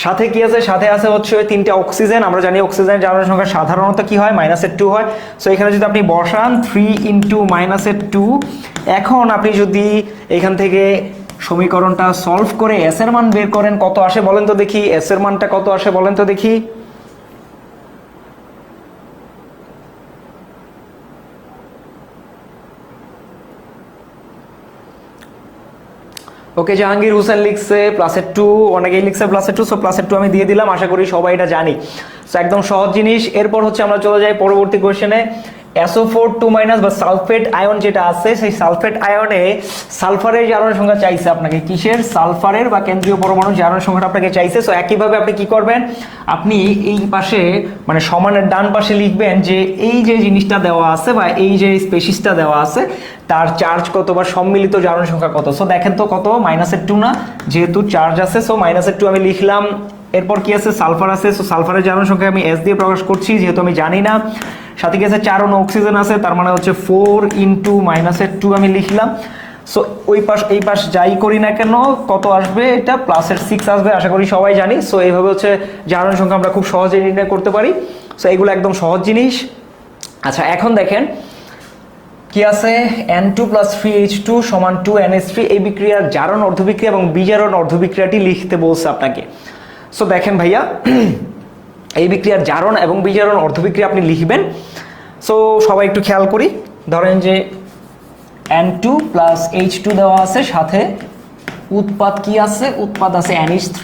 সাথে কি আছে, সাথে আছে হচ্ছে 3টা অক্সিজেন। আমরা জানি অক্সিজেনের জারণ সংখ্যা সাধারণত কি হয়, -2 হয়। সো এখানে যদি আপনি বসান 3 × -2, এখন আপনি যদি এখান থেকে সমীকরণটা সলভ করে এস এর মান বের করেন, কত আসে বলেন তো দেখি, এস এর মানটা কত আসে বলেন তো দেখি। ওকে, জাহাঙ্গীর হোসেন লিখছে +2, অনেকেই লিখছে +2, সো +2 আমি দিয়ে দিলাম, আশা করি সবাই এটা জানি। সো একদম সহজ জিনিস। এরপর হচ্ছে আমরা চলে যাই পরবর্তী কোশ্চেনে। SO4 2- বা সালফেট আয়ন যেটা আছে, সেই সালফেট আয়নে সালফারের জারণ সংখ্যা চাইছে আপনাকে। কিসের? সালফারের বা কেন্দ্রীয় পরমাণুর জারণ সংখ্যাটা আপনাকে চাইছে। সো একইভাবে আপনি কি করবেন, আপনি এই পাশে মানে সমানের ডান পাশে লিখবেন যে এই যে জিনিসটা দেওয়া আছে বা এই যে স্পেসিসটা দেওয়া আছে তার চার্জ কত বা সম্মিলিত জারণ সংখ্যা কত। সো দেখেন তো কত, -2 না, যেহেতু চার্জ আছে, সো -2 আমি লিখলাম। এরপর কি আছে, সালফার আছে, সো সালফারের জারণ সংখ্যা আমি S দিয়ে প্রকাশ করছি যেহেতু আমি জানি না। সাথে কি আছে, 4 অণু অক্সিজেন আছে, তার মানে হচ্ছে 4 × -2 আমি লিখলাম। সো ওই পাশ এই পাশ যাই করি না কেন কত আসবে, এটা +6 আসবে, আশা করি সবাই জানি। সো এইভাবে হচ্ছে জারণ সংখ্যা আমরা খুব সহজে নির্ণয় করতে পারি। সো এইগুলো একদম সহজ জিনিস। আচ্ছা, এখন দেখেন কি আছে, N2 + 3H2 = 2NH3। এই বিক্রিয়ার জারণ অর্ধবিক্রিয়া এবং বিজারণ অর্ধবিক্রিয়াটি লিখতে বলছে আপনাকে। সো দেখেন ভাইয়া, এই বিক্রিয়ার জারণ এবং বিজারণ অর্ধবিক্রিয়া আপনি লিখবেন। সো সবাই একটু খেয়াল করি, ধরেন যে N2 প্লাস H2 দেওয়া আছে, সাথে উৎপাদ কি আছে, উৎপাদ আছে NH3।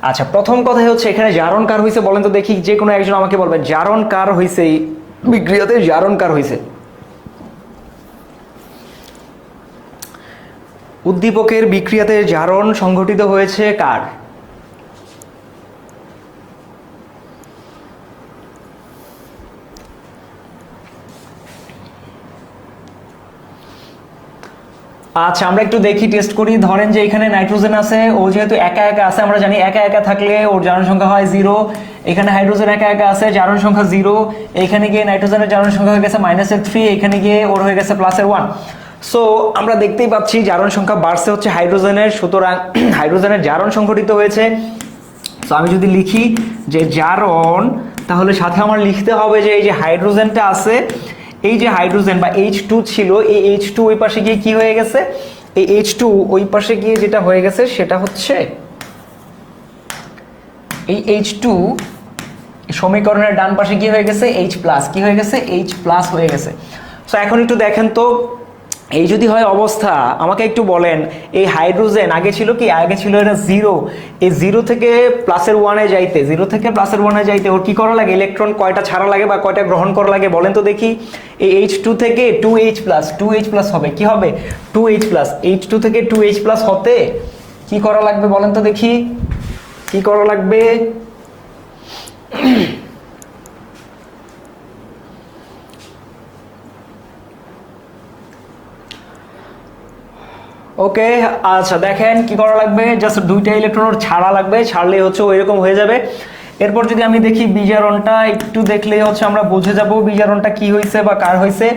আচ্ছা, প্রথম কথাই হচ্ছে এখানে জারণ কার হয়েছে বলেন তো দেখি, যে কোনো একজন আমাকে বলবে জারণ কার হয়েছে, এই বিক্রিয়াতে জারণ কার হয়েছে। উদ্দীপকের বিক্রিয়াতে জারণ সংঘটিত হয়েছে কার? আচ্ছা, আমরা একটু দেখি, টেস্ট করি। ধরেন যে এখানে নাইট্রোজেন আছে, ও যেহেতু একা একা আছে, আমরা জানি একা একা থাকলে ওর জারণ সংখ্যা হয় 0। এখানে হাইড্রোজেন একা একা আছে, জারণ সংখ্যা 0। এখানে গিয়ে নাইট্রোজেনের জারণ সংখ্যা হয়ে গেছে -3, এখানে গিয়ে ওর হয়ে গেছে +1। সো আমরা দেখতেই পাচ্ছি জারণ সংখ্যা বাড়ছে হচ্ছে হাইড্রোজেনের, সুতরাং হাইড্রোজেনের জারণ সংঘটিত হয়েছে। সো আমি যদি লিখি যে জারণ, তাহলে সাথে আমার লিখতে হবে যে এই যে হাইড্রোজেনটা আছে, এই যে হাইড্রোজেন বা H2 ছিল, এই H2 ওই পাশে গিয়ে কি হয়ে গেছে, এই H2 ওই পাশে গিয়ে যেটা হয়ে গেছে সেটা হচ্ছে এই H2 সমীকরণের ডান পাশে কি হয়ে গেছে, H+, কি হয়ে গেছে, H+ হয়ে গেছে। সো এখন একটু দেখেন তো, এই যদি হয় অবস্থা, আমাকে একটু বলেন এই হাইড্রোজেন আগে ছিল কি, আগে ছিল এটা 0, এই 0 থেকে +1-এ যাইতে, 0 থেকে +1-এ যাইতে ওর কি করা লাগে, ইলেকট্রন কয়টা ছাড়া লাগে বা কয়টা গ্রহণ করা লাগে বলেন তো দেখি। এই H2 থেকে 2H+ হবে, কি হবে, 2H+, H2 থেকে 2H+ হতে কি করা লাগবে বলেন তো দেখি, কি করা লাগবে? ওকে, আচ্ছা দেখেন কি করা লাগবে, জাস্ট 2টা ইলেকট্রন ছাড়া লাগবে, ছাড়লেই হচ্ছে ওইরকম হয়ে যাবে। এরপর যদি আমি দেখি বিজারণটা, একটু দেখলেই হচ্ছে আমরা বুঝে যাব বিজারণটা কি হয়েছে বা কার হয়েছে।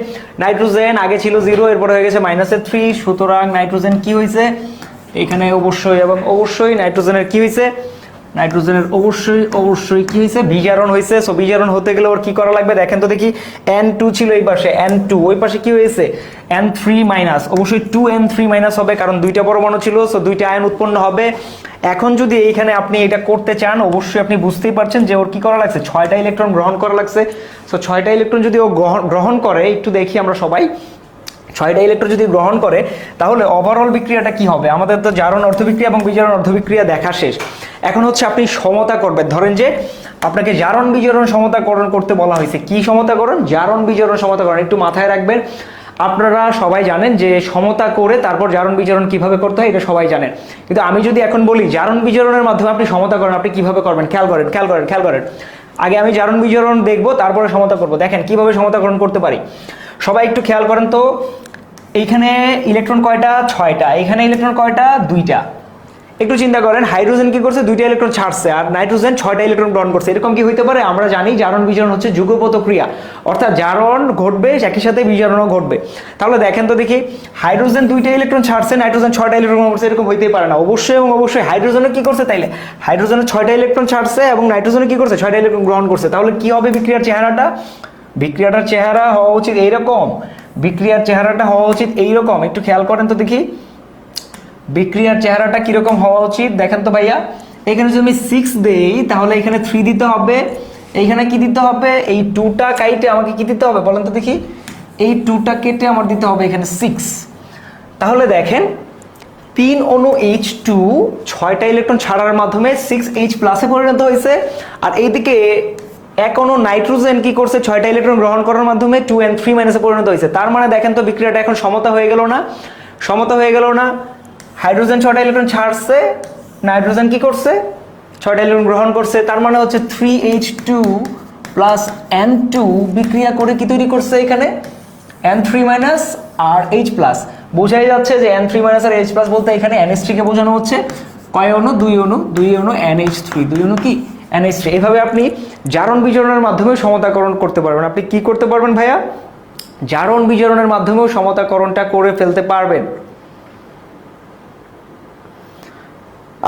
নাইট্রোজেন আগে ছিল 0, এরপর হয়ে গেছে -3, সুতরাং নাইট্রোজেন কি হয়েছে এখানে অবশ্যই এবং অবশ্যই নাইট্রোজেনের কি হয়েছে, নাইট্রোজেনের অবশ্যই কি হয়েছে, বিজারণ হয়েছে। সো বিজারণ হতে গেলে ওর কি করা লাগবে দেখেন তো দেখি, N2 ছিল এই পাশে, N2 ওই পাশে কি হয়েছে, N3-, অবশ্যই 2N3- হবে, কারণ 2টা পরমাণু ছিল, সো 2টা আয়ন উৎপন্ন হবে। এখন যদি এইখানে আপনি এটা করতে চান, অবশ্যই আপনি বুঝতেই পারছেন যে ওর কি করা লাগছে, 6টা ইলেকট্রন গ্রহণ করা লাগছে। সো 6টা ইলেকট্রন যদি ও গ্রহণ করে, একটু দেখি আমরা সবাই, 6টা ইলেকট্রন যদি গ্রহণ করে তাহলে ওভারঅল বিক্রিয়াটা কি হবে। আমাদের তো জারণ অর্ধবিক্রিয়া এবং বিজারণ অর্ধবিক্রিয়া দেখা শেষ। এখন হচ্ছে আপনি সমতা করবেন। ধরেন যে আপনাকে জারণ বিজারণ সমতাকরণ করতে বলা হয়েছে। কি সমতাকরণ? জারণ বিজারণ সমতাকরণ। একটু মাথায় রাখবেন, আপনারা সবাই জানেন যে সমতা করে তারপর জারণ বিজারণ কিভাবে করতে হয়, এটা সবাই জানেন। কিন্তু আমি যদি এখন বলি জারণ বিজারণের মাধ্যমে আপনি সমতা করেন, আপনি কিভাবে করবেন, খেয়াল করেন। আগে আমি জারণ বিজারণ দেখবো, তারপরে সমতা করব। দেখেন কিভাবে সমতাকরণ করতে পারি। সবাই একটু খেয়াল করেন তো, এইখানে ইলেকট্রন কয়টা, 6টা, এখানে ইলেকট্রন কয়টা, 2টা। একটু চিন্তা করেন, হাইড্রোজেন কি করছে, 2টা ইলেকট্রন ছাড়ছে, আর নাইট্রোজেন 6টা ইলেকট্রন গ্রহণ করছে। এরকম কি হইতে পারে? আমরা জানি জারণ বিজারণ হচ্ছে যুগপত ক্রিয়া, অর্থাৎ জারণ ঘটবে একই সাথে বিজারণও ঘটবে। তাহলে দেখেন তো দেখি, হাইড্রোজেন 2টা ইলেকট্রন ছাড়ছে, নাইট্রোজেন 6টা ইলেকট্রন গ্রহণ করছে, এরকম হইতেই পারে না। অবশ্যই এবং অবশ্যই হাইড্রোজেনও কি করছে, তাইলে হাইড্রোজেনের 6টা ইলেকট্রন ছাড়ছে এবং নাইট্রোজেনও কি করছে, 6টা ইলেকট্রন গ্রহণ করছে। তাহলে কি হবে বিক্রিয়ার চেহারাটা? বিক্রিয়াটার চেহারা হওয়া উচিত এইরকম, বিক্রিয়ার চেহারাটা হওয়া উচিত এইরকম। একটু খেয়াল করেন তো দেখি, বিক্রিয়ার চেহারাটা কিরকম হওয়া উচিত দেখেন তো ভাইয়া। এখানে যদি আমি 6 দেই তাহলে এখানে 3 দিতে হবে, এইখানে কি দিতে হবে, এই 2টা কাইটে আমাকে কি দিতে হবে বলেন তো দেখি, এই 2টা কেটে আমার দিতে হবে এখানে 6। তাহলে দেখেন 3 অণু H2 6টা ইলেকট্রন ছাড়ার মাধ্যমে 6H+ পরিণত হয়েছে, আর এইদিকে এক অণু নাইট্রোজেন কি করছে, 6টা ইলেকট্রন গ্রহণ করার মাধ্যমে 2N3- পরিণত হয়েছে। তার মানে দেখেন তো বিক্রিয়াটা এখন সমতা হয়ে গেল না, সমতা হয়ে গেল না। হাইড্রোজেন 6টা ইলেকট্রন ছাড়ছে, নাইট্রোজেন কি করছে, 6টা ইলেকট্রন গ্রহণ করছে। তার মানে হচ্ছে 3H2 প্লাস N2 বিক্রিয়া করে কি তৈরি করছে এখানে, N3- আর H+। বোঝাই যাচ্ছে যে N3- আর H+ বলতে এখানে NH3 কে বোঝানো হচ্ছে। কয় অণু, 2 অণু, 2 অণু NH3, 2 অণু কি NH3। এইভাবে আপনি জারণ বিজারণের মাধ্যমে সমতাকরণ করতে পারবেন। আপনি কি করতে পারবেন ভাইয়া, জারণ বিজারণের মাধ্যমেও সমতাকরণটা করে ফেলতে পারবেন।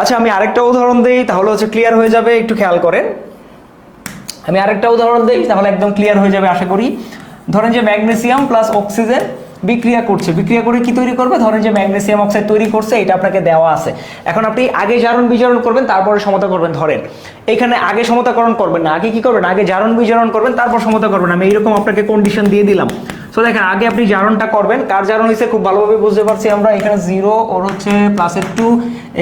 আচ্ছা, আমি আরেকটা উদাহরণ দেই, তাহলে হচ্ছে ক্লিয়ার হয়ে যাবে। একটু খেয়াল করেন, আমি আরেকটা উদাহরণ দেই, তাহলে একদম ক্লিয়ার হয়ে যাবে আশা করি। ধরেন যে ম্যাগনেসিয়াম প্লাস অক্সিজেন বিক্রিয়া করছে, বিক্রিয়া করে কি তৈরি করবে, ধরেন যে ম্যাগনেসিয়াম অক্সাইড তৈরি করছে, এটা আপনাকে দেওয়া আছে। এখন আপনি আগে জারণ বিজারণ করবেন, তারপরে সমতা করবেন। ধরেন এখানে আগে সমতাকরণ করবেন না, আগে কি করবেন, আগে জারণ বিজারণ করবেন, তারপর সমতা করবেন। আমি এইরকম আপনাকে কন্ডিশন দিয়ে দিলাম। সো দেখেন আগে আপনি জারণটা করবেন, কার জারণ হয়েছে খুব ভালোভাবে বুঝতে পারছি আমরা। এখানে 0, ওর হচ্ছে +2,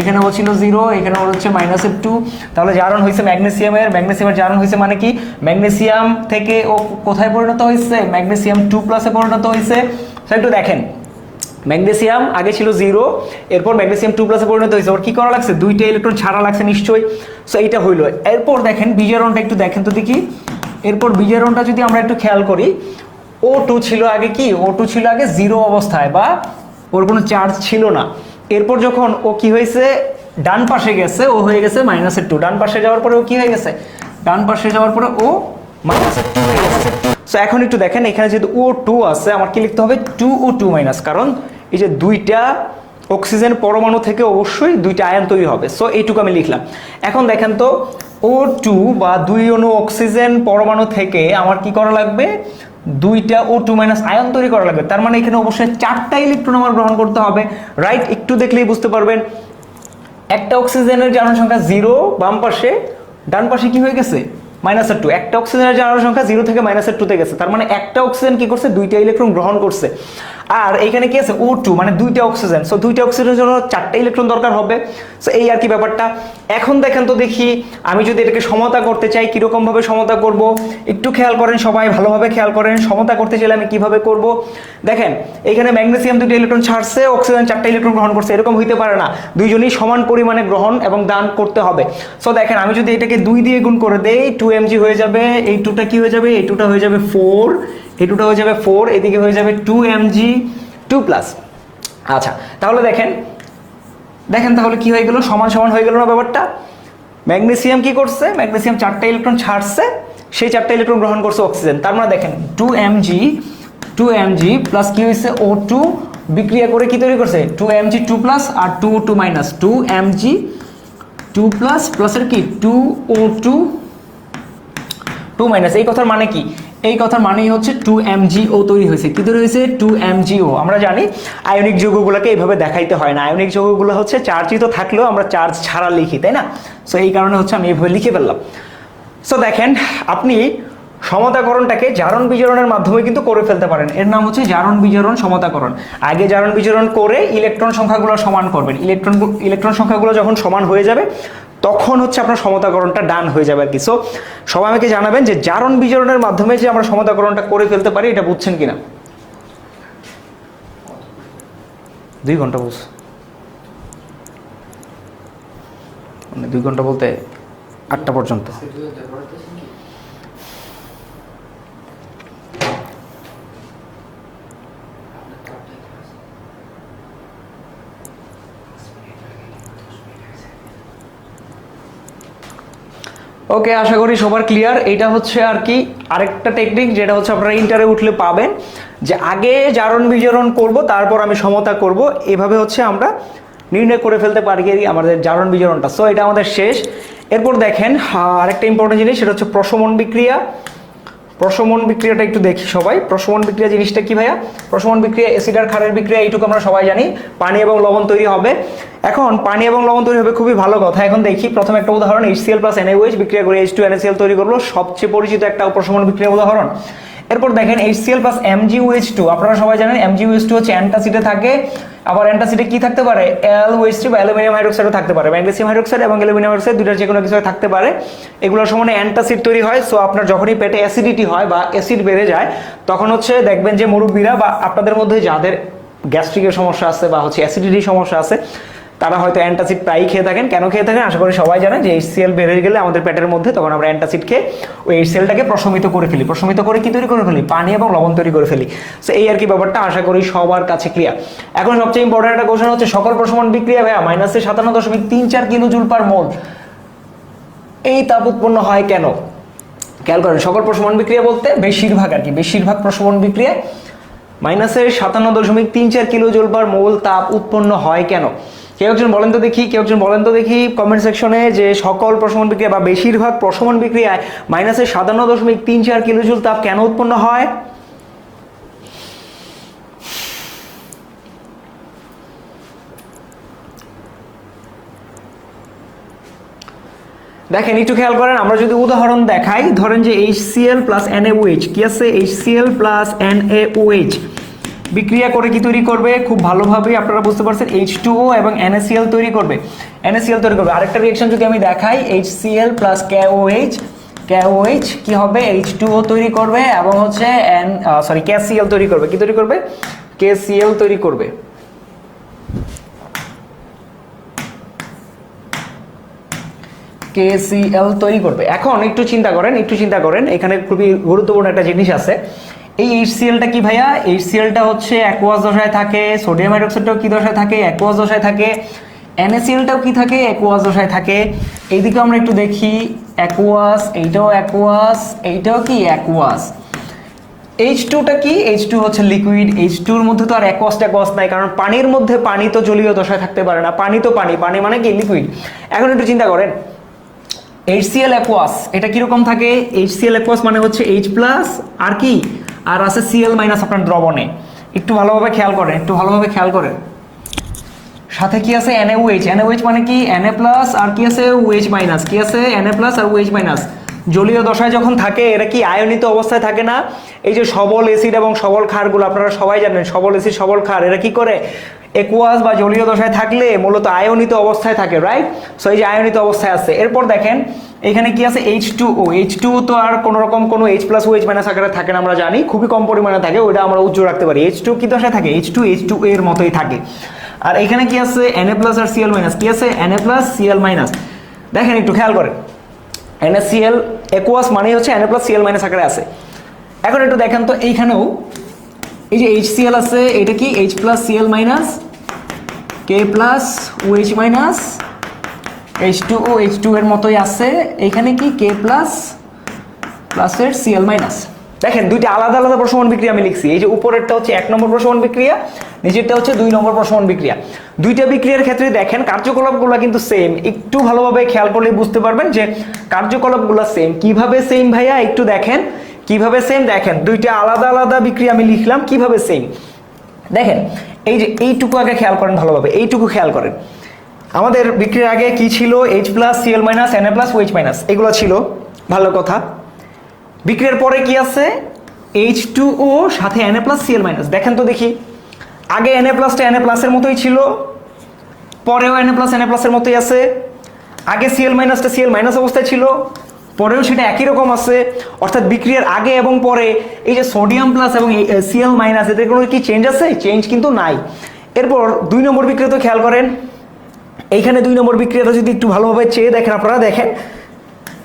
এখানে ও ছিল 0, এখানে ওর হচ্ছে -2। তাহলে জারণ হয়েছে ম্যাগনেসিয়ামের, ম্যাগনেসিয়ামের জারণ হয়েছে মানে কি, ম্যাগনেসিয়াম থেকে ও কোথায় পরিণত হয়েছে, ম্যাগনেসিয়াম 2+ পরিণত হয়েছে। তো একটু দেখেন, ম্যাগনেসিয়াম আগে ছিল 0, এরপর ম্যাগনেসিয়াম 2+ পরিণত হয়েছে। ওর কি করা লাগছে, 2টা ইলেকট্রন ছাড়া লাগছে নিশ্চয়ই। সো এইটা হইলো। এরপর দেখেন বিজারণটা একটু দেখেন তো দেখি। এরপর বিজারণটা যদি আমরা একটু খেয়াল করি, O2 ছিল আগে কি, O2 ছিল আগে 0 অবস্থায়, বা ওর কোনো চার্জ ছিল না। এরপর যখন ও কি হয়েছে, ডান পাশে গেছে, ও হয়ে গেছে -2। ডান পাশে যাওয়ার পরে ও কি হয়ে গেছে, ডান পাশে যাওয়ার পরে ও -2 হয়ে গেছে। সো এখন একটু দেখেন, এখানে যেহেতু O2 আছে, আমার কি লিখতে হবে, 2O2-, কারণ এই যে 2টা অক্সিজেন পরমাণু থেকে অবশ্যই 2টা আয়ন তৈরি হবে। সো এইটুকু আমি লিখলাম। এখন দেখেন তো, O2 বা 2 অণু অক্সিজেন পরমাণু থেকে আমার কি করা লাগবে, 2টা O2- আয়ন তৈরি করা লাগবে। তার মানে এখানে অবশ্যই 4টা ইলেকট্রন আমার গ্রহণ করতে হবে, রাইট? একটু দেখলেই বুঝতে পারবেন। একটা অক্সিজেনের জারণ সংখ্যা 0 বাম পাশে, ডান পাশে কি হয়ে গেছে, -2। একটা অক্সিজেনের জারণ সংখ্যা 0 থেকে -2-তে গেছে। তার মানে একটা অক্সিজেন কি করছে, 2টা ইলেকট্রন গ্রহণ করছে। আর এখানে কি আছে, O2, মানে 2টা অক্সিজেন। সো 2টা অক্সিজেনের জন্য 4টা ইলেকট্রন দরকার হবে। সো এই আর কি ব্যাপারটা। এখন দেখেন তো দেখি, আমি যদি এটাকে সমতা করতে চাই, কিরকম ভাবে সমতা করব, একটু খেয়াল করেন সবাই, ভালোভাবে খেয়াল করেন। সমতা করতে চাইলে আমি কিভাবে করব, দেখেন এখানে ম্যাগনেসিয়াম 2টা ইলেকট্রন ছাড়ছে, অক্সিজেন 4টা ইলেকট্রন গ্রহণ করছে, এরকম হইতে পারে না। দুইজনই সমান পরিমাণে গ্রহণ এবং দান করতে হবে। সো দেখেন, আমি যদি এটাকে 2 দিয়ে গুণ করে দেই, 2mg হয়ে যাবে। এই 2টা কি হয়ে যাবে, এই 2টা হয়ে যাবে 4, এই 2টা হয়ে যাবে 4, এদিকে হয়ে যাবে 2mg2+। আচ্ছা, তাহলে দেখেন তাহলে কি হয়ে গেল, সমান সমান হয়ে গেল না ব্যাপারটা। ম্যাগনেসিয়াম কি করছে, ম্যাগনেসিয়াম 4টা ইলেকট্রন ছাড়ছে, সেই 4টা ইলেকট্রন গ্রহণ করছে অক্সিজেন। তার মানে দেখেন 2mg প্লাস কি হয়েছে, O2 বিক্রিয়া করে কি তৈরি করছে, 2mg2+ আর 2O2-, 2mg2+ প্লাসের কি 2O2-। এই কথার মানে কি, এই কথার মানেই হচ্ছে 2mgO তৈরি হয়েছে। কি তৈরি হয়েছে, 2mgO। আমরা জানি আয়নিক যৌগগুলোকে এইভাবে দেখাইতে হয় না, আয়নিক যৌগগুলো হচ্ছে চার্জিত থাকলেও আমরা চার্জ ছাড়া লিখি, তাই না? সো এই কারণে হচ্ছে আমি এইভাবে লিখে ফেললাম। সো দেখেন, আপনি সমতাকরণটাকে জারণ বিজারণের মাধ্যমে কিন্তু করে ফেলতে পারেন। এর নাম হচ্ছে জারণ বিজারণ সমতাকরণ। আগে জারণ বিজারণ করে ইলেকট্রন সংখ্যাগুলো সমান করবেন। ইলেকট্রন সংখ্যাগুলো যখন সমান হয়ে যাবে, তখন হচ্ছে আপনার সমতাকরণটা ডান হয়ে যাবে আর কি। সো সবাই আমাকে জানাবেন যে জারণ বিজারণের মাধ্যমে যে আমরা সমতাকরণটা করে ফেলতে পারি, এটা বুঝছেন কিনা। 2 ঘন্টা বুঝ, মানে 2 ঘন্টা বলতে 8টা পর্যন্ত। ওকে, আশা করি সবার ক্লিয়ার। এটা হচ্ছে আর কি আরেকটা টেকনিক, যেটা হচ্ছে আপনারা ইন্টারে উঠলে পাবেন, যে আগে জারণ বিজারণ করব, তারপর আমি সমতা করব। এভাবে হচ্ছে আমরা নির্ণয় করে ফেলতে পারি আমাদের জারণ বিজারণটা। সো এটা আমাদের শেষ। এরপর দেখেন আরেকটা ইম্পর্টেন্ট জিনিস, সেটা হচ্ছে প্রশমন বিক্রিয়া। প্রশমন বিক্রিয়াটা একটু দেখি সবাই। প্রশমন বিক্রিয়া জিনিসটা কি ভাইয়া? প্রশমন বিক্রিয়া অ্যাসিড আর ক্ষারের বিক্রিয়া, এইটুকু আমরা সবাই জানি। পানি এবং লবণ তৈরি হবে। এখন পানি এবং লবণ তৈরি হবে, খুবই ভালো কথা। এখন দেখি প্রথমে একটা উদাহরণ, HCl + NaOH বিক্রিয়া করে H2NaCl তৈরি করলো, সবচেয়ে পরিচিত একটা প্রশমন বিক্রিয়া উদাহরণ। এরপর দেখেন HCl + MgOH2, আপনারা সবাই জানেন MgOH2 হচ্ছে অ্যান্টাসিডে থাকে। আবার অ্যান্টাসিডে কি থাকতে পারে, LOH3 বা অ্যালুমিনিয়াম হাইড্রোক্সাইডও থাকতে পারে। ম্যাগনেসিয়াম হাইড্রোক্সাইড এবং অ্যালুমিনিয়াম হাইড্রোক্সাইড দুইটার যে কোনো কিছু থাকতে পারে। এগুলোর সমানে অ্যান্টাসিড তৈরি হয়। সো আপনার যখনই পেটে অ্যাসিডিটি হয় বা অ্যাসিড বেড়ে যায়, তখন হচ্ছে দেখবেন যে মুরব্বীরা বা আপনাদের মধ্যে যাদের গ্যাস্ট্রিকের সমস্যা আছে বা হচ্ছে অ্যাসিডিটির সমস্যা আছে, তারা হয়তো অ্যান্টাসিড প্রায়ই খেয়ে থাকেন। কেন খেয়ে থাকেন আশা করি সবাই জানেন, যে HCl বেড়ে গেলে আমাদের পেটের মধ্যে, তখন আমরা অ্যান্টাসিড খেয়ে ওই HClটাকে প্রশমিত করে ফেলি। প্রশমিত করে কি তৈরি করে ফেলি, পানি এবং লবণ তৈরি করে ফেলি। সো এই আর কি ব্যাপারটা, আশা করি সবার কাছে ক্লিয়ার। এখন সবচেয়ে ইম্পর্টেন্ট একটা কোশ্চেন হচ্ছে, সকল প্রশমন বিক্রিয়া ভাইয়া -57.34 kJ/mol এই তাপ উৎপন্ন হয় কেন? খেয়াল করেন, সকল প্রশমন বিক্রিয়া বলতে বেশিরভাগ আর কি, বেশিরভাগ প্রশমন বিক্রিয়া -57.34 kJ/mol তাপ উৎপন্ন হয় কেন? কেউ একজন বলেন তো দেখি কমেন্ট সেকশনে, যে সকল প্রশমন বিক্রিয়া বা বেশিরভাগ প্রশমন বিক্রিয়ায় -57.34 kJ তাপ কেন উৎপন্ন হয়? দেখেন একটু খেয়াল করেন, আমরা যদি উদাহরণ দেখাই, ধরেন যে HCl প্লাস NaOH কি আছে, HCl প্লাস NaOH বিক্রিয়া করে কি তৈরি করবে, খুব ভালোভাবে আপনারা বুঝতে পারছেন, H2O এবং NaCl তৈরি করবে, NaCl তৈরি করবে। আরেকটা রিঅ্যাকশন যদি আমি দেখাই, HCl প্লাস KOH কি হবে, H2O তৈরি করবে এবং হচ্ছে KCl তৈরি করবে, কি তৈরি করবে, KCl তৈরি করবে। KCl তৈরি করবে। এখন একটু চিন্তা করেন, এখানে খুবই গুরুত্বপূর্ণ একটা জিনিস আছে। এই HClটা কি ভাইয়া, HClটা হচ্ছে অ্যাকুয়াস দশায় থাকে, সোডিয়াম হাইড্রোক্সাইডটাও কি দশায় থাকে, অ্যাকুয়াস দশায় থাকে, NaClটাও কি থাকে, অ্যাকুয়াস দশায় থাকে। এইদিকে আমরা একটু দেখি, অ্যাকুয়াস, এইটাও অ্যাকুয়াস, এইটাও কি অ্যাকুয়াস। H2টা কি, H2 হচ্ছে লিকুইড, H2 এর মধ্যে তো আর অ্যাকুয়াস নাই, কারণ পানির মধ্যে পানি তো জলীয় দশায় থাকতে পারে না, পানি তো পানি মানে কি লিকুইড। এখন একটু চিন্তা করেন, HCl অ্যাকুয়াস এটা কিরকম থাকে, HCl অ্যাকুয়াস মানে হচ্ছে H প্লাস আর কি, আর আছে Cl মাইনাস আপনার দ্রবণে। একটু ভালোভাবে খেয়াল করেন, সাথে কি আছে NaOH মানে কি Na প্লাস আর কি আছে OH মাইনাস, কি আছে Na প্লাস আর OH মাইনাস। জলীয় দশায় যখন থাকে এরা কি আয়নিত অবস্থায় থাকে না, এই যে সবল অ্যাসিড এবং সবল ক্ষারগুলো আপনারা সবাই জানেন, সবল অ্যাসিড সবল ক্ষার এরা কি করে, অ্যাকুয়াস বা জলীয় দশায় থাকলে মূলত আয়নিত অবস্থায় থাকে, রাইট। সো এই যে আয়নিত অবস্থায় আছে। এরপর দেখেন এখানে কি আছে, H2O তো আর কোনো রকম কোনো H প্লাস OH মাইনাস আকারে থাকে না, আমরা জানি খুবই কম পরিমাণে থাকে, ওইটা আমরা উজ্জ্বল রাখতে পারি। H2 কি দশায় থাকে, H2 এর মতোই থাকে। আর এখানে কি আছে, Na প্লাস আর Cl মাইনাস, কি আছে Na প্লাস Cl মাইনাস। দেখেন একটু খেয়াল করেন, NaCl অ্যাকুয়াস মানে হচ্ছে Na প্লাস Cl মাইনাস আকারে আছে। এখন একটু দেখেন তো, এইখানেও এই যে HCl আছে, এটা কি H plus Cl minus, K plus OH minus, H2O এর মতোই আছে, এখানে কি K প্লাস প্লাসের Cl মাইনাস। দেখেন দুইটা আলাদা আলাদা প্রশমন বিক্রিয়া আমি লিখছি, এই যে উপরেরটা হচ্ছে 1 নম্বর প্রশমন বিক্রিয়া, নিচেরটা হচ্ছে 2 নম্বর প্রশমন বিক্রিয়া। দুইটা বিক্রিয়ার ক্ষেত্রে দেখেন কার্যকলাপগুলো কিন্তু সেম, একটু ভালোভাবে খেয়াল করলে বুঝতে পারবেন যে কার্যকলাপগুলো সেম। কিভাবে সেম ভাইয়া, একটু দেখেন কিভাবে সেম। দেখেন দুইটা আলাদা আলাদা বিক্রিয়া আমি লিখলাম, কিভাবে সেম দেখেন। এই যে এইটুকু আগে খেয়াল করেন ভালোভাবে, এইটুকু খেয়াল করেন, আমাদের বিক্রিয়ার আগে কি ছিল, H plus Cl minus Na plus OH minus, এগুলো ছিল, ভালো কথা। বিক্রিয়ার পরে কি আছে, H2O সাথে Na প্লাস Cl মাইনাস। দেখেন তো দেখি, আগে Na প্লাসটা Na প্লাসের মতোই ছিল, পরেও Na প্লাসের মতোই আছে। আগে Cl মাইনাসটা Cl মাইনাস অবস্থায় ছিল, পরেও সেটা একই রকম আছে। অর্থাৎ বিক্রিয়ার আগে এবং পরে এই যে সোডিয়াম প্লাস এবং Cl মাইনাস, এদের কোনো কি চেঞ্জ আছে, চেঞ্জ কিন্তু নাই। এরপর 2 নম্বর বিক্রিয়া তো খেয়াল করেন, এইখানে 2 নম্বর বিক্রিয়াটা যদি একটু ভালোভাবে চেয়ে দেখেন, আপনারা দেখেন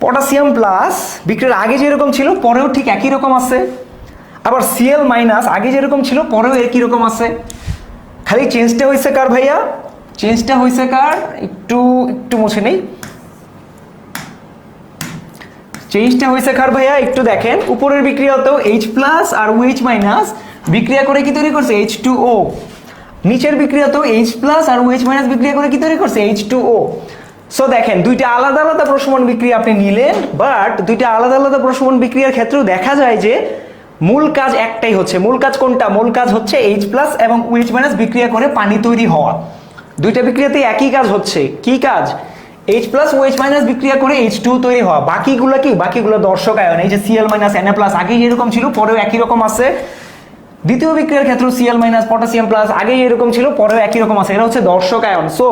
পটাশিয়াম প্লাস বিক্রিয়ার আগে যেরকম ছিল পরেও ঠিক একই রকম আছে, আবার Cl মাইনাস আগে যেরকম ছিল পরেও একই রকম আছে। খালি চেঞ্জটা হয়েছে কার ভাইয়া, চেঞ্জটা হয়েছে কার, একটু মুছে নেই, চেঞ্জটা হয়েছে কার ভাইয়া, একটু দেখেন উপরের বিক্রিয়াতেও H প্লাস আর OH মাইনাস বিক্রিয়া করে কি তৈরি করছে, H2O। নিচের বিক্রিয়াতেও H প্লাস আর OH মাইনাস বিক্রিয়া করে কি তৈরি করছে, H2O। সো দেখেন দুইটা আলাদা আলাদা প্রশমন বিক্রিয়া আপনি নিলেন, বাট দুইটা আলাদা আলাদা প্রশমন বিক্রিয়ার ক্ষেত্রেও দেখা যায় যে মূল কাজ একটাই হচ্ছে। মূল কাজ কোনটা, মূল কাজ হচ্ছে H প্লাস এবং OH মাইনাস বিক্রিয়া করে পানি তৈরি হওয়া। দুইটা বিক্রিয়াতে একই কাজ হচ্ছে, কি কাজ, H প্লাস OH মাইনাস বিক্রিয়া করে H2 তৈরি হওয়া। বাকিগুলো কি, বাকিগুলো দর্শক আয়ন, এই যে Cl মাইনাস Na প্লাস আগেই যেরকম ছিল পরেও একই রকম আছে। দ্বিতীয় বিক্রিয়ার ক্ষেত্রে Cl মাইনাস পটাশিয়াম প্লাস আগেই এরকম ছিল পরেও একই রকম আছে, এরা হচ্ছে দর্শক আয়ন। সো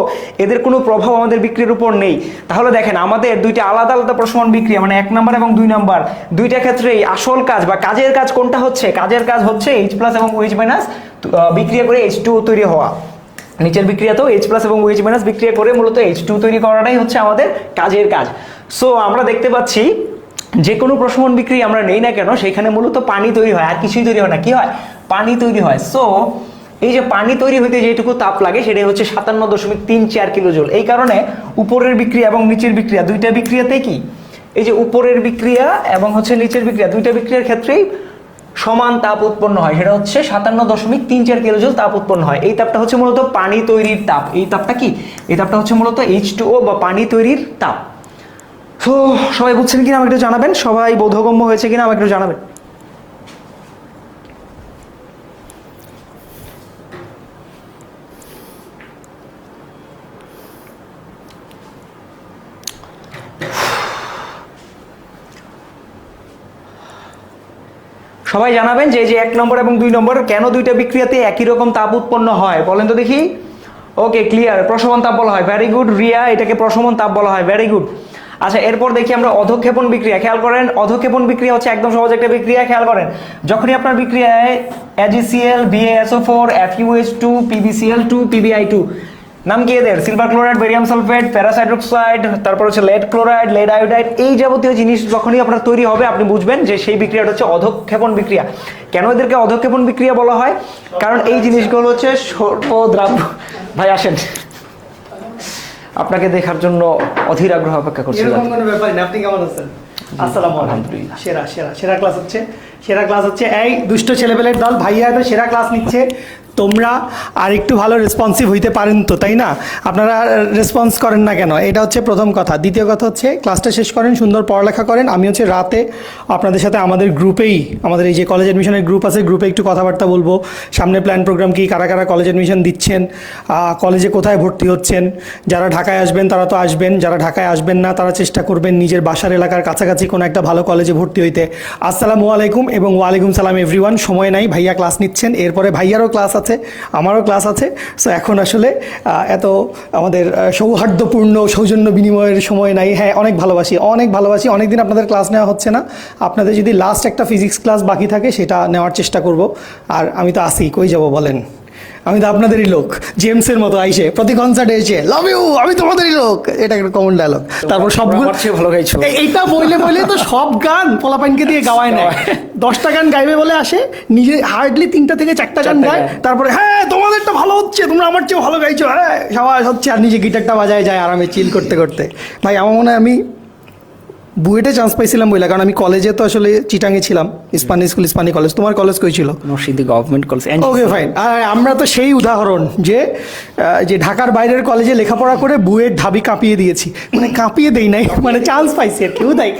এদের কোনো প্রভাব আমাদের বিক্রিয়ার উপর নেই। তাহলে দেখেন আমাদের দুইটা আলাদা আলাদা প্রশমন বিক্রিয়া, মানে 1 নম্বর এবং 2 নম্বর, দুইটা ক্ষেত্রেই আসল কাজ বা কাজের কাজ কোনটা হচ্ছে, কাজের কাজ হচ্ছে H প্লাস এবং OH মাইনাস বিক্রিয়া করে H2 তৈরি হওয়া। নিচের বিক্রিয়াতেও H প্লাস এবং OH মাইনাস বিক্রিয়া করে মূলত H2 তৈরি করাটাই হচ্ছে আমাদের কাজের কাজ। সো আমরা দেখতে পাচ্ছি যে কোনো প্রশমন বিক্রিয়া আমরা নেই না কেন সেখানে মূলত পানি তৈরি হয়, আর কিছুই তৈরি হয় না। কি হয়, পানি তৈরি হয়। সো এই যে পানি তৈরি হইতে যেটুকু তাপ লাগে সেটাই হচ্ছে 57.34 কিলোজুল। এই কারণে উপরের বিক্রিয়া এবং নিচের বিক্রিয়া দুইটা বিক্রিয়াতেই কি, এই যে উপরের বিক্রিয়া এবং হচ্ছে নিচের বিক্রিয়া দুইটা বিক্রিয়ার ক্ষেত্রেই সমান তাপ উৎপন্ন হয়, সেটা হচ্ছে 57.34 কিলোজুল তাপ উৎপন্ন হয়। এই তাপটা হচ্ছে মূলত পানি তৈরির তাপ। এই তাপটা কি, এই তাপটা হচ্ছে মূলত H2O বা পানি তৈরির তাপ। তো সবাই বুঝছেন কিনা আমাকে একটু জানাবেন, সবাই বোধগম্য হয়েছে কিনা আমাকে একটু জানাবেন। সবাই জানাবেন যে এই যে 1 নম্বর এবং 2 নম্বর কেন দুইটা বিক্রিয়াতে একই রকম তাপ উৎপন্ন হয় বলেন তো দেখি। ওকে, ক্লিয়ার, প্রশমন তাপ বলা হয়। ভেরি গুড রিয়া, এটাকে প্রশমন তাপ বলা হয়। Very good. আচ্ছা, এরপর দেখি আমরা অধঃক্ষেপণ বিক্রিয়া। খেয়াল করেন, অধঃক্ষেপণ বিক্রিয়া হচ্ছে একদম সহজ একটা বিক্রিয়া। খেয়াল করেন, যখনই আপনার বিক্রিয়ায় AgCl, BaSO4, FeOH2, PbCl2, PbI2, নাম কি এদের? Silver chloride, barium sulphate, ferrous hydroxide, তারপর হচ্ছে লেড ক্লোরাইড, লেড আয়োডাইড, এই যাবতীয় জিনিস যখনই আপনার তৈরি হবে আপনি বুঝবেন যে সেই বিক্রিয়াটা হচ্ছে অধঃক্ষেপণ বিক্রিয়া। কেন এদেরকে অধঃক্ষেপণ বিক্রিয়া বলা হয়? কারণ এই জিনিসগুলো হচ্ছে স্বল্পদ্রাব্য। ভাই আসেন, আপনাকে দেখার জন্য অধীর আগ্রহ অপেক্ষা করছি। এরকম কোনো ব্যাপার না। আপনি কেমন আছেন? আসসালামু আলাইকুম। আলহামদুলিল্লাহ। সেরা সেরা সেরা ক্লাস হচ্ছে, সেরা ক্লাস হচ্ছে। এই দুষ্ট ছেলেপেলের দল, ভাইয়া তো সেরা ক্লাস নিচ্ছে, তোমরা আর একটু ভালো রেসপন্সিভ হইতে পারেন তো, তাই না? আপনারা রেসপন্স করেন না কেন? এটা হচ্ছে প্রথম কথা। দ্বিতীয় কথা হচ্ছে ক্লাসটা শেষ করেন, সুন্দর পড়ালেখা করেন। আমি হচ্ছে রাতে আপনাদের সাথে আমাদের গ্রুপেই, আমাদের এই যে কলেজ অ্যাডমিশনের গ্রুপ আছে, গ্রুপে একটু কথাবার্তা বলবো। সামনে প্ল্যান প্রোগ্রাম কি, কারা কারা কলেজ অ্যাডমিশন দিচ্ছেন, কলেজে কোথায় ভর্তি হচ্ছেন। যারা ঢাকায় আসবেন তারা তো আসবেন, যারা ঢাকায় আসবেন না তারা চেষ্টা করবেন নিজের বাসার এলাকার কাছাকাছি কোনো একটা ভালো কলেজে ভর্তি হইতে। আসসালামু আলাইকুম এবং ওয়ালাইকুম সালাম এভরিওয়ান। সময় নাই, ভাইয়া ক্লাস নিচ্ছেন, এরপরে ভাইয়ারও ক্লাস আছে, আমারও ক্লাস আছে। সো এখন আসলে এত আমাদের সৌহার্দ্যপূর্ণ সৌজন্য বিনিময়ের সময় নাই। হ্যাঁ, অনেক ভালোবাসি, অনেক ভালোবাসি। অনেক দিন আপনাদের ক্লাস নেওয়া হচ্ছে না। আপনাদের যদি লাস্ট একটা ফিজিক্স ক্লাস বাকি থাকে সেটা নেওয়ার চেষ্টা করব। আর আমি তো আসি, কই যাব বলেন? আমি তো আপনাদেরই লোক, জেমসের মতো আইসে প্রতি কনসার্টে এসে লাভ ইউ, আমি তোমাদেরই লোক, এটা একটা কমন ডায়লগ। তারপর সবগুলো ভালো গাইছো। এইটা বইলে বইলে তো সব গান পোলাপাইনকে দিয়ে গাওয়ায় না। 10টা গান গাইবে বলে আসে, নিজে হার্ডলি 3টা থেকে 4টা গান গায়, তারপরে হ্যাঁ তোমাদেরটা ভালো হচ্ছে, তোমরা আমার চেয়েও ভালো গাইছো, হ্যাঁ সবাই হচ্ছে, আর নিজে গিটারটা বাজায় যায় আরামে চিল করতে করতে। ভাই আমার মনে হয় আমি বুয়েটে চান্স পাইছিলাম বইলা, কারণ আমি কলেজে তো আসলে চিটাঙে ছিলাম, ইস্পানি স্কুল, ইস্পানি কলেজ। তোমার কলেজ কই ছিল? Narsingdi government college. Okay fine. আর আমরা তো সেই উদাহরণ যে যে ঢাকার বাইরের কলেজে লেখাপড়া করে বুয়েট ঢাবি কাঁপিয়ে দিয়েছি। মানে কাঁপিয়ে দেই নাই, মানে চান্স পাইছি আর কেউ দেয়।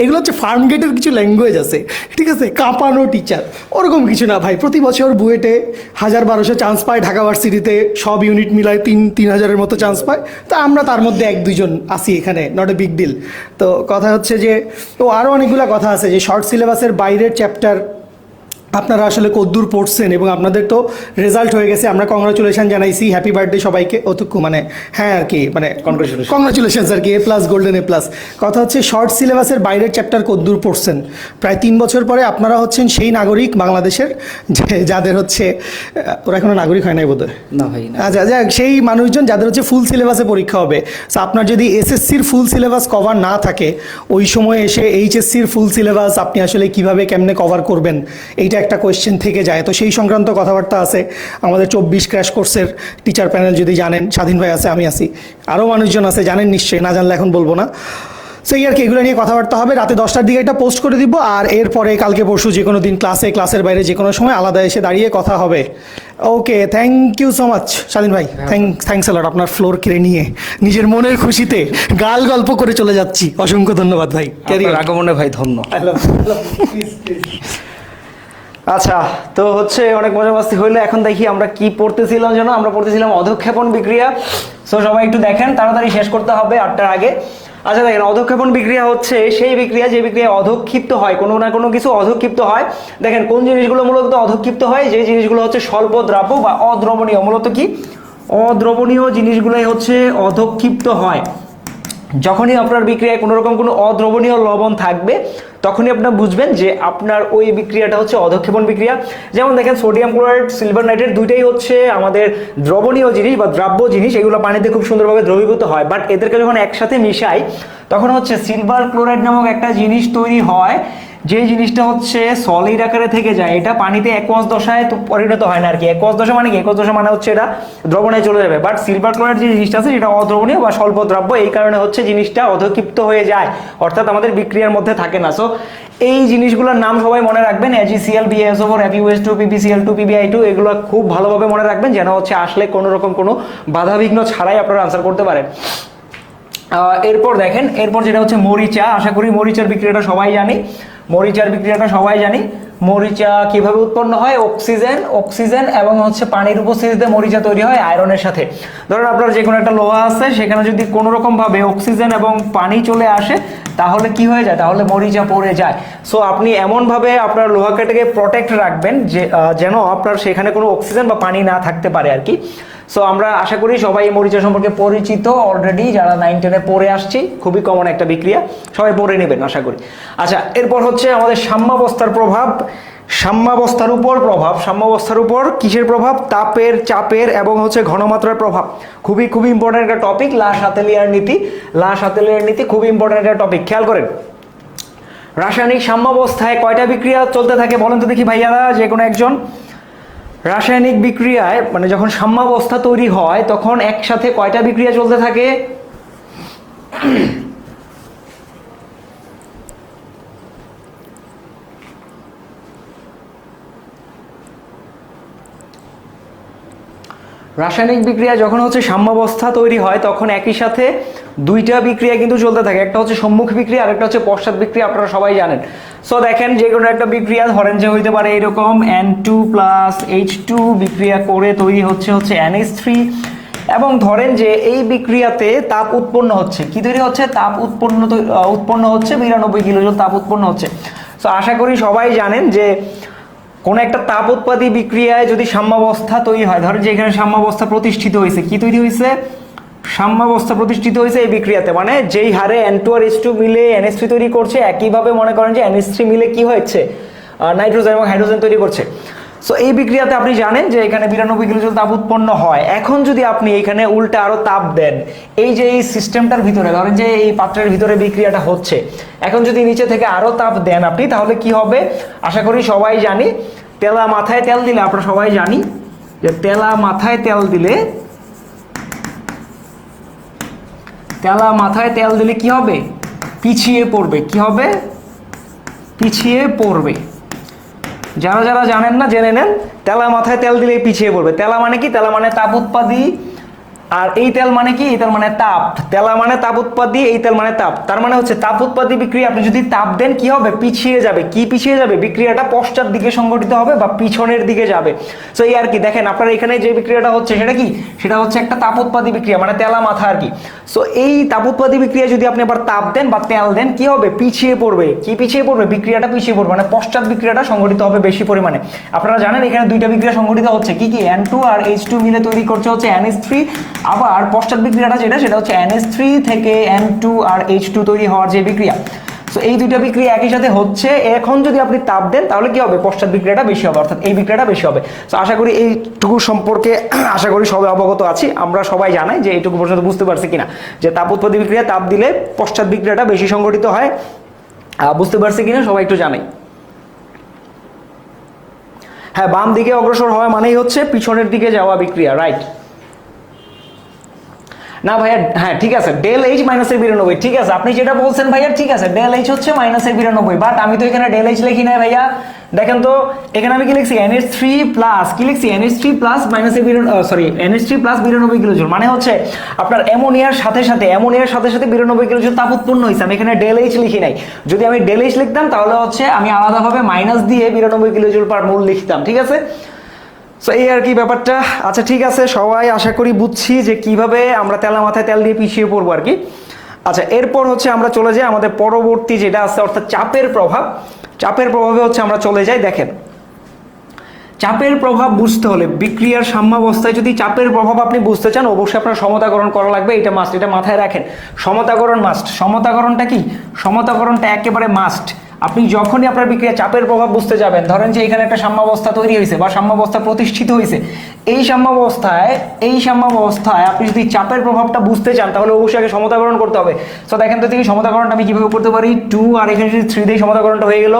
এগুলো হচ্ছে ফার্ম গেটের কিছু ল্যাঙ্গুয়েজ আছে, ঠিক আছে? কাঁপানো টিচার ওরকম কিছু না ভাই। প্রতি বছর বুয়েটে 1000-1200 চান্স পায়, ঢাকা ভার্সিটিতে সব ইউনিট মিলায় 3,000-3,000-এর মতো চান্স পায়। তা আমরা তার মধ্যে 1-2 জন আসি এখানে, নট এ বিগ ডিল। তো কথা হচ্ছে যে আরও অনেকগুলো কথা আছে যে শর্ট সিলেবাসের বাইরের চ্যাপ্টার আপনারা আসলে কদ্দূর পড়ছেন, এবং আপনাদের তো রেজাল্ট হয়ে গেছে। আমরা কংগ্রাচুলেশন জানাইছি, হ্যাপি বার্থডে সবাইকে। অতটুকু মানে হ্যাঁ আর কি, মানে কংগ্রাচুলেশনস আর কি, A+ গোল্ডেন A+। কথা হচ্ছে শর্ট সিলেবাসের বাইরের চ্যাপ্টার কদ্দূর পড়ছেন। প্রায় 3 বছর পরে আপনারা হচ্ছেন সেই নাগরিক বাংলাদেশের যাদের হচ্ছে, ওরা এখনো নাগরিক হয় নাই বোধহয়, না ভাই না। আচ্ছা যাক, সেই মানুষজন যাদের হচ্ছে ফুল সিলেবাসে পরীক্ষা হবে। সো আপনার যদি এসএসসির ফুল সিলেবাস কভার না থাকে, ওই সময় এসে এইচএসসির ফুল সিলেবাস আপনি আসলে কিভাবে কেমনে কভার করবেন, এইটা একটা কোয়েশ্চেন থেকে যায়। তো সেই সংক্রান্ত কথাবার্তা আছে। আমাদের 24 ক্র্যাশ কোর্সের টিচার প্যানেল যদি জানেন, স্বাধীন ভাই আছে, আমি আছি, আরও মানুষজন আছে, জানেন নিশ্চয়ই, না জানলে এখন বলবো না। সেই আর কি, এগুলো নিয়ে কথাবার্তা হবে। রাতে 10টার দিকে এটা পোস্ট করে দিব, আর এরপরে কালকে পরশু যে কোনো দিন ক্লাসের বাইরে যে কোনো সময় আলাদা এসে দাঁড়িয়ে কথা হবে। ওকে, থ্যাংক ইউ সো মাচ স্বাধীন ভাই, থ্যাংকস আ লট। আপনার ফ্লোর কেড়ে নিয়ে নিজের মনের খুশিতে গাল গল্প করে চলে যাচ্ছি। অসংখ্য ধন্যবাদ ভাই, আপনার আগমনে ভাই ধন্য। আচ্ছা, তো হচ্ছে অনেক মজা মাস্তি হইলো। এখন দেখি আমরা কি পড়তেছিলাম যেন, আমরা পড়তেছিলাম অধঃক্ষেপণ বিক্রিয়া। সো সবাই একটু দেখেন, তাড়াতাড়ি শেষ করতে হবে 8টার আগে। আচ্ছা দেখেন, অধঃক্ষেপণ বিক্রিয়া হচ্ছে সেই বিক্রিয়া যে বিক্রিয়া অধঃক্ষিপ্ত হয়, কোনো না কোনো কিছু অধঃক্ষিপ্ত হয়। দেখেন কোন জিনিসগুলো মূলত অধঃক্ষিপ্ত হয়, যে জিনিসগুলো হচ্ছে স্বল্প দ্রাব্য বা অদ্রবণীয়। মূলত কি অদ্রবণীয় জিনিসগুলোই হচ্ছে অধঃক্ষিপ্ত হয়। যখনই আপনার বিক্রিয়ায় কোনো রকম কোনো অদ্রবণীয় লবণ থাকবে, তখনই আপনার বুঝবেন যে আপনার ওই বিক্রিয়াটা হচ্ছে অধঃক্ষেপণ বিক্রিয়া। যেমন দেখেন সোডিয়াম ক্লোরাইড, সিলভার নাইট্রেট দুইটাই হচ্ছে আমাদের দ্রবণীয় জিনিস বা দ্রাব্য জিনিস, এগুলো পানিতে খুব সুন্দরভাবে দ্রবীভূত হয়। বাট এদেরকে যখন একসাথে মিশাই, তখন হচ্ছে সিলভার ক্লোরাইড নামক একটা জিনিস তৈরি হয়, যে জিনিসটা হচ্ছে সলিড আকারে থেকে যায়। এটা পানিতে একোয়াস দশায় তো পরিণত হয় না আর কি। একোয়াস দশা মানে কি? একোয়াস দশা মানে হচ্ছে এটা দ্রবণে চলে যাবে। বাট সিলভার ক্লোরাইড যে জিনিসটা আছে সেটা অদ্রবণীয় বা স্বল্প দ্রাব্য, এই কারণে হচ্ছে জিনিসটা অধঃক্ষিপ্ত হয়ে যায়, অর্থাৎ আমাদের বিক্রিয়ার মধ্যে থাকে না। সো এই জিনিসগুলোর নাম সবাই মনে রাখবেন, AgCl, BaSO4, FeOH2, PbCl2, PbI2, এগুলো খুব ভালোভাবে মনে রাখবেন, যেন হচ্ছে আসলে কোনো রকম কোনো বাধাবিঘ্ন ছাড়াই আপনারা আনসার করতে পারেন। এরপর দেখেন, এরপর যেটা হচ্ছে মরিচা। আশা করি মরিচার বিক্রিয়াটা সবাই জানি। মরিচা কিভাবে উৎপন্ন হয়? অক্সিজেন এবং হচ্ছে পানির উপস্থিতিতে মরিচা তৈরি হয় আয়রনের সাথে। ধরুন আপনার যে কোনো একটা লোহা আছে, সেখানে যদি কোনো রকম ভাবে অক্সিজেন এবং পানি চলে আসে, তাহলে কি হয়ে যায়? তাহলে মরিচা পড়ে যায়। সো আপনি এমনভাবে আপনার লোহাটাকে প্রোটেক্ট রাখবেন যে যেন আপনার সেখানে কোনো অক্সিজেন বা পানি না থাকতে পারে আর কি। সো আমরা আশা করি সবাই মরিচা সম্পর্কে পরিচিত অলরেডি, যারা 9-10-এ পড়ে আসছি। খুবই কমন একটা বিক্রিয়া, সবাই পড়ে নেবেন আশা করি। আচ্ছা, এরপর হচ্ছে আমাদের সাম্যাবস্থার প্রভাব। সাম্যাবস্থার উপর কিসের প্রভাব? তাপের, চাপের এবং হচ্ছে ঘনমাত্রার প্রভাব। খুবই ইম্পর্টেন্ট একটা টপিক, লা শাতেলিয়ার নীতি খুবই ইম্পর্টেন্ট একটা টপিক। খেয়াল করেন, রাসায়নিক সাম্যাবস্থায় কয়টা বিক্রিয়া চলতে থাকে বলেন তো দেখি ভাইয়ারা, যে কোনো একজন। রাসায়নিক বিক্রিয়ায় মানে যখন সাম্যাবস্থা তৈরি হয় তখন একসাথে কয়টা বিক্রিয়া চলতে থাকে? রাসায়নিক বিক্রিয়া যখন হচ্ছে সাম্যাবস্থা তৈরি হয় তখন একই সাথে দুইটা বিক্রিয়া কিন্তু চলতে থাকে। একটা হচ্ছে সম্মুখ বিক্রিয়া আর একটা হচ্ছে পশ্চাৎ বিক্রিয়া, আপনারা সবাই জানেন। সো দেখেন, যে কোনো একটা বিক্রিয়া ধরেন যে হইতে পারে এরকম N2+H2 বিক্রিয়া করে তৈরি হচ্ছে NH3, এবং ধরেন যে এই বিক্রিয়াতে তাপ উৎপন্ন হচ্ছে। কি তৈরি হচ্ছে? তাপ উৎপন্ন হচ্ছে 92 কিলোজুল তাপ উৎপন্ন হচ্ছে। সো আশা করি সবাই জানেন যে কোনো একটা তাপ উৎপাদী বিক্রিয়ায় যদি সাম্যাবস্থা তৈরি হয়, ধরেন যে এখানে সাম্যাবস্থা প্রতিষ্ঠিত হয়েছে, কি তৈরি হয়েছে? সাম্যাবস্থা প্রতিষ্ঠিত হয়েছে এই বিক্রিয়াতে, মানে যেই হারে N2 আর H2 মিলে NH3 তৈরি করছে, একইভাবে মনে করেন যে NH3 মিলে কি হয়েছে? নাইট্রোজেন এবং হাইড্রোজেন তৈরি করছে। সো এই বিক্রিয়াতে আপনি জানেন যে এখানে 92 কিলোজুল তাপ উৎপন্ন হয়। এখন যদি আপনি এখানে উল্টা আরো তাপ দেন, এই যে এই সিস্টেমটার ভিতরে, ধরেন যে এই পাত্রের ভিতরে বিক্রিয়াটা হচ্ছে, এখন যদি নিচে থেকে আরো তাপ দেন আপনি, তাহলে কি হবে? আশা করি সবাই জানি, তেলা মাথায় তেল দিলে, আমরা সবাই জানি যে তেলা মাথায় তেল দিলে কি হবে? পিছিয়ে পড়বে। কি হবে? পিছিয়ে পড়বে। যারা জানেন না জেনে নেন, তেলা মাথায় তেল দিলে পিছিয়ে পড়বে। তেলা মানে কি? তেলা মানে তাপ উৎপাদী, আর এই তেল মানে কি? এই তেল মানে তাপ। তেলা মানে তাপ উৎপাদী, এই তেল মানে তাপ। তার মানে হচ্ছে তাপ উৎপাদী বিক্রিয়া আপনি যদি তাপ দেন কি হবে? পিছিয়ে যাবে। কি পিছিয়ে যাবে? বিক্রিয়াটা পশ্চাৎ দিকে সংঘটিত হবে বা পিছনের দিকে যাবে। সো এই আর কি, দেখেন আপনার এখানে যে বিক্রিয়াটা হচ্ছে সেটা কি? সেটা হচ্ছে একটা তাপ উৎপাদী বিক্রিয়া, মানে তেলা মাথা আর কি। সো এই তাপ উৎপাদী বিক্রিয়া যদি আপনি আবার তাপ দেন বা তেল দেন, কি হবে? পিছিয়ে পড়বে। কি পিছিয়ে পড়বে? বিক্রিয়াটা পিছিয়ে পড়বে, মানে পশ্চাৎ বিক্রিয়াটা সংঘটিত হবে বেশি পরিমাণে। আপনারা জানেন এখানে দুইটা বিক্রিয়া সংঘটিত হচ্ছে, কি N2 আর H2 মিলে তৈরি করছে হচ্ছে NH3, আবার পশ্চাৎ বিক্রিয়াটা সেটা হচ্ছে NH3 থেকে N2 আর H2 তৈরি হওয়ার যে বিক্রিয়া। সো এই দুইটা বিক্রিয়া একই সাথে হচ্ছে। এখন যদি আপনি তাপ দেন তাহলে কি হবে? পশ্চাৎ বিক্রিয়াটা বেশি হবে, অর্থাৎ এই বিক্রিয়াটা বেশি হবে। সো আশা করি এইটুকু সম্পর্কে আশা করি সবাই অবগত আছি। আমরা সবাই জানাই যে এইটুকু পর্যন্ত বুঝতে পারছি কিনা, যে তাপ উৎপাদী বিক্রিয়া তাপ দিলে পশ্চাৎ বিক্রিয়াটা বেশি সংঘটিত হয়। বুঝতে পারছি কিনা সবাই একটু জানাই। হ্যাঁ, বাম দিকে অগ্রসর হওয়া মানেই হচ্ছে পিছনের দিকে যাওয়া বিক্রিয়া, রাইট? না ভাইয়া, হ্যাঁ ঠিক আছে, ডেল এইচ মাইনাসের 92, ঠিক আছে আপনি যেটা বলছেন ভাইয়া, ঠিক আছে ডেল এইচ হচ্ছে মাইনাসের 92, বাট আমি তো এখানে ডেল এইচ লিখি না ভাইয়া। দেখেন তো এখানে আমি কি লিখছি? NH3 প্লাস, কি লিখছি? NH3 প্লাস মাইনাসের NH3 প্লাস 92 কিলোজুল, মানে হচ্ছে আপনার অ্যামোনিয়ার সাথে সাথে 92 কিলোজুল তাপ উৎপন্ন হয়েছে। আমি এখানে ডেল এইচ লিখি নাই। যদি আমি ডেল এইচ লিখতাম তাহলে হচ্ছে আমি আলাদাভাবে মাইনাস দিয়ে 92 কিলোজুল পার মোল লিখতাম, ঠিক আছে? সো এই আর কি ব্যাপারটা। আচ্ছা ঠিক আছে, সবাই আশা করি বুঝছি যে কিভাবে আমরা তেলা মাথায় তেল দিয়ে পিছিয়ে পড়বো আর কি। আচ্ছা, এরপর হচ্ছে আমরা চলে যাই আমাদের পরবর্তী যেটা আছে, অর্থাৎ চাপের প্রভাব। চাপের প্রভাবে হচ্ছে আমরা চলে যাই। দেখেন, চাপের প্রভাব বুঝতে হলে বিক্রিয়ার সাম্যাবস্থায় যদি চাপের প্রভাব আপনি বুঝতে চান, অবশ্যই আপনার সমতাকরণ করা লাগবে। এটা মাস্ট, এটা মাথায় রাখেন। সমতাকরণ মাস্ট। সমতাকরণটা কি? সমতাকরণটা একেবারে মাস্ট। আপনি যখনই আপনার বিক্রিয়া চাপের প্রভাব বুঝতে যাবেন, ধরেন যে এখানে একটা সাম্যাবস্থা তৈরি হয়েছে বা সাম্যাবস্থা প্রতিষ্ঠিত হয়েছে, এই সাম্যাবস্থায় আপনি যদি চাপের প্রভাবটা বুঝতে চান তাহলে অবশ্যই আগে সমতাকরণ করতে হবে। তো দেখেন তো দেখি সমতাকরণটা আমি কিভাবে করতে পারি। 2 আর এখানে যদি 3 দিয়ে সমতাকরণটা হয়ে গেল।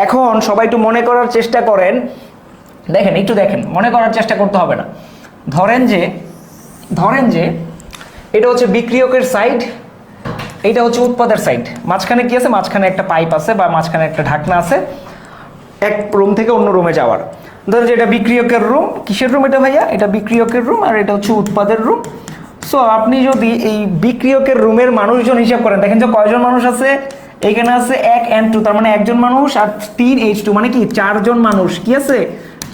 এখন সবাই একটু মনে করার চেষ্টা করেন, দেখেন একটু দেখেন, মনে করার চেষ্টা করতে হবে না। ধরেন যে এটা হচ্ছে বিক্রিয়কের সাইড, এইটা হচ্ছে উৎপাদের সাইড। মাঝখানে কি আছে? মাঝখানে একটা পাইপ আছে বা মাঝখানে একটা ঢাকনা আছে এক রুম থেকে অন্য রুমে যাওয়ার। ধরেন যে এটা বিক্রিয়কের রুম। কিসের রুম এটা ভাইয়া? এটা বিক্রিয়কের রুম, আর এটা হচ্ছে উৎপাদের রুম। সো আপনি যদি এই বিক্রিয়কের রুমের মানুষজন হিসাব করেন, দেখেন যে কয়জন মানুষ আছে, এখানে আছে 1 N2, তার মানে একজন মানুষ, আর 3 H2 মানে কি 4 জন মানুষ, কি আছে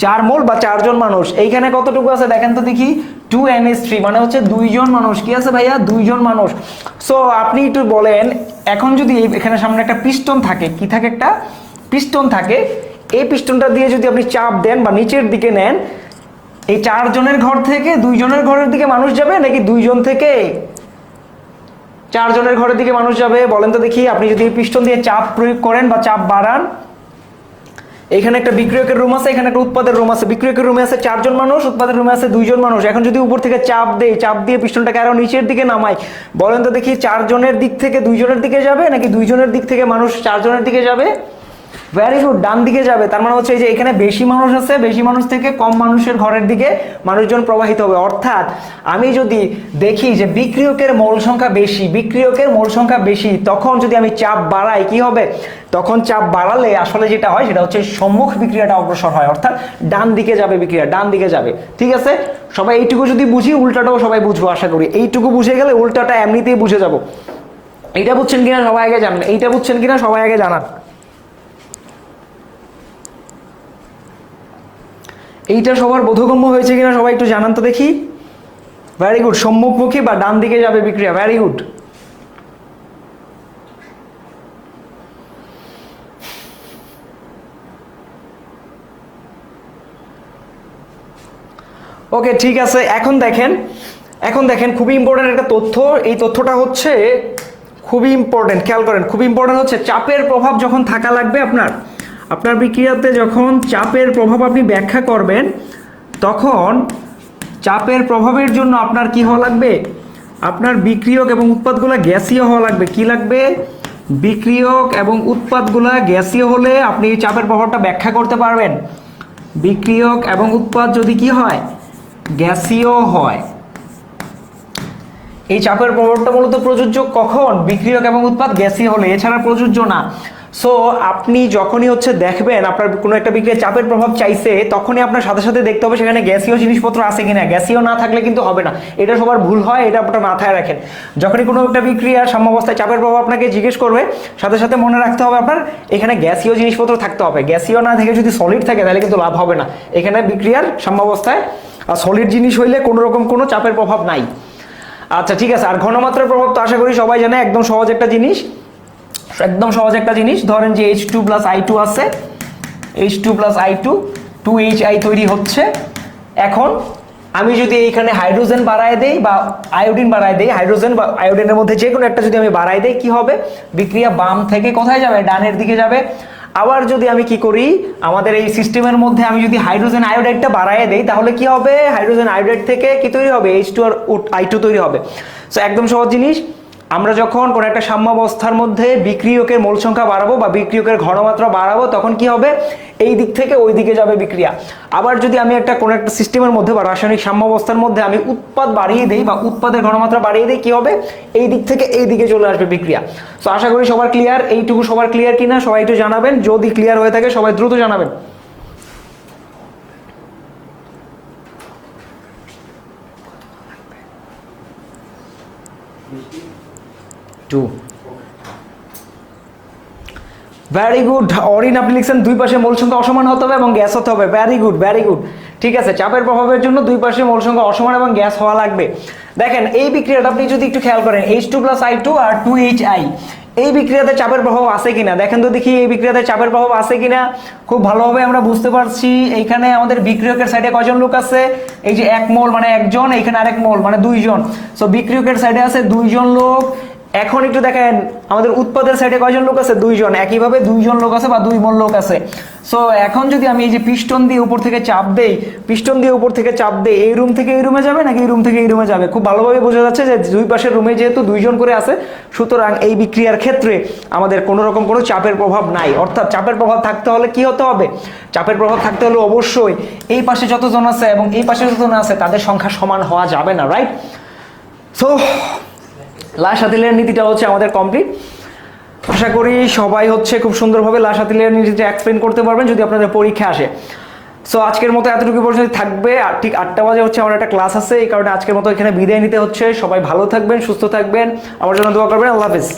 4 মোল বা 4 জন মানুষ। এইখানে কতটুকু আছে দেখেন তো দেখি, 2 NH3 মানে হচ্ছে 2 জন মানুষ, কি আছে ভাইয়া 2 জন মানুষ। সো আপনি একটু বলেন, এখন যদি এখানে সামনে একটা পিস্টন থাকে, কি থাকে একটা পিস্টন থাকে, এই পিস্টনটা দিয়ে যদি আপনি চাপ দেন বা নিচের দিকে নেন, এই 4 জনের ঘর থেকে 2 জনের ঘরের দিকে মানুষ যাবে নাকি 2 জন থেকে 4 জনের ঘরের দিকে মানুষ যাবে বলেন তো দেখি। আপনি যদি এই পিস্টন দিয়ে চাপ প্রয়োগ করেন বা চাপ বাড়ান, এখানে একটা বিক্রিয়কের রুম আছে, এখানে একটা উৎপাদের রুম আছে। বিক্রিয়কের রুমে আছে 4 জন মানুষ, উৎপাদের রুমে আছে 2 জন মানুষ। এখন যদি উপর থেকে চাপ দেই, চাপ দিয়ে পিস্টনটাকে আরো নিচের দিকে নামাই, বলেন তো দেখি 4 জনের দিক থেকে 2 জনের দিকে যাবে নাকি 2 জনের দিক থেকে মানুষ 4 জনের দিকে যাবে? ভেরি গুড, ডান দিকে যাবে। তার মানে হচ্ছে এই যে এখানে বেশি মানুষ আছে, বেশি মানুষ থেকে কম মানুষের ঘরের দিকে মানুষজন প্রবাহিত হবে। অর্থাৎ আমি যদি দেখি যে বিক্রিয়কের মোল সংখ্যা বেশি, বিক্রিয়কের মোল সংখ্যা বেশি, তখন যদি আমি চাপ বাড়াই কি হবে? তখন চাপ বাড়ালে আসলে যেটা হয় সেটা হচ্ছে সম্মুখ বিক্রিয়াটা অগ্রসর হয়, অর্থাৎ ডান দিকে যাবে বিক্রিয়া, ডান দিকে যাবে। ঠিক আছে, সবাই এইটুকু যদি বুঝি উল্টাটাও সবাই বুঝবো আশা করি। এইটুকু বুঝে গেলে উল্টাটা এমনিতেই বুঝে যাব। এইটা বুঝছেন কিনা সবাই আগে জানান, এইটা বুঝছেন কিনা সবাই আগে জানান। এইটা সবার বোধগম্য হয়েছে কিনা সবাই একটু জানান তো দেখি। ভেরি গুড, সম্মুখমুখী বা ডান দিকে যাবে বিক্রিয়া, ভেরি গুড। ওকে ঠিক আছে, এখন দেখেন খুবই ইম্পর্টেন্ট একটা তথ্য। এই তথ্যটা হচ্ছে খুবই ইম্পর্টেন্ট, খেয়াল করেন, খুবই ইম্পর্টেন্ট হচ্ছে চাপের প্রভাব যখন থাকা লাগবে আপনার বিক্রিয়াতে, যখন চাপের প্রভাব আপনি ব্যাখ্যা করবেন, তখন চাপের প্রভাবের জন্য আপনার কি হওয়া লাগবে? আপনার বিক্রিয়ক এবং উৎপাদগুলো গ্যাসীয় হওয়া লাগবে। কি লাগবে? বিক্রিয়ক এবং উৎপাদগুলো গ্যাসীয় হলে আপনি এই চাপের প্রভাবটা ব্যাখ্যা করতে পারবেন। বিক্রিয়ক এবং উৎপাদ যদি কি হয়? গ্যাসীয় হয়। এই চাপের প্রভাবটা মূলত প্রযোজ্য কখন? বিক্রিয়ক এবং উৎপাদ গ্যাসীয় হলে, এছাড়া প্রযোজ্য না। সো আপনি যখনই হচ্ছে দেখবেন আপনার কোনো একটা বিক্রিয়ায় চাপের প্রভাব চাইছে, তখনই আপনার সাথে সাথে দেখতে হবে সেখানে গ্যাসীয় জিনিসপত্র আছে কিনা। গ্যাসীয় না থাকলে কিন্তু হবে না, এটা সবার ভুল হয়, এটা আপনার মাথায় রাখেন। যখনই কোনো একটা বিক্রিয়ার সাম্যাবস্থায় চাপের প্রভাব আপনাকে জিজ্ঞেস করবে, সাথে সাথে মনে রাখতে হবে আপনার এখানে গ্যাসীয় জিনিসপত্র থাকতে হবে। গ্যাসীয় না থেকে যদি সলিড থাকে তাহলে কিন্তু লাভ হবে না। এখানে বিক্রিয়ার সাম্যাবস্থায় সলিড জিনিস হইলে কোনো রকম কোনো চাপের প্রভাব নাই। আচ্ছা ঠিক আছে, আর ঘনমাত্রার প্রভাব তো আশা করি সবাই জানে, একদম সহজ একটা জিনিস, একদম সহজ একটা জিনিস। ধরেন যে H2 + I2 আছে, H2 + I2, 2HI তৈরি হচ্ছে। এখন আমি যদি এইখানে হাইড্রোজেন বাড়ায় দেই বা আয়োডিন বাড়ায় দেই, হাইড্রোজেন বা আয়োডিনের মধ্যে যে কোনো একটা যদি আমি বাড়ায় দেই, কি হবে? বিক্রিয়া বাম থেকে কোথায় যাবে? ডানের দিকে যাবে। আবার যদি আমি কি করি, আমাদের এই সিস্টেমের মধ্যে আমি যদি হাইড্রোজেন আয়োডাইডটা বাড়ায় দেই, তাহলে কি হবে? হাইড্রোজেন আয়োডাইড থেকে কি তৈরি হবে? H2 আর I2 তৈরি হবে। সো একদম সহজ জিনিস। আমরা যখন কোনো একটা সাম্যাবস্থার মধ্যে বিক্রিয়কের মোল সংখ্যা বাড়াবো বা বিক্রিয়কের ঘনমাত্রা বাড়াবো, তখন কি হবে? এই দিক থেকে ওই দিকে যাবে বিক্রিয়া। আবার যদি আমি কোনো একটা সিস্টেমের মধ্যে বা রাসায়নিক সাম্যাবস্থার মধ্যে আমি উৎপাদ বাড়িয়ে দেই বা উৎপাদের ঘনমাত্রা বাড়িয়ে দেই, কি হবে? এই দিক থেকে এই দিকে চলে আসবে বিক্রিয়া। সো আশা করি সবার ক্লিয়ার, এইটুকু সবার ক্লিয়ার কিনা সবাই একটু জানাবেন। যদি ক্লিয়ার হয়ে থাকে সবাই দ্রুত জানাবেন। ভেরি গুড, অরিন আপনি লিখছেন দুই পাশে মোল সংখ্যা অসমান হতে হবে এবং গ্যাস হতে হবে। ভেরি গুড, ভেরি গুড, ঠিক আছে। চাপের প্রভাবের জন্য দুই পাশে মোল সংখ্যা অসমান এবং গ্যাস হওয়া লাগবে। দেখেন এই বিক্রিয়াটা আপনি যদি একটু খেয়াল করেন, H2 + I2 আর 2HI, এই বিক্রিয়াতে চাপের প্রভাব আছে কিনা দেখেন তো দেখি। এই বিক্রিয়াতে চাপের প্রভাব আছে কিনা খুব ভালোভাবে আমরা বুঝতে পারছি। এইখানে আমাদের বিক্রিয়কের সাইডে কয়জন লোক আছে? এই যে 1 মোল মানে একজন, এইখানে আরেক মোল মানে 2 জন। সো বিক্রিয়কের সাইডে আছে 2 জন লোক। এখন একটু দেখেন আমাদের উৎপাদের সাইডে কয়জন লোক আছে? 2 জন। একইভাবে 2 জন লোক আছে বা 2 মোল লোক আছে। সো এখন যদি আমি এই যে পিস্টন দিয়ে উপর থেকে চাপ দেই, পিস্টন দিয়ে উপর থেকে চাপ দেই, এই রুম থেকে এই রুমে যাবে নাকি এই রুম থেকে এই রুমে যাবে? খুব ভালোভাবে বোঝা যাচ্ছে যে দুই পাশের রুমে যেহেতু 2 জন করে আছে, সুতরাং এই বিক্রিয়ার ক্ষেত্রে আমাদের কোনো রকম কোনো চাপের প্রভাব নাই। অর্থাৎ চাপের প্রভাব থাকতে হলে কি হতে হবে? চাপের প্রভাব থাকতে হলে অবশ্যই এই পাশে যতজন আছে এবং এই পাশে যতজন আছে তাদের সংখ্যা সমান হওয়া যাবে না, রাইট? সো লা-শাতিলের নীতিটা হচ্ছে আমাদের কমপ্লিট। আশা করি সবাই হচ্ছে খুব সুন্দরভাবে লা-শাতিলের নীতিটা এক্সপ্লেন করতে পারবেন যদি আপনাদের পরীক্ষা আসে। সো আজকের মতো এতটুকু পর্যন্ত থাকবে, আর ঠিক 8টা বাজে হচ্ছে আমার একটা ক্লাস আছে, এই কারণে আজকের মতো এখানে বিদায় নিতে হচ্ছে। সবাই ভালো থাকবেন, সুস্থ থাকবেন, আমার জন্য দোয়া করবেন। আল্লাহ হাফেজ।